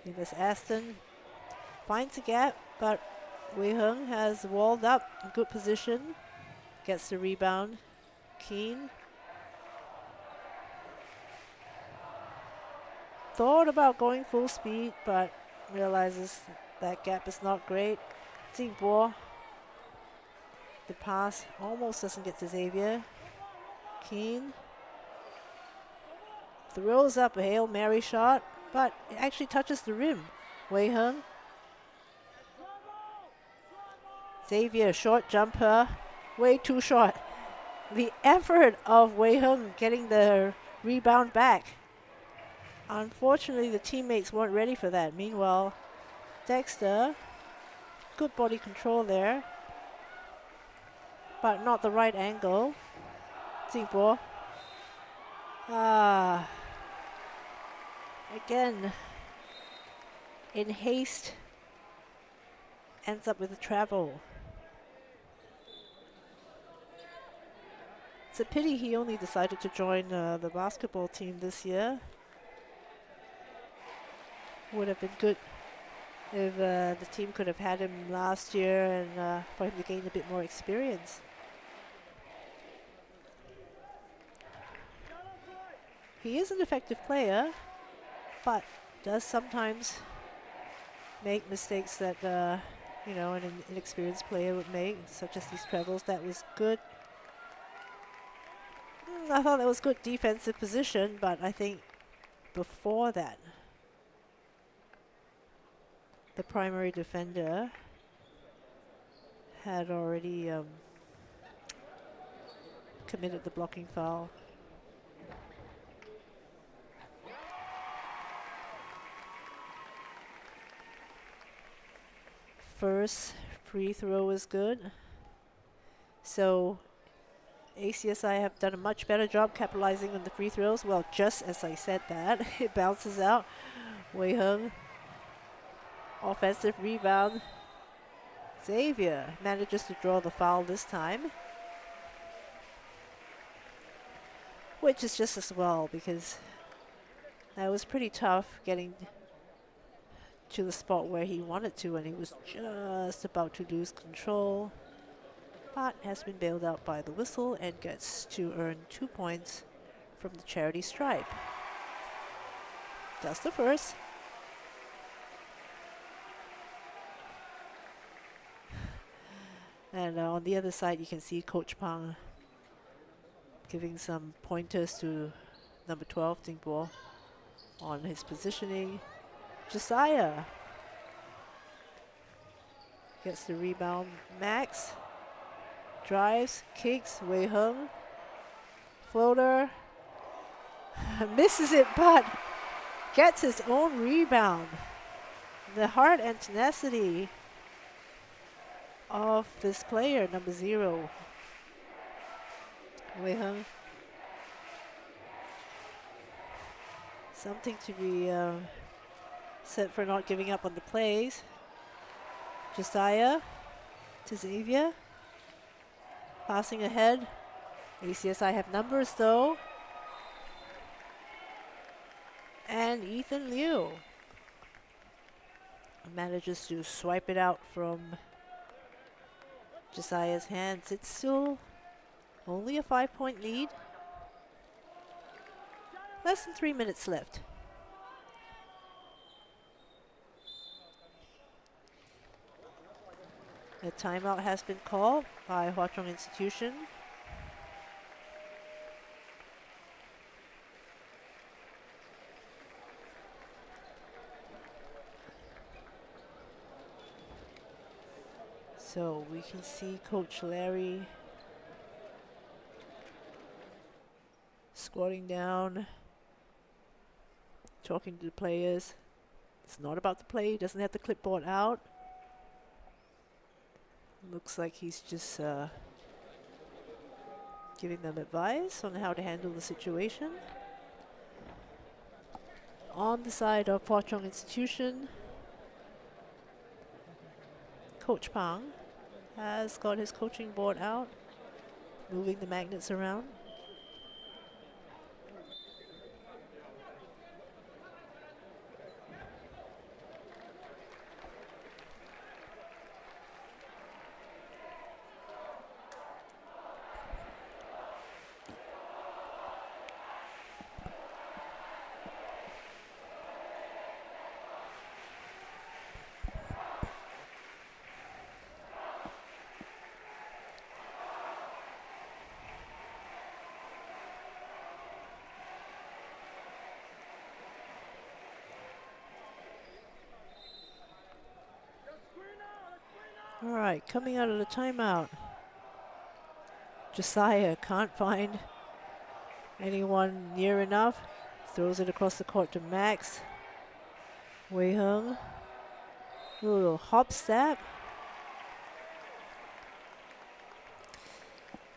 This Aston finds a gap, but Wei Heng has walled up in good position. Gets the rebound. Keen. Thought about going full speed, but realizes that gap is not great. Jingbo. The pass almost doesn't get to Xavier. Keen. Throws up a Hail Mary shot, but it actually touches the rim. Wei Heng. Xavier, short jumper. Way too short. The effort of Wei Heng getting the rebound back. Unfortunately, the teammates weren't ready for that. Meanwhile, Dexter, good body control there, but not the right angle. Jingbo. Again, in haste, ends up with a travel. It's a pity he only decided to join the basketball team this year. Would have been good if the team could have had him last year and for him to gain a bit more experience. He is an effective player, but does sometimes make mistakes that an inexperienced player would make, such as these travels. That was good. I thought that was good defensive position, but I think before that, the primary defender had already committed the blocking foul. first free throw is good. So ACSI have done a much better job capitalizing on the free throws. Well, just as I said that, it bounces out. Wei Hung, offensive rebound. Xavier manages to draw the foul this time, which is just as well because that was pretty tough getting to the spot where he wanted to, and he was just about to lose control, but has been bailed out by the whistle and gets to earn 2 points from the charity stripe. That's the first. And on the other side, you can see Coach Pang giving some pointers to number 12, Ding Bo, on his positioning. Josiah gets the rebound. Max drives, kicks, Wei Hung. Floater. Misses it, but gets his own rebound. The heart and tenacity of this player, number 0. Wei Hung. Something to be said for not giving up on the plays. Josiah to Xavier. Passing ahead. ACSI have numbers though. And Ethan Liu manages to swipe it out from Josiah's hands. It's still only a 5-point lead. Less than 3 minutes left. A timeout has been called by Hwa Chong Institution. So we can see Coach Larry squatting down, talking to the players. It's not about the play, he doesn't have the clipboard out. Looks like he's just giving them advice on how to handle the situation. On the side of Hwa Chong Institution, Coach Pang has got his coaching board out, moving the magnets around. All right, coming out of the timeout. Josiah can't find anyone near enough. Throws it across the court to Max. Wei Hung. Little hop step.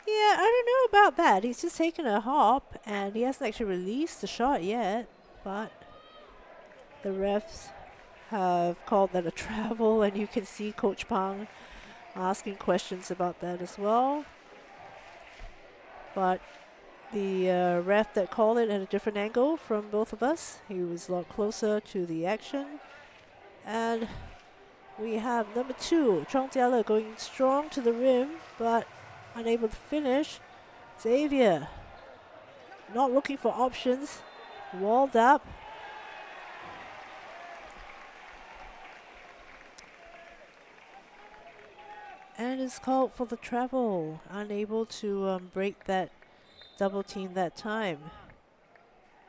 Yeah, I don't know about that. He's just taken a hop and he hasn't actually released the shot yet, but the refs have called that a travel, and you can see Coach Pang asking questions about that as well. But the ref that called it at a different angle from both of us. He was a lot closer to the action. And we have number 2, Chong Jiale, going strong to the rim, but unable to finish. Xavier, not looking for options, walled up. And is called for the travel, unable to break that double team that time.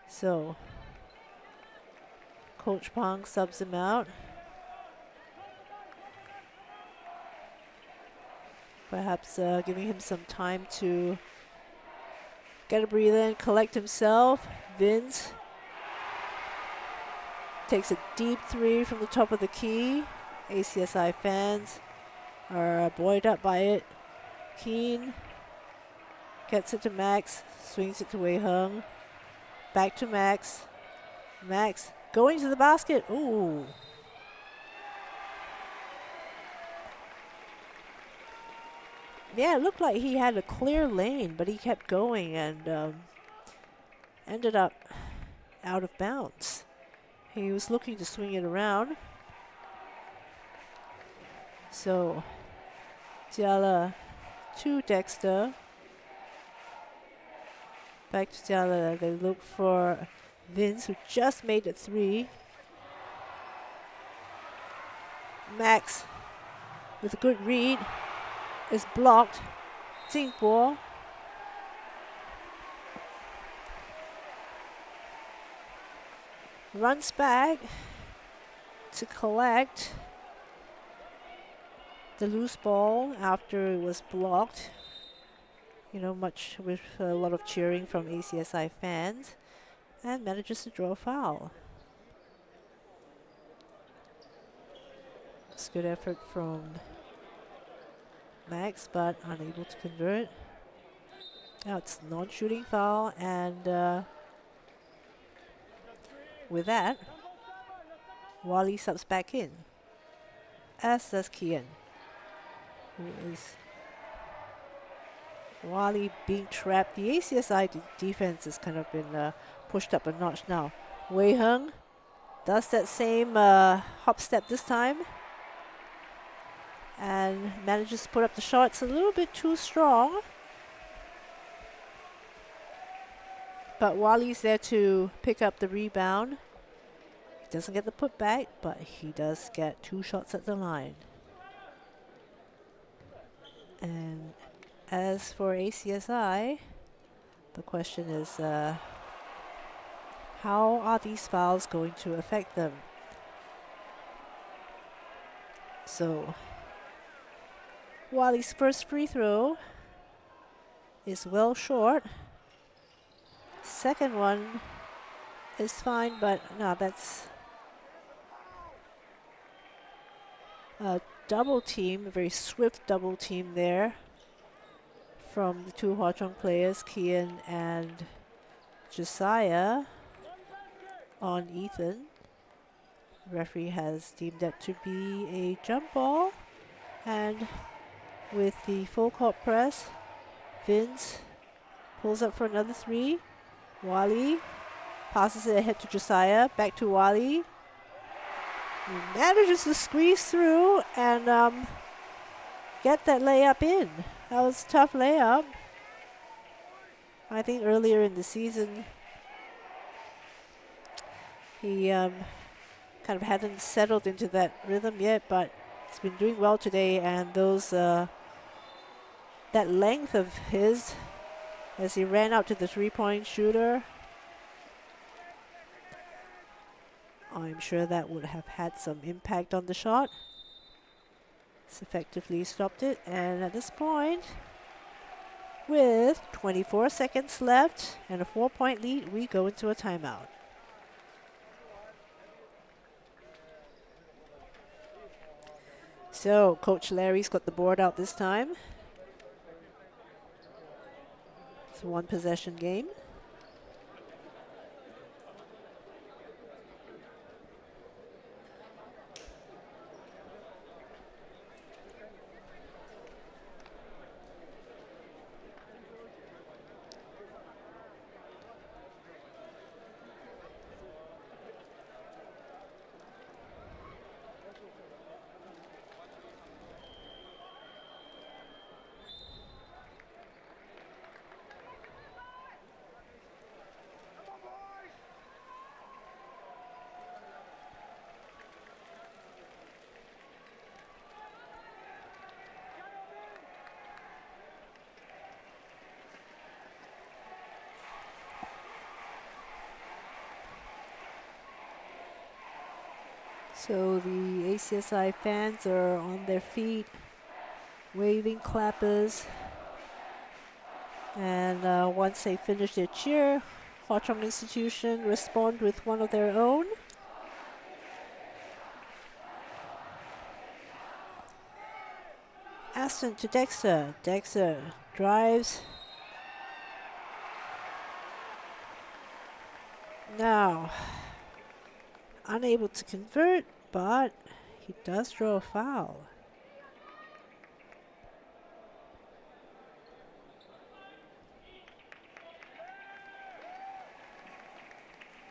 So Coach Pang subs him out. Perhaps giving him some time to get a breather and collect himself. Vince takes a deep 3 from the top of the key. ACSI fans are buoyed up by it. Keen gets it to Max, swings it to Wei Heng. Back to Max. Max going to the basket. Ooh. Yeah, it looked like he had a clear lane, but he kept going and ended up out of bounds. He was looking to swing it around. So, Jiala to Dexter. Back to Jiala. They look for Vince, who just made it 3. Max with a good read is blocked. Jingbo runs back to collect the loose ball after it was blocked. You know, much with a lot of cheering from ACSI fans, and manages to draw a foul. It's good effort from Max, but unable to convert. Now it's non-shooting foul, and with that, Wally subs back in, as does Kian, who is Wally being trapped. The ACSI defense has kind of been pushed up a notch now. Wei Heng does that same hop step this time and manages to put up the shot. It's a little bit too strong, but Wally's there to pick up the rebound. He doesn't get the putback, but he does get 2 shots at the line. And as for ACSI, the question is, how are these fouls going to affect them? So, Wally's first free throw is well short. Second one is fine, but no, that's a double team, a very swift double team there from the 2 Hwa Chong players, Kian and Josiah, on Ethan. The referee has deemed that to be a jump ball, and with the full court press, Vince pulls up for another 3. Wally passes it ahead to Josiah, back to Wally. He manages to squeeze through and get that layup in. That was a tough layup. I think earlier in the season, he kind of hadn't settled into that rhythm yet, but he's been doing well today, and those that length of his as he ran out to the 3-point shooter, I'm sure that would have had some impact on the shot. It's effectively stopped it, and at this point, with 24 seconds left and a 4-point lead, we go into a timeout. So Coach Larry's got the board out this time. It's a 1-possession game. So the ACSI fans are on their feet, waving clappers. And once they finish their cheer, Hwa Chong Institution respond with one of their own. Aston to Dexter. Dexter drives. Now, unable to convert, but he does draw a foul.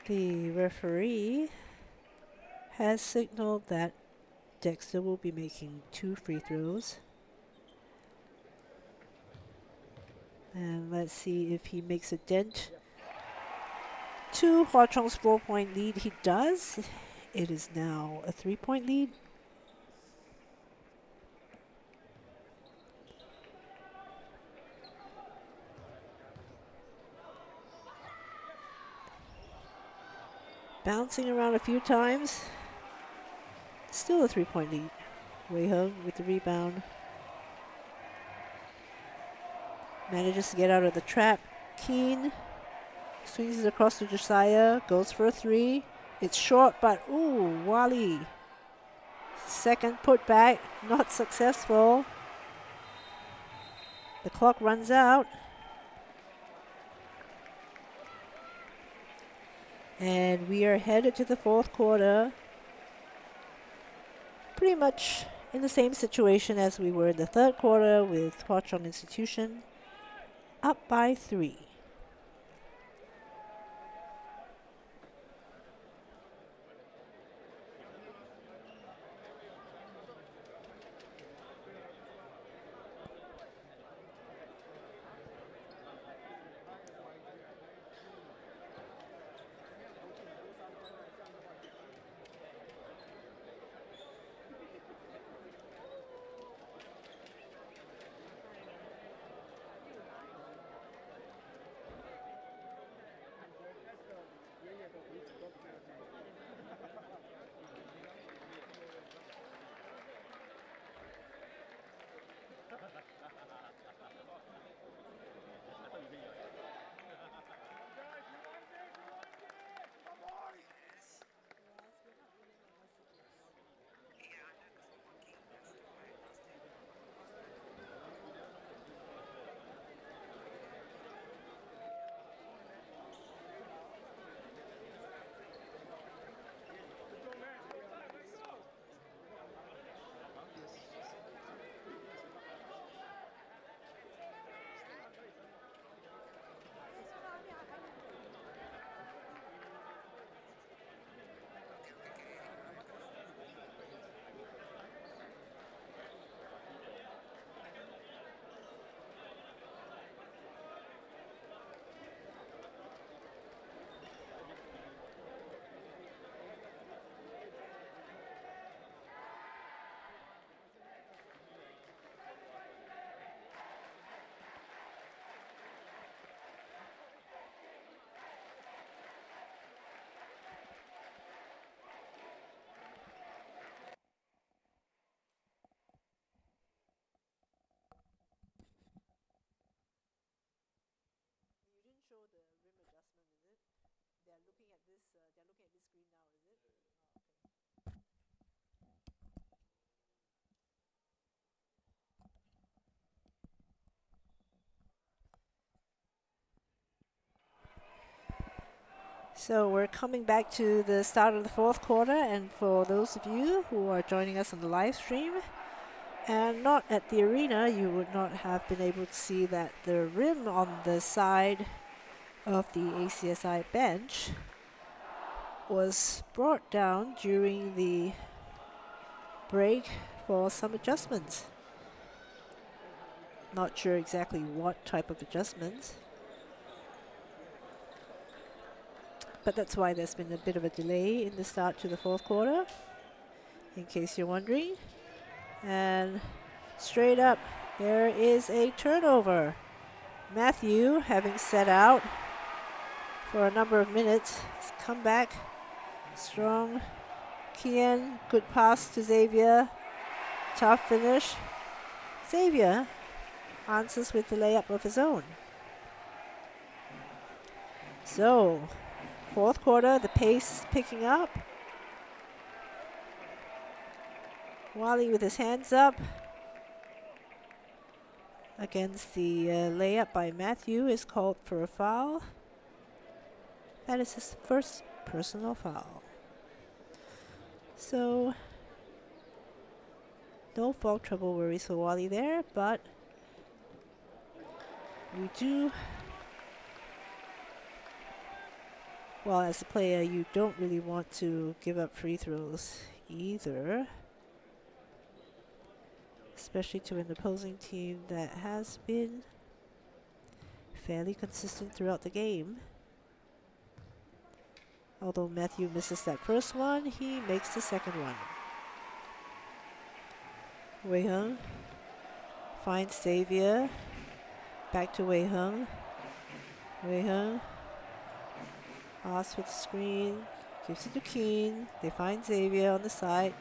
The referee has signaled that Dexter will be making 2 free throws. And let's see if he makes a dent to Hwa Chong's 4-point lead. He does. It is now a 3-point lead. Bouncing around a few times. Still a 3-point lead. Wei Hung with the rebound. Manages to get out of the trap. Keen swings it across to Josiah. Goes for a 3. It's short, but ooh, Wally. Second putback, not successful. The clock runs out. And we are headed to the fourth quarter. Pretty much in the same situation as we were in the third quarter with Hwa Chong Institution. Up by 3. Show the rim adjustment, is it? They're looking at this. They're looking at this screen now, is it? So we're coming back to the start of the fourth quarter, and for those of you who are joining us on the live stream and not at the arena, you would not have been able to see that the rim on the side of the ACSI bench was brought down during the break for some adjustments. Not sure exactly what type of adjustments, but that's why there's been a bit of a delay in the start to the fourth quarter, in case you're wondering. And straight up, there is a turnover. Matthew, having set out for a number of minutes, has come back strong. Kian, good pass to Xavier. Tough finish. Xavier answers with the layup of his own. So, fourth quarter, the pace is picking up. Wally with his hands up. against the layup by Matthew is called for a foul. That is his first personal foul. So, no foul trouble worries for Wally there, but we do. Well, as a player, you don't really want to give up free throws either, especially to an opposing team that has been fairly consistent throughout the game. Although Matthew misses that first one, he makes the second one. Wei Hung finds Xavier. Back to Wei Hung. Wei Hung. Pass with the screen. Gives it to Keen. They find Xavier on the side.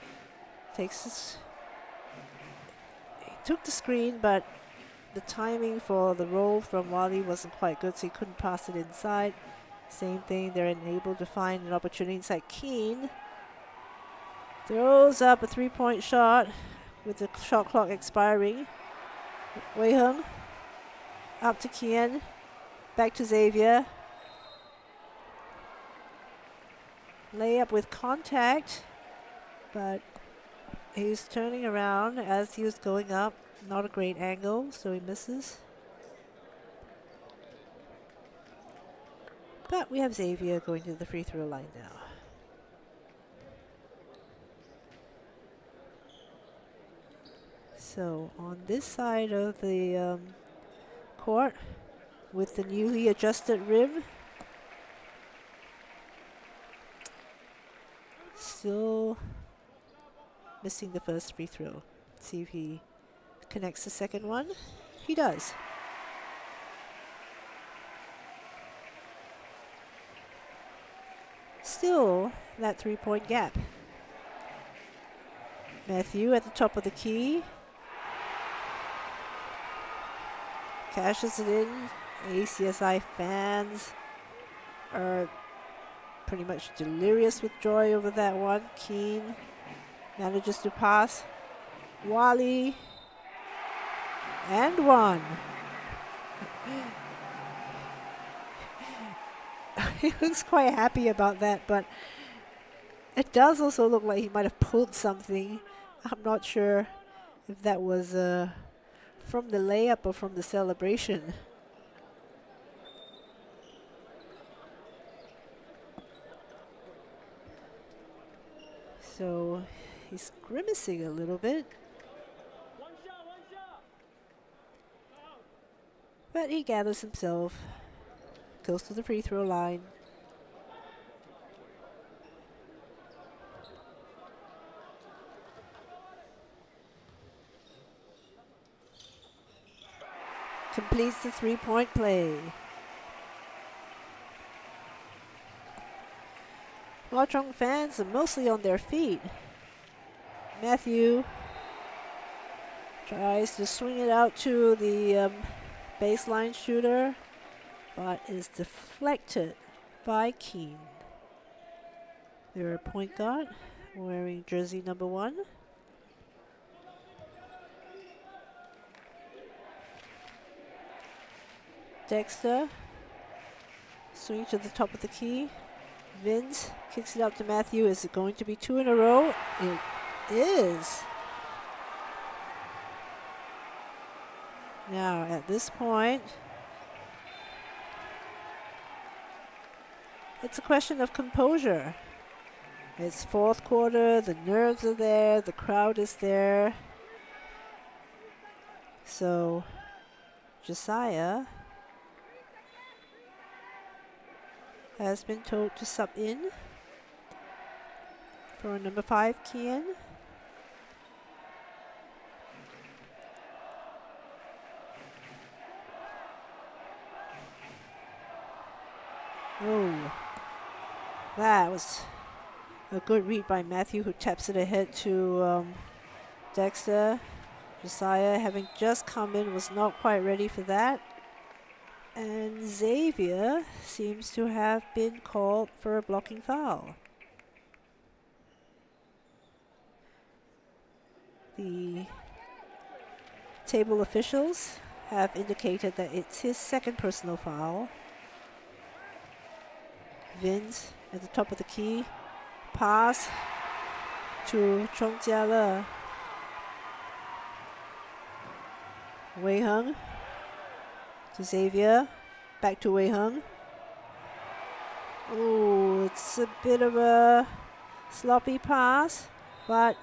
Takes this. He took the screen, but the timing for the roll from Wally wasn't quite good, so he couldn't pass it inside. Same thing, they're unable to find an opportunity inside. Keen throws up a three-point shot with the shot clock expiring. Wei Hung up to Kien, back to Xavier. Layup with contact, but he's turning around as he was going up. Not a great angle, so he misses. But we have Xavier going to the free throw line now. So on this side of the court, with the newly adjusted rim, still missing the first free throw. See if he connects the second one. He does. Still that three-point gap. Matthew at the top of the key. Cashes it in. ACSI fans are pretty much delirious with joy over that one. Keen manages to pass. Wally. And one. He looks quite happy about that, but it does also look like he might have pulled something. I'm not sure if that was from the layup or from the celebration. So he's grimacing a little bit. But he gathers himself, goes to the free throw line. Completes the three-point play. Watchung fans are mostly on their feet. Matthew tries to swing it out to the baseline shooter, but is deflected by Keen. Their point guard wearing jersey number 1. Dexter swing to the top of the key. Vince kicks it up to Matthew. Is it going to be 2 in a row? It is. Now at this point, it's a question of composure. It's fourth quarter, the nerves are there, the crowd is there. So Josiah has been told to sub in for number 5, Kian. Oh, that was a good read by Matthew, who taps it ahead to Dexter. Josiah, having just come in, was not quite ready for that. And Xavier seems to have been called for a blocking foul. The table officials have indicated that it's his second personal foul. Vince at the top of the key. Pass to Chong Jiale. Wei Heng to Xavier. Back to Wei Heng. Oh, it's a bit of a sloppy pass, but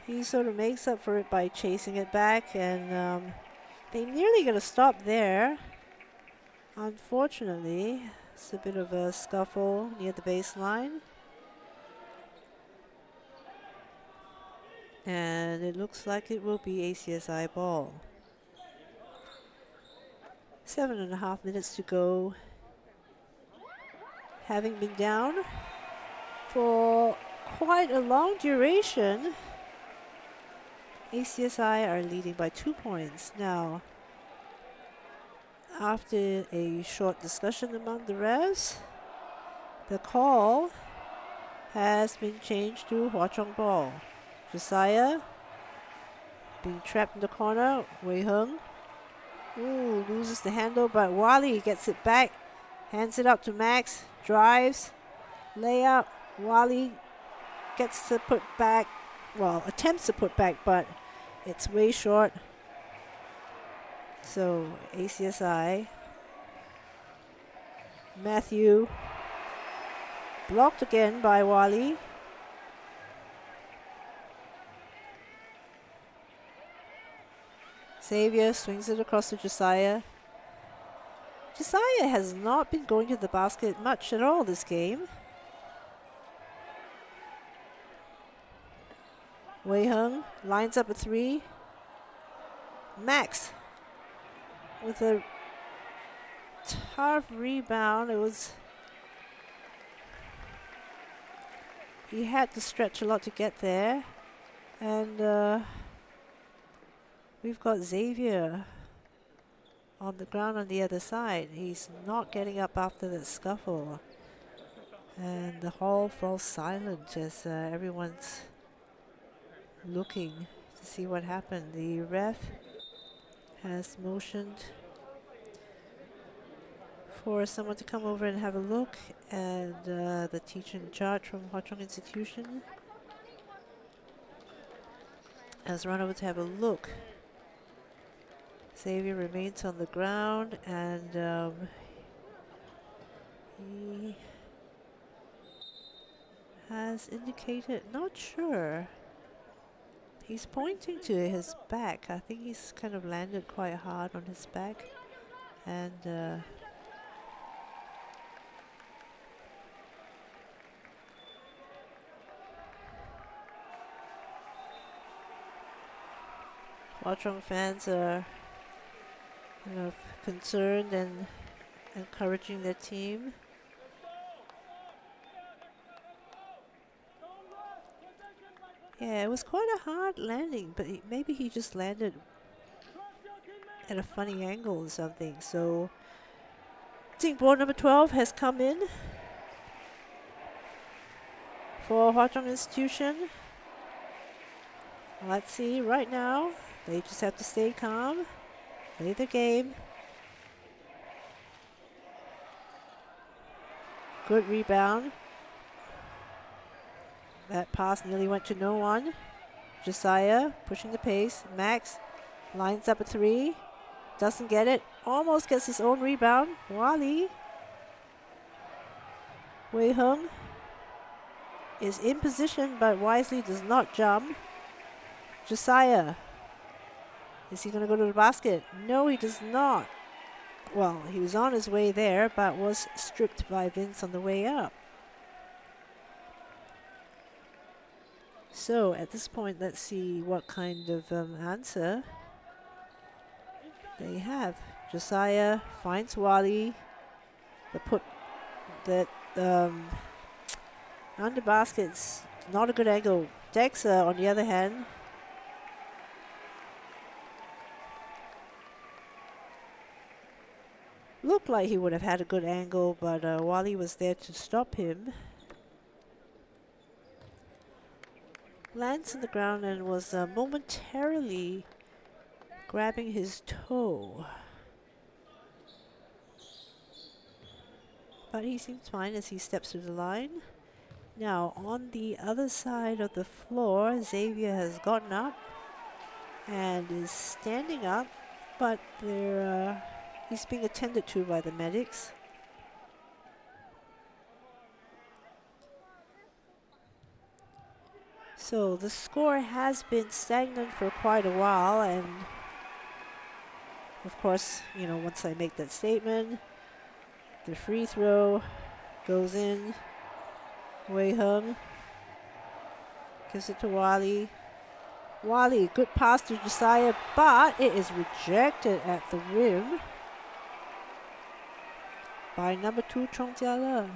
he sort of makes up for it by chasing it back, and they nearly got a stop there. Unfortunately, it's a bit of a scuffle near the baseline. And it looks like it will be ACSI ball. 7.5 minutes to go. Having been down for quite a long duration, ACSI are leading by 2 points. Now, after a short discussion among the refs, the call has been changed to Hwa Chong ball. Josiah being trapped in the corner. Wei Heng. Ooh, loses the handle, but Wally gets it back. Hands it up to Max. Drives. Layup. Wally gets to put back. Well, attempts to put back, but it's way short. So ACSI. Matthew. Blocked again by Wally. Xavier swings it across to Josiah. Josiah has not been going to the basket much at all this game. Wei Heng lines up a 3. Max with a tough rebound. He had to stretch a lot to get there. And we've got Xavier on the ground on the other side. He's not getting up after that scuffle. And the hall falls silent as everyone's looking to see what happened. The ref has motioned for someone to come over and have a look, and the teacher in charge from Hwa Chong Institution has run over to have a look. Xavier remains on the ground, and he has indicated, not sure. He's pointing to his back. I think he's kind of landed quite hard on his back. And Hwa Chong fans are kind of concerned and encouraging their team. Yeah, it was quite a hard landing, but maybe he just landed at a funny angle or something. So, board number 12 has come in for Hwa Chong Institution. Let's see, right now, they just have to stay calm, play the game. Good rebound. That pass nearly went to no one. Josiah pushing the pace. Max lines up a 3. Doesn't get it. Almost gets his own rebound. Wally. Wei Heng is in position, but wisely does not jump. Josiah. Is he going to go to the basket? No, he does not. Well, he was on his way there, but was stripped by Vince on the way up. So at this point, let's see what kind of answer they have. Josiah finds Wally. Under basket's not a good angle. Dexa, on the other hand, looked like he would have had a good angle, but Wally was there to stop him. lands on the ground and was momentarily grabbing his toe. But he seems fine as he steps to the line. Now, on the other side of the floor, Xavier has gotten up and is standing up, but he's being attended to by the medics. So the score has been stagnant for quite a while, and of course, you know, once I make that statement, the free throw goes in. Wei Hung gives it to Wally. Wally, good pass to Josiah, but it is rejected at the rim by number 2 Chong Jiale.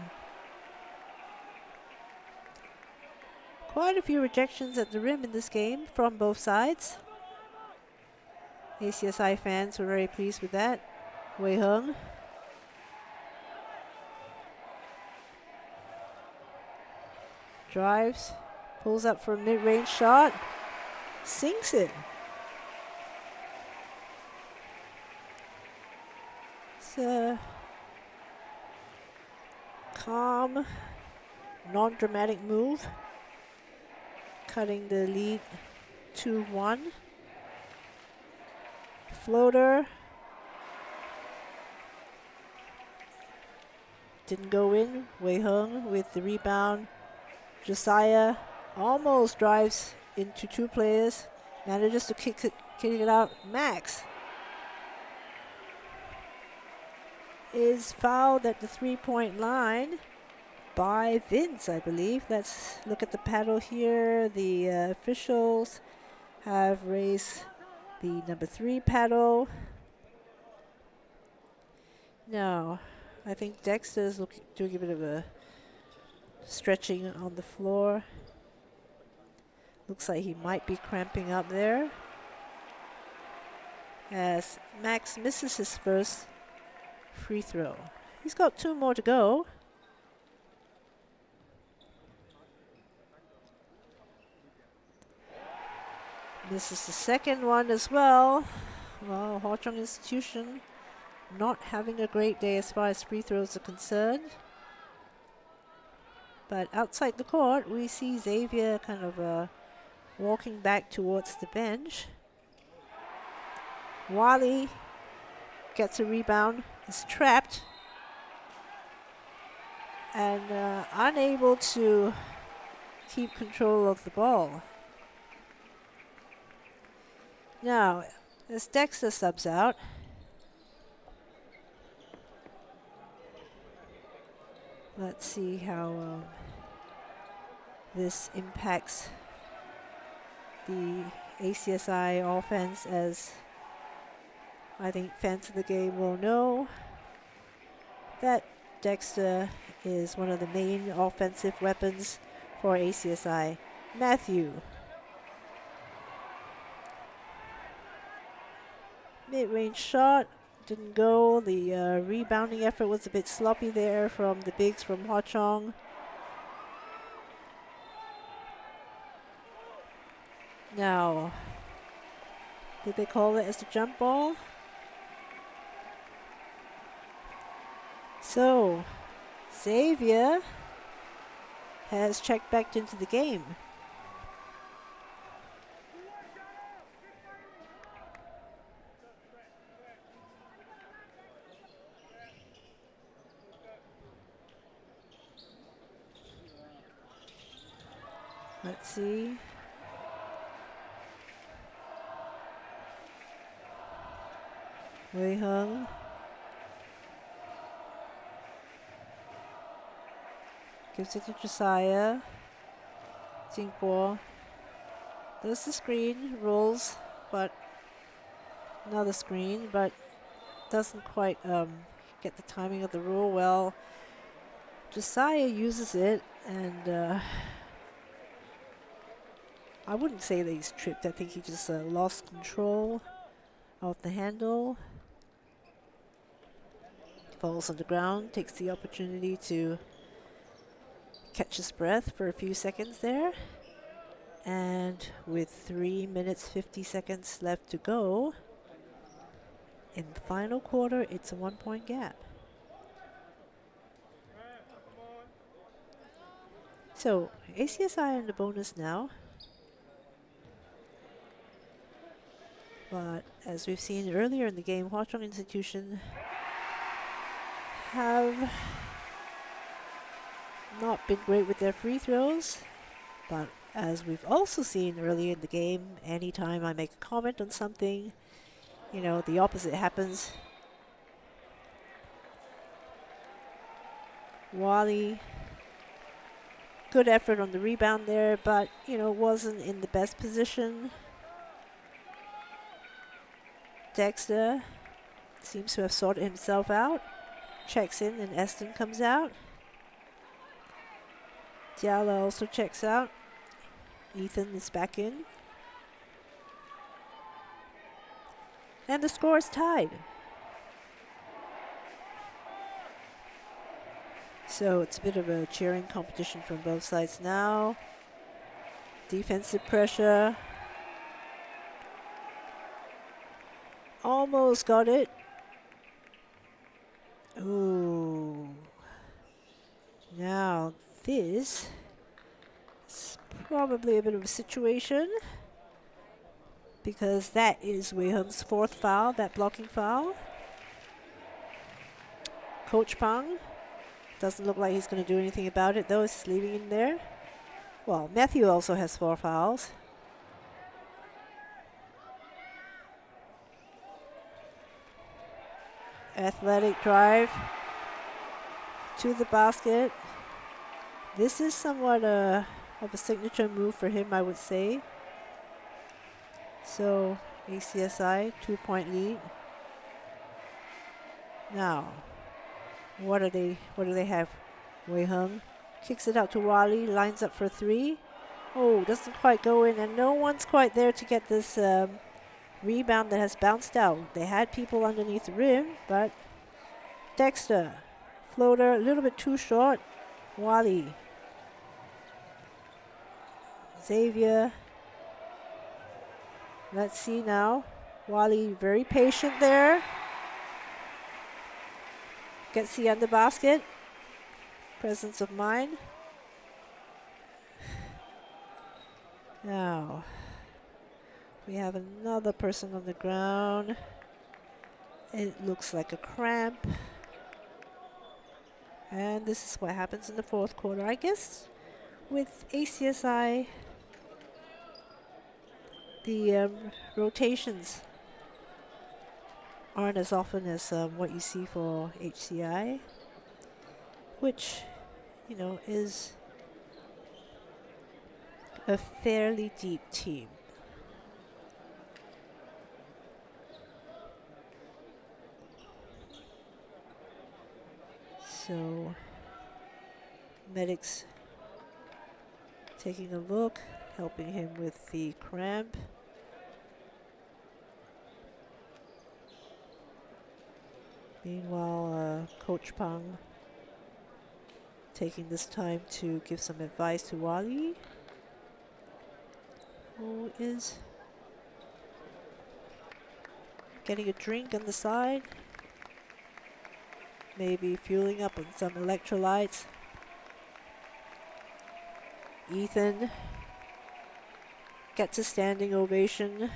Quite a few rejections at the rim in this game from both sides. ACSI fans were very pleased with that. Wei Hung. Drives, pulls up for a mid-range shot, sinks it. It's a calm, non-dramatic move, cutting the lead 2-1. Floater. Didn't go in. Wei Hung with the rebound. Josiah almost drives into 2 players, manages to kick it out. Max is fouled at the 3-point line by Vince, I believe. Let's look at the paddle here. The officials have raised the number 3 paddle. Now, I think Dexter's doing a bit of a stretching on the floor. Looks like he might be cramping up there. As Max misses his first free throw. He's got 2 more to go. Misses the second one as well. Well, Hwa Chong Institution not having a great day as far as free throws are concerned. But outside the court, we see Xavier kind of walking back towards the bench. Wally gets a rebound, is trapped, and unable to keep control of the ball. Now, as Dexter subs out, let's see how this impacts the ACSI offense. As I think fans of the game will know that Dexter is one of the main offensive weapons for ACSI. Matthew. Mid-range shot, didn't go. The rebounding effort was a bit sloppy there from the bigs from Hwa Chong. Now, did they call it as a jump ball? So, Xavier has checked back into the game. Let's see. Wei Hung. Gives it to Josiah. Jingbo does the screen, rolls, but another screen, but doesn't quite get the timing of the roll well. Josiah uses it, and I wouldn't say that he's tripped. I think he just lost control of the handle. Falls on the ground, takes the opportunity to catch his breath for a few seconds there. And with 3 minutes 50 seconds left to go, in the final quarter, it's a 1-point gap. So ACSI in the bonus now. But as we've seen earlier in the game, Hwa Chong Institution have not been great with their free throws. But as we've also seen earlier in the game, anytime I make a comment on something, you know, the opposite happens. Wally, good effort on the rebound there, but, you know, wasn't in the best position. Dexter seems to have sorted himself out. Checks in and Eston comes out. Diallo also checks out. Ethan is back in. And the score is tied. So it's a bit of a cheering competition from both sides now. Defensive pressure. Almost got it. Ooh. Now this is probably a bit of a situation, because that is Wei Hung's 4th foul, that blocking foul. Coach Pang doesn't look like he's going to do anything about it, though. He's leaving in there. Well, Matthew also has 4 fouls. Athletic drive to the basket. This is somewhat of a signature move for him, I would say. So ACSI 2-point lead. Now, what do they have? Wei Hung kicks it out to Wally, lines up for 3. Oh, doesn't quite go in, and no one's quite there to get this rebound that has bounced out. They had people underneath the rim, but Dexter, floater, a little bit too short. Wally, Xavier. Let's see now. Wally very patient there. Gets the under basket. Presence of mind. Now, we have another person on the ground. It looks like a cramp. And this is what happens in the 4th quarter. I guess with ACSI, the rotations aren't as often as what you see for HCI, which, you know, is a fairly deep team. So medics taking a look, helping him with the cramp. Meanwhile, Coach Pang taking this time to give some advice to Wally, who is getting a drink on the side, maybe fueling up on some electrolytes. Ethan gets a standing ovation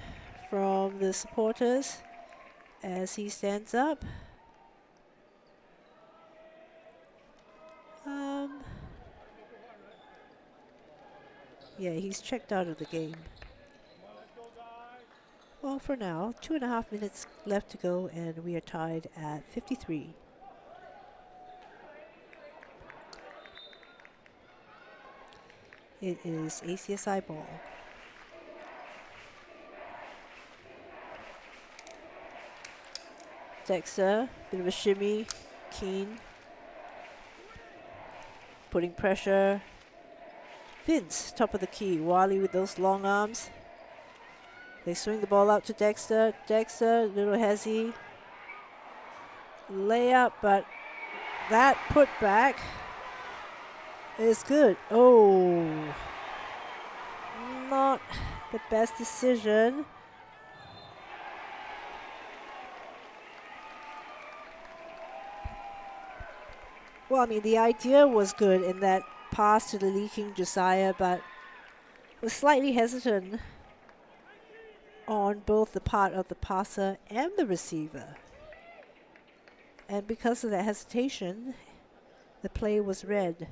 from the supporters as he stands up. Yeah, he's checked out of the game. Well, for now, 2.5 minutes left to go, and we are tied at 53. It is ACSI ball. Dexter, bit of a shimmy, Keen. Putting pressure. Vince, top of the key. Wally with those long arms. They swing the ball out to Dexter. Dexter, little hezzy. Layup, but that putback is good. Oh. not the best decision. Well, I mean, the idea was good in that pass to the leaking Josiah, but was slightly hesitant on both the part of the passer and the receiver. And because of that hesitation, the play was read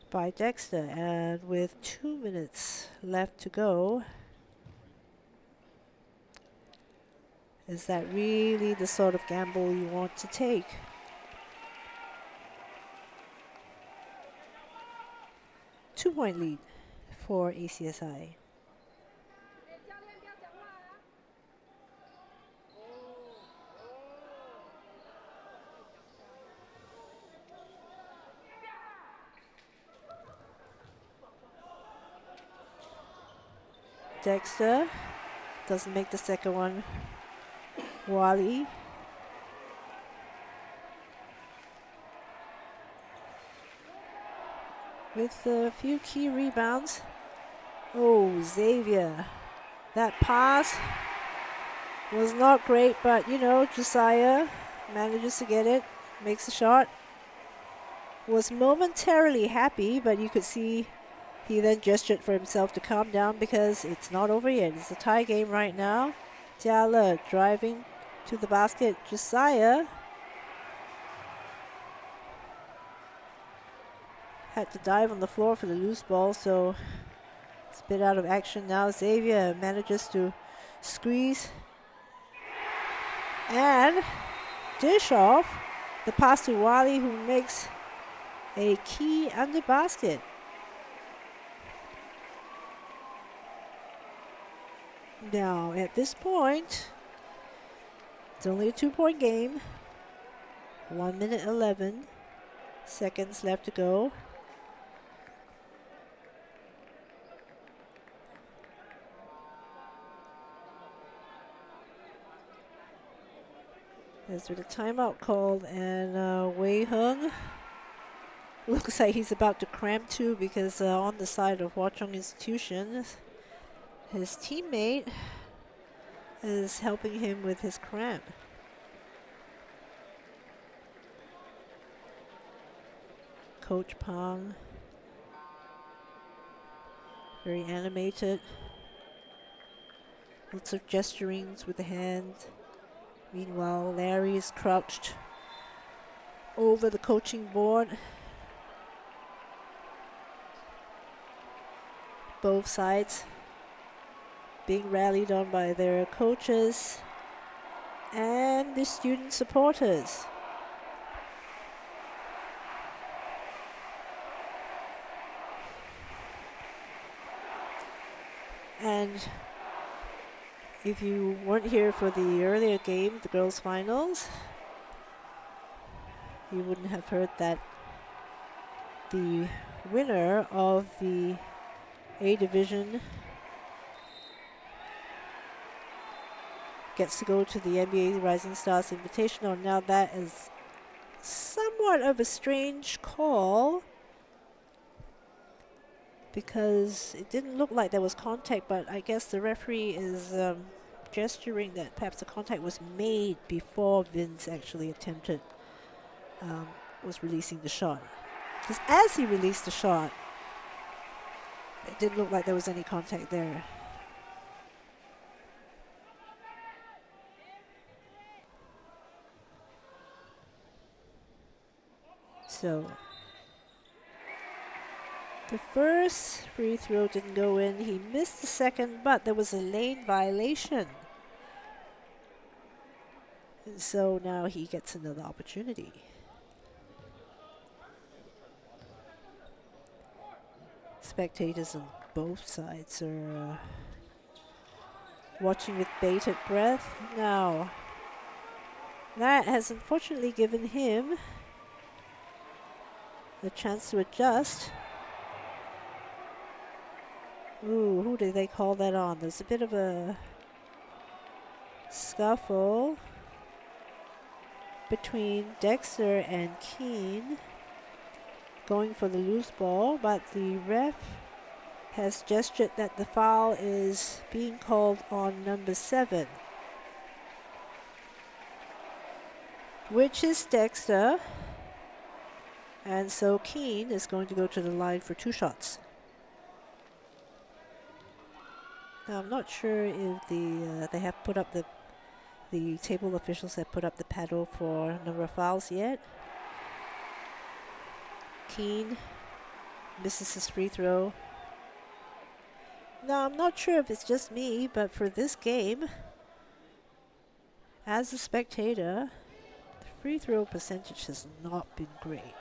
by Dexter. And with 2 minutes left to go, is that really the sort of gamble you want to take? Two-point lead for ACSI. Dexter doesn't make the second one. Wally. With a few key rebounds. Oh, Xavier. That pass was not great, but you know, Josiah manages to get it, makes a shot. Was momentarily happy, but you could see he then gestured for himself to calm down because it's not over yet. It's a tie game right now. Jiala driving to the basket. Josiah had to dive on the floor for the loose ball, so it's a bit out of action now. Xavier manages to squeeze and dish off the pass to Wally, who makes a key under basket. Now, at this point, it's only a 2-point game. 1 minute 11 seconds left to go. There's been a timeout called, and Wei Hung looks like he's about to cramp too, because on the side of Hwa Chong Institution, his teammate is helping him with his cramp. Coach Pang, very animated. Lots of gesturings with the hands. Meanwhile, Larry is crouched over the coaching board. Both sides being rallied on by their coaches and the student supporters. And if you weren't here for the earlier game, the girls' finals, you wouldn't have heard that the winner of the A division gets to go to the NBA Rising Stars Invitational. Now that is somewhat of a strange call, because it didn't look like there was contact, but I guess the referee is gesturing that perhaps the contact was made before Vince actually attempted, was releasing the shot. Because as he released the shot, it didn't look like there was any contact there. So the first free throw didn't go in. He missed the second, but there was a lane violation. And so now he gets another opportunity. Spectators on both sides are watching with bated breath. Now, that has unfortunately given him the chance to adjust. Ooh, who did they call that on? There's a bit of a scuffle between Dexter and Keane, going for the loose ball, but the ref has gestured that the foul is being called on number 7, which is Dexter. And so Keane is going to go to the line for 2 shots. Now, I'm not sure if they have put up the table officials have put up the paddle for number of fouls yet. Keane misses his free throw. Now, I'm not sure if it's just me, but for this game, as a spectator, the free throw percentage has not been great.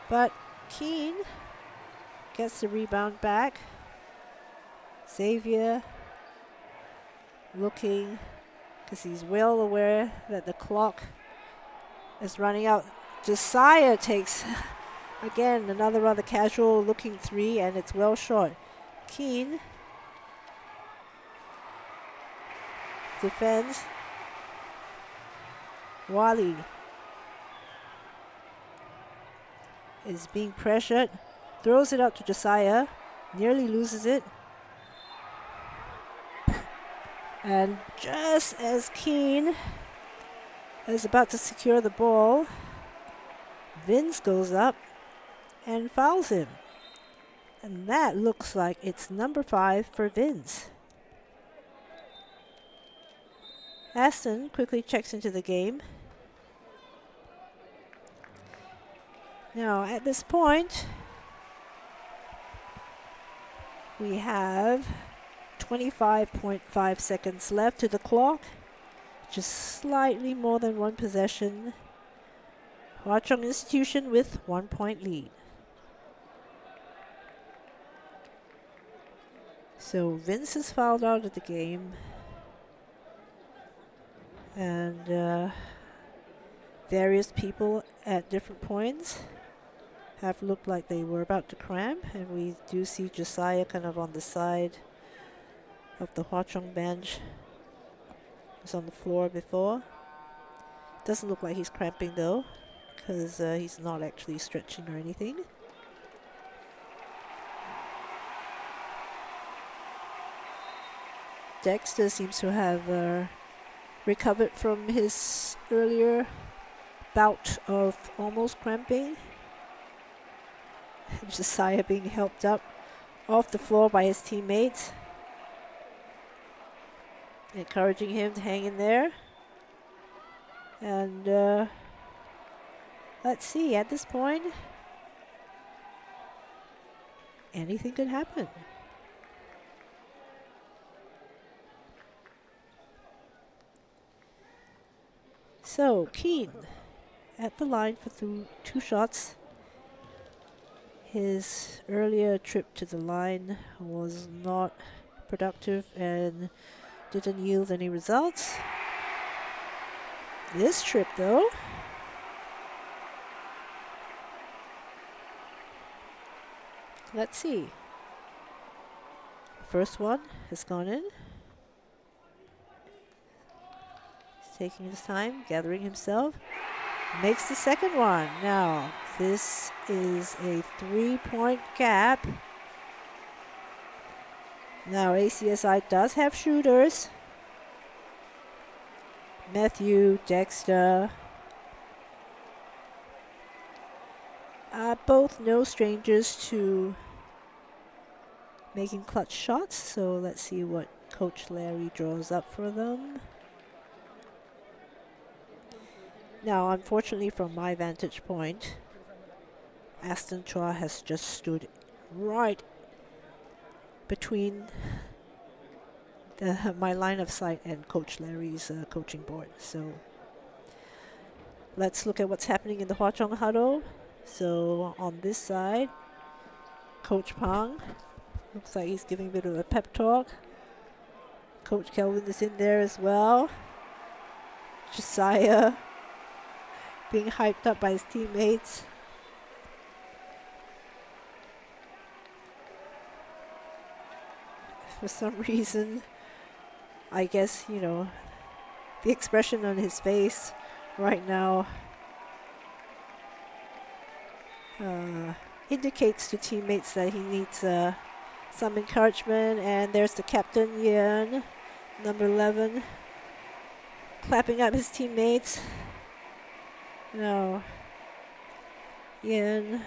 But Keane gets the rebound back. Xavier looking, because he's well aware that the clock is running out. Josiah takes, again, another rather casual looking 3, and it's well short. Keane defends. Wally is being pressured, throws it out to Josiah, nearly loses it. And just as Keane is about to secure the ball, Vince goes up and fouls him. And that looks like it's number 5 for Vince. Aston quickly checks into the game. Now, at this point, we have 25.5 seconds left to the clock. Just slightly more than 1 possession. Hwa Chong Institution with 1 point lead. So Vince is fouled out of the game. And various people at different points have looked like they were about to cramp. And we do see Josiah kind of on the side of the Hwa Chong bench. Was on the floor before. Doesn't look like he's cramping though, because he's not actually stretching or anything. Dexter seems to have recovered from his earlier bout of almost cramping. Josiah being helped up off the floor by his teammates, encouraging him to hang in there. And let's see, at this point, anything could happen. So Keane at the line for 2 shots. His earlier trip to the line was not productive and didn't yield any results. This trip though, let's see. First one has gone in. He's taking his time, gathering himself. Makes the second one. Now, this is a 3-point gap. Now, ACSI does have shooters. Matthew, Dexter. Both no strangers to making clutch shots. So let's see what Coach Larry draws up for them. Now, unfortunately, from my vantage point, Aston Chua has just stood right between my line of sight and Coach Larry's coaching board. So let's look at what's happening in the Hwa Chong huddle. So on this side, Coach Pang looks like he's giving a bit of a pep talk. Coach Kelvin is in there as well. Josiah being hyped up by his teammates. For some reason, I guess, you know, the expression on his face right now indicates to teammates that he needs some encouragement. And there's the captain, Yan, number 11, clapping up his teammates. Now, Yan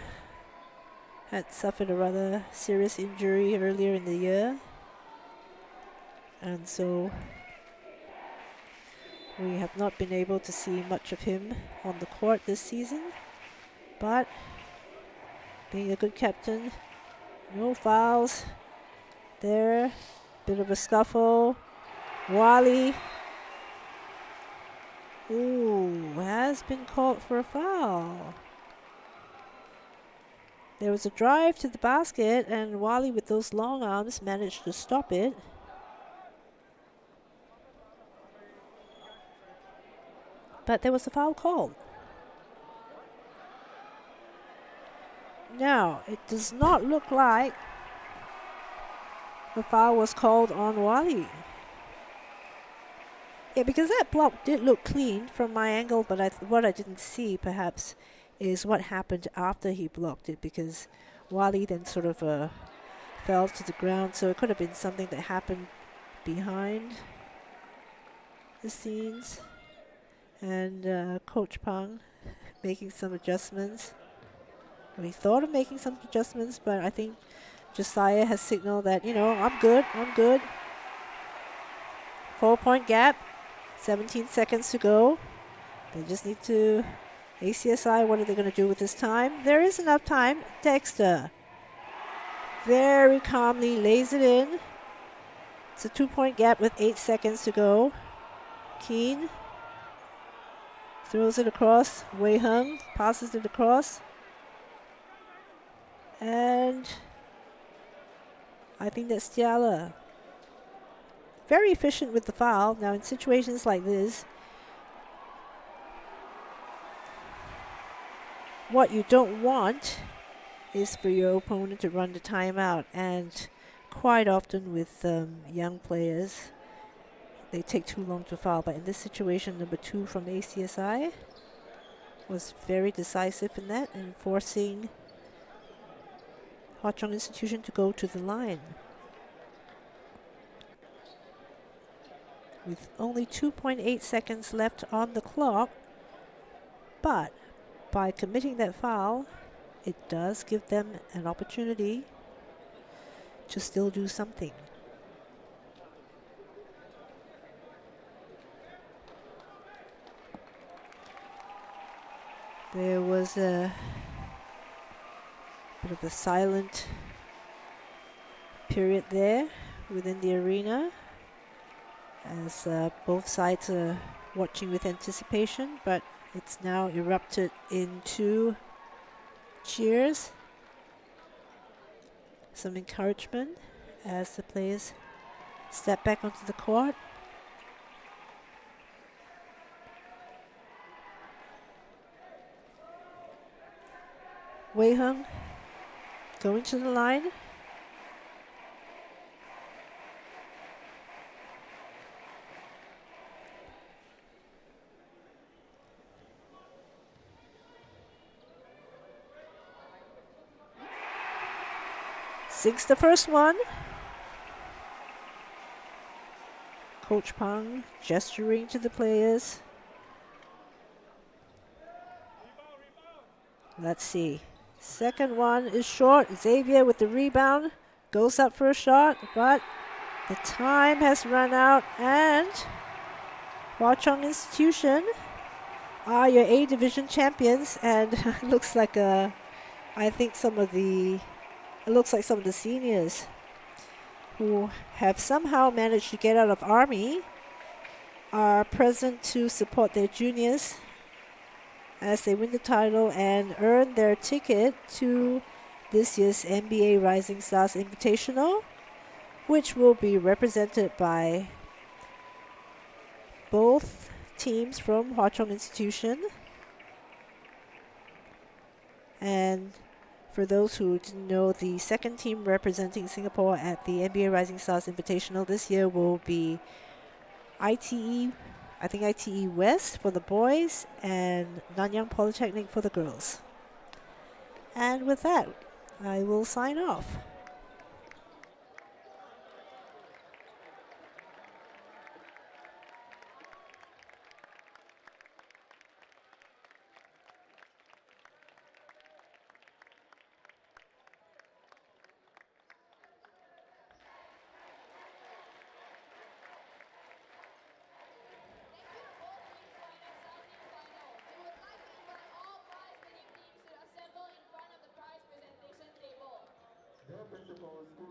had suffered a rather serious injury earlier in the year, and so we have not been able to see much of him on the court this season. But being a good captain, no fouls there. Bit of a scuffle. Wally, has been called for a foul. There was a drive to the basket, and Wally, with those long arms, managed to stop it. But there was a foul called. Now, it does not look like the foul was called on Wally. Yeah, because that block did look clean from my angle, but what I didn't see, perhaps, is what happened after he blocked it, because Wally then sort of fell to the ground, so it could have been something that happened behind the scenes. And Coach Pang making some adjustments. We thought of making some adjustments, but I think Josiah has signaled that, I'm good. 4-point gap, 17 seconds to go. They just need to, ACSI, what are they going to do with this time? There is enough time. Dexter very calmly lays it in. It's a 2-point gap with 8 seconds to go. Keen throws it across. Wei Hung passes it across. And I think that's Tiala. Very efficient with the foul. Now in situations like this, what you don't want is for your opponent to run the timeout. And quite often with young players, they take too long to foul. But in this situation, number 2 from ACSI was very decisive in that and forcing Hwa Chong Institution to go to the line. With only 2.8 seconds left on the clock, but by committing that foul, it does give them an opportunity to still do something. There was a bit of a silent period there within the arena as both sides are watching with anticipation, but it's now erupted into cheers, some encouragement as the players step back onto the court. Wei Hung going to the line. Sinks the first one. Coach Pang gesturing to the players. Let's see. Second one is short. Xavier with the rebound. Goes up for a shot, but the time has run out, and Hwa Chong Institution are your A Division champions, and looks like it looks like some of the seniors who have somehow managed to get out of Army are present to support their juniors as they win the title and earn their ticket to this year's NBA Rising Stars Invitational, which will be represented by both teams from Hwa Chong Institution. And for those who didn't know, the second team representing Singapore at the NBA Rising Stars Invitational this year will be ITE, I think ITE West for the boys and Nanyang Polytechnic for the girls. And with that, I will sign off.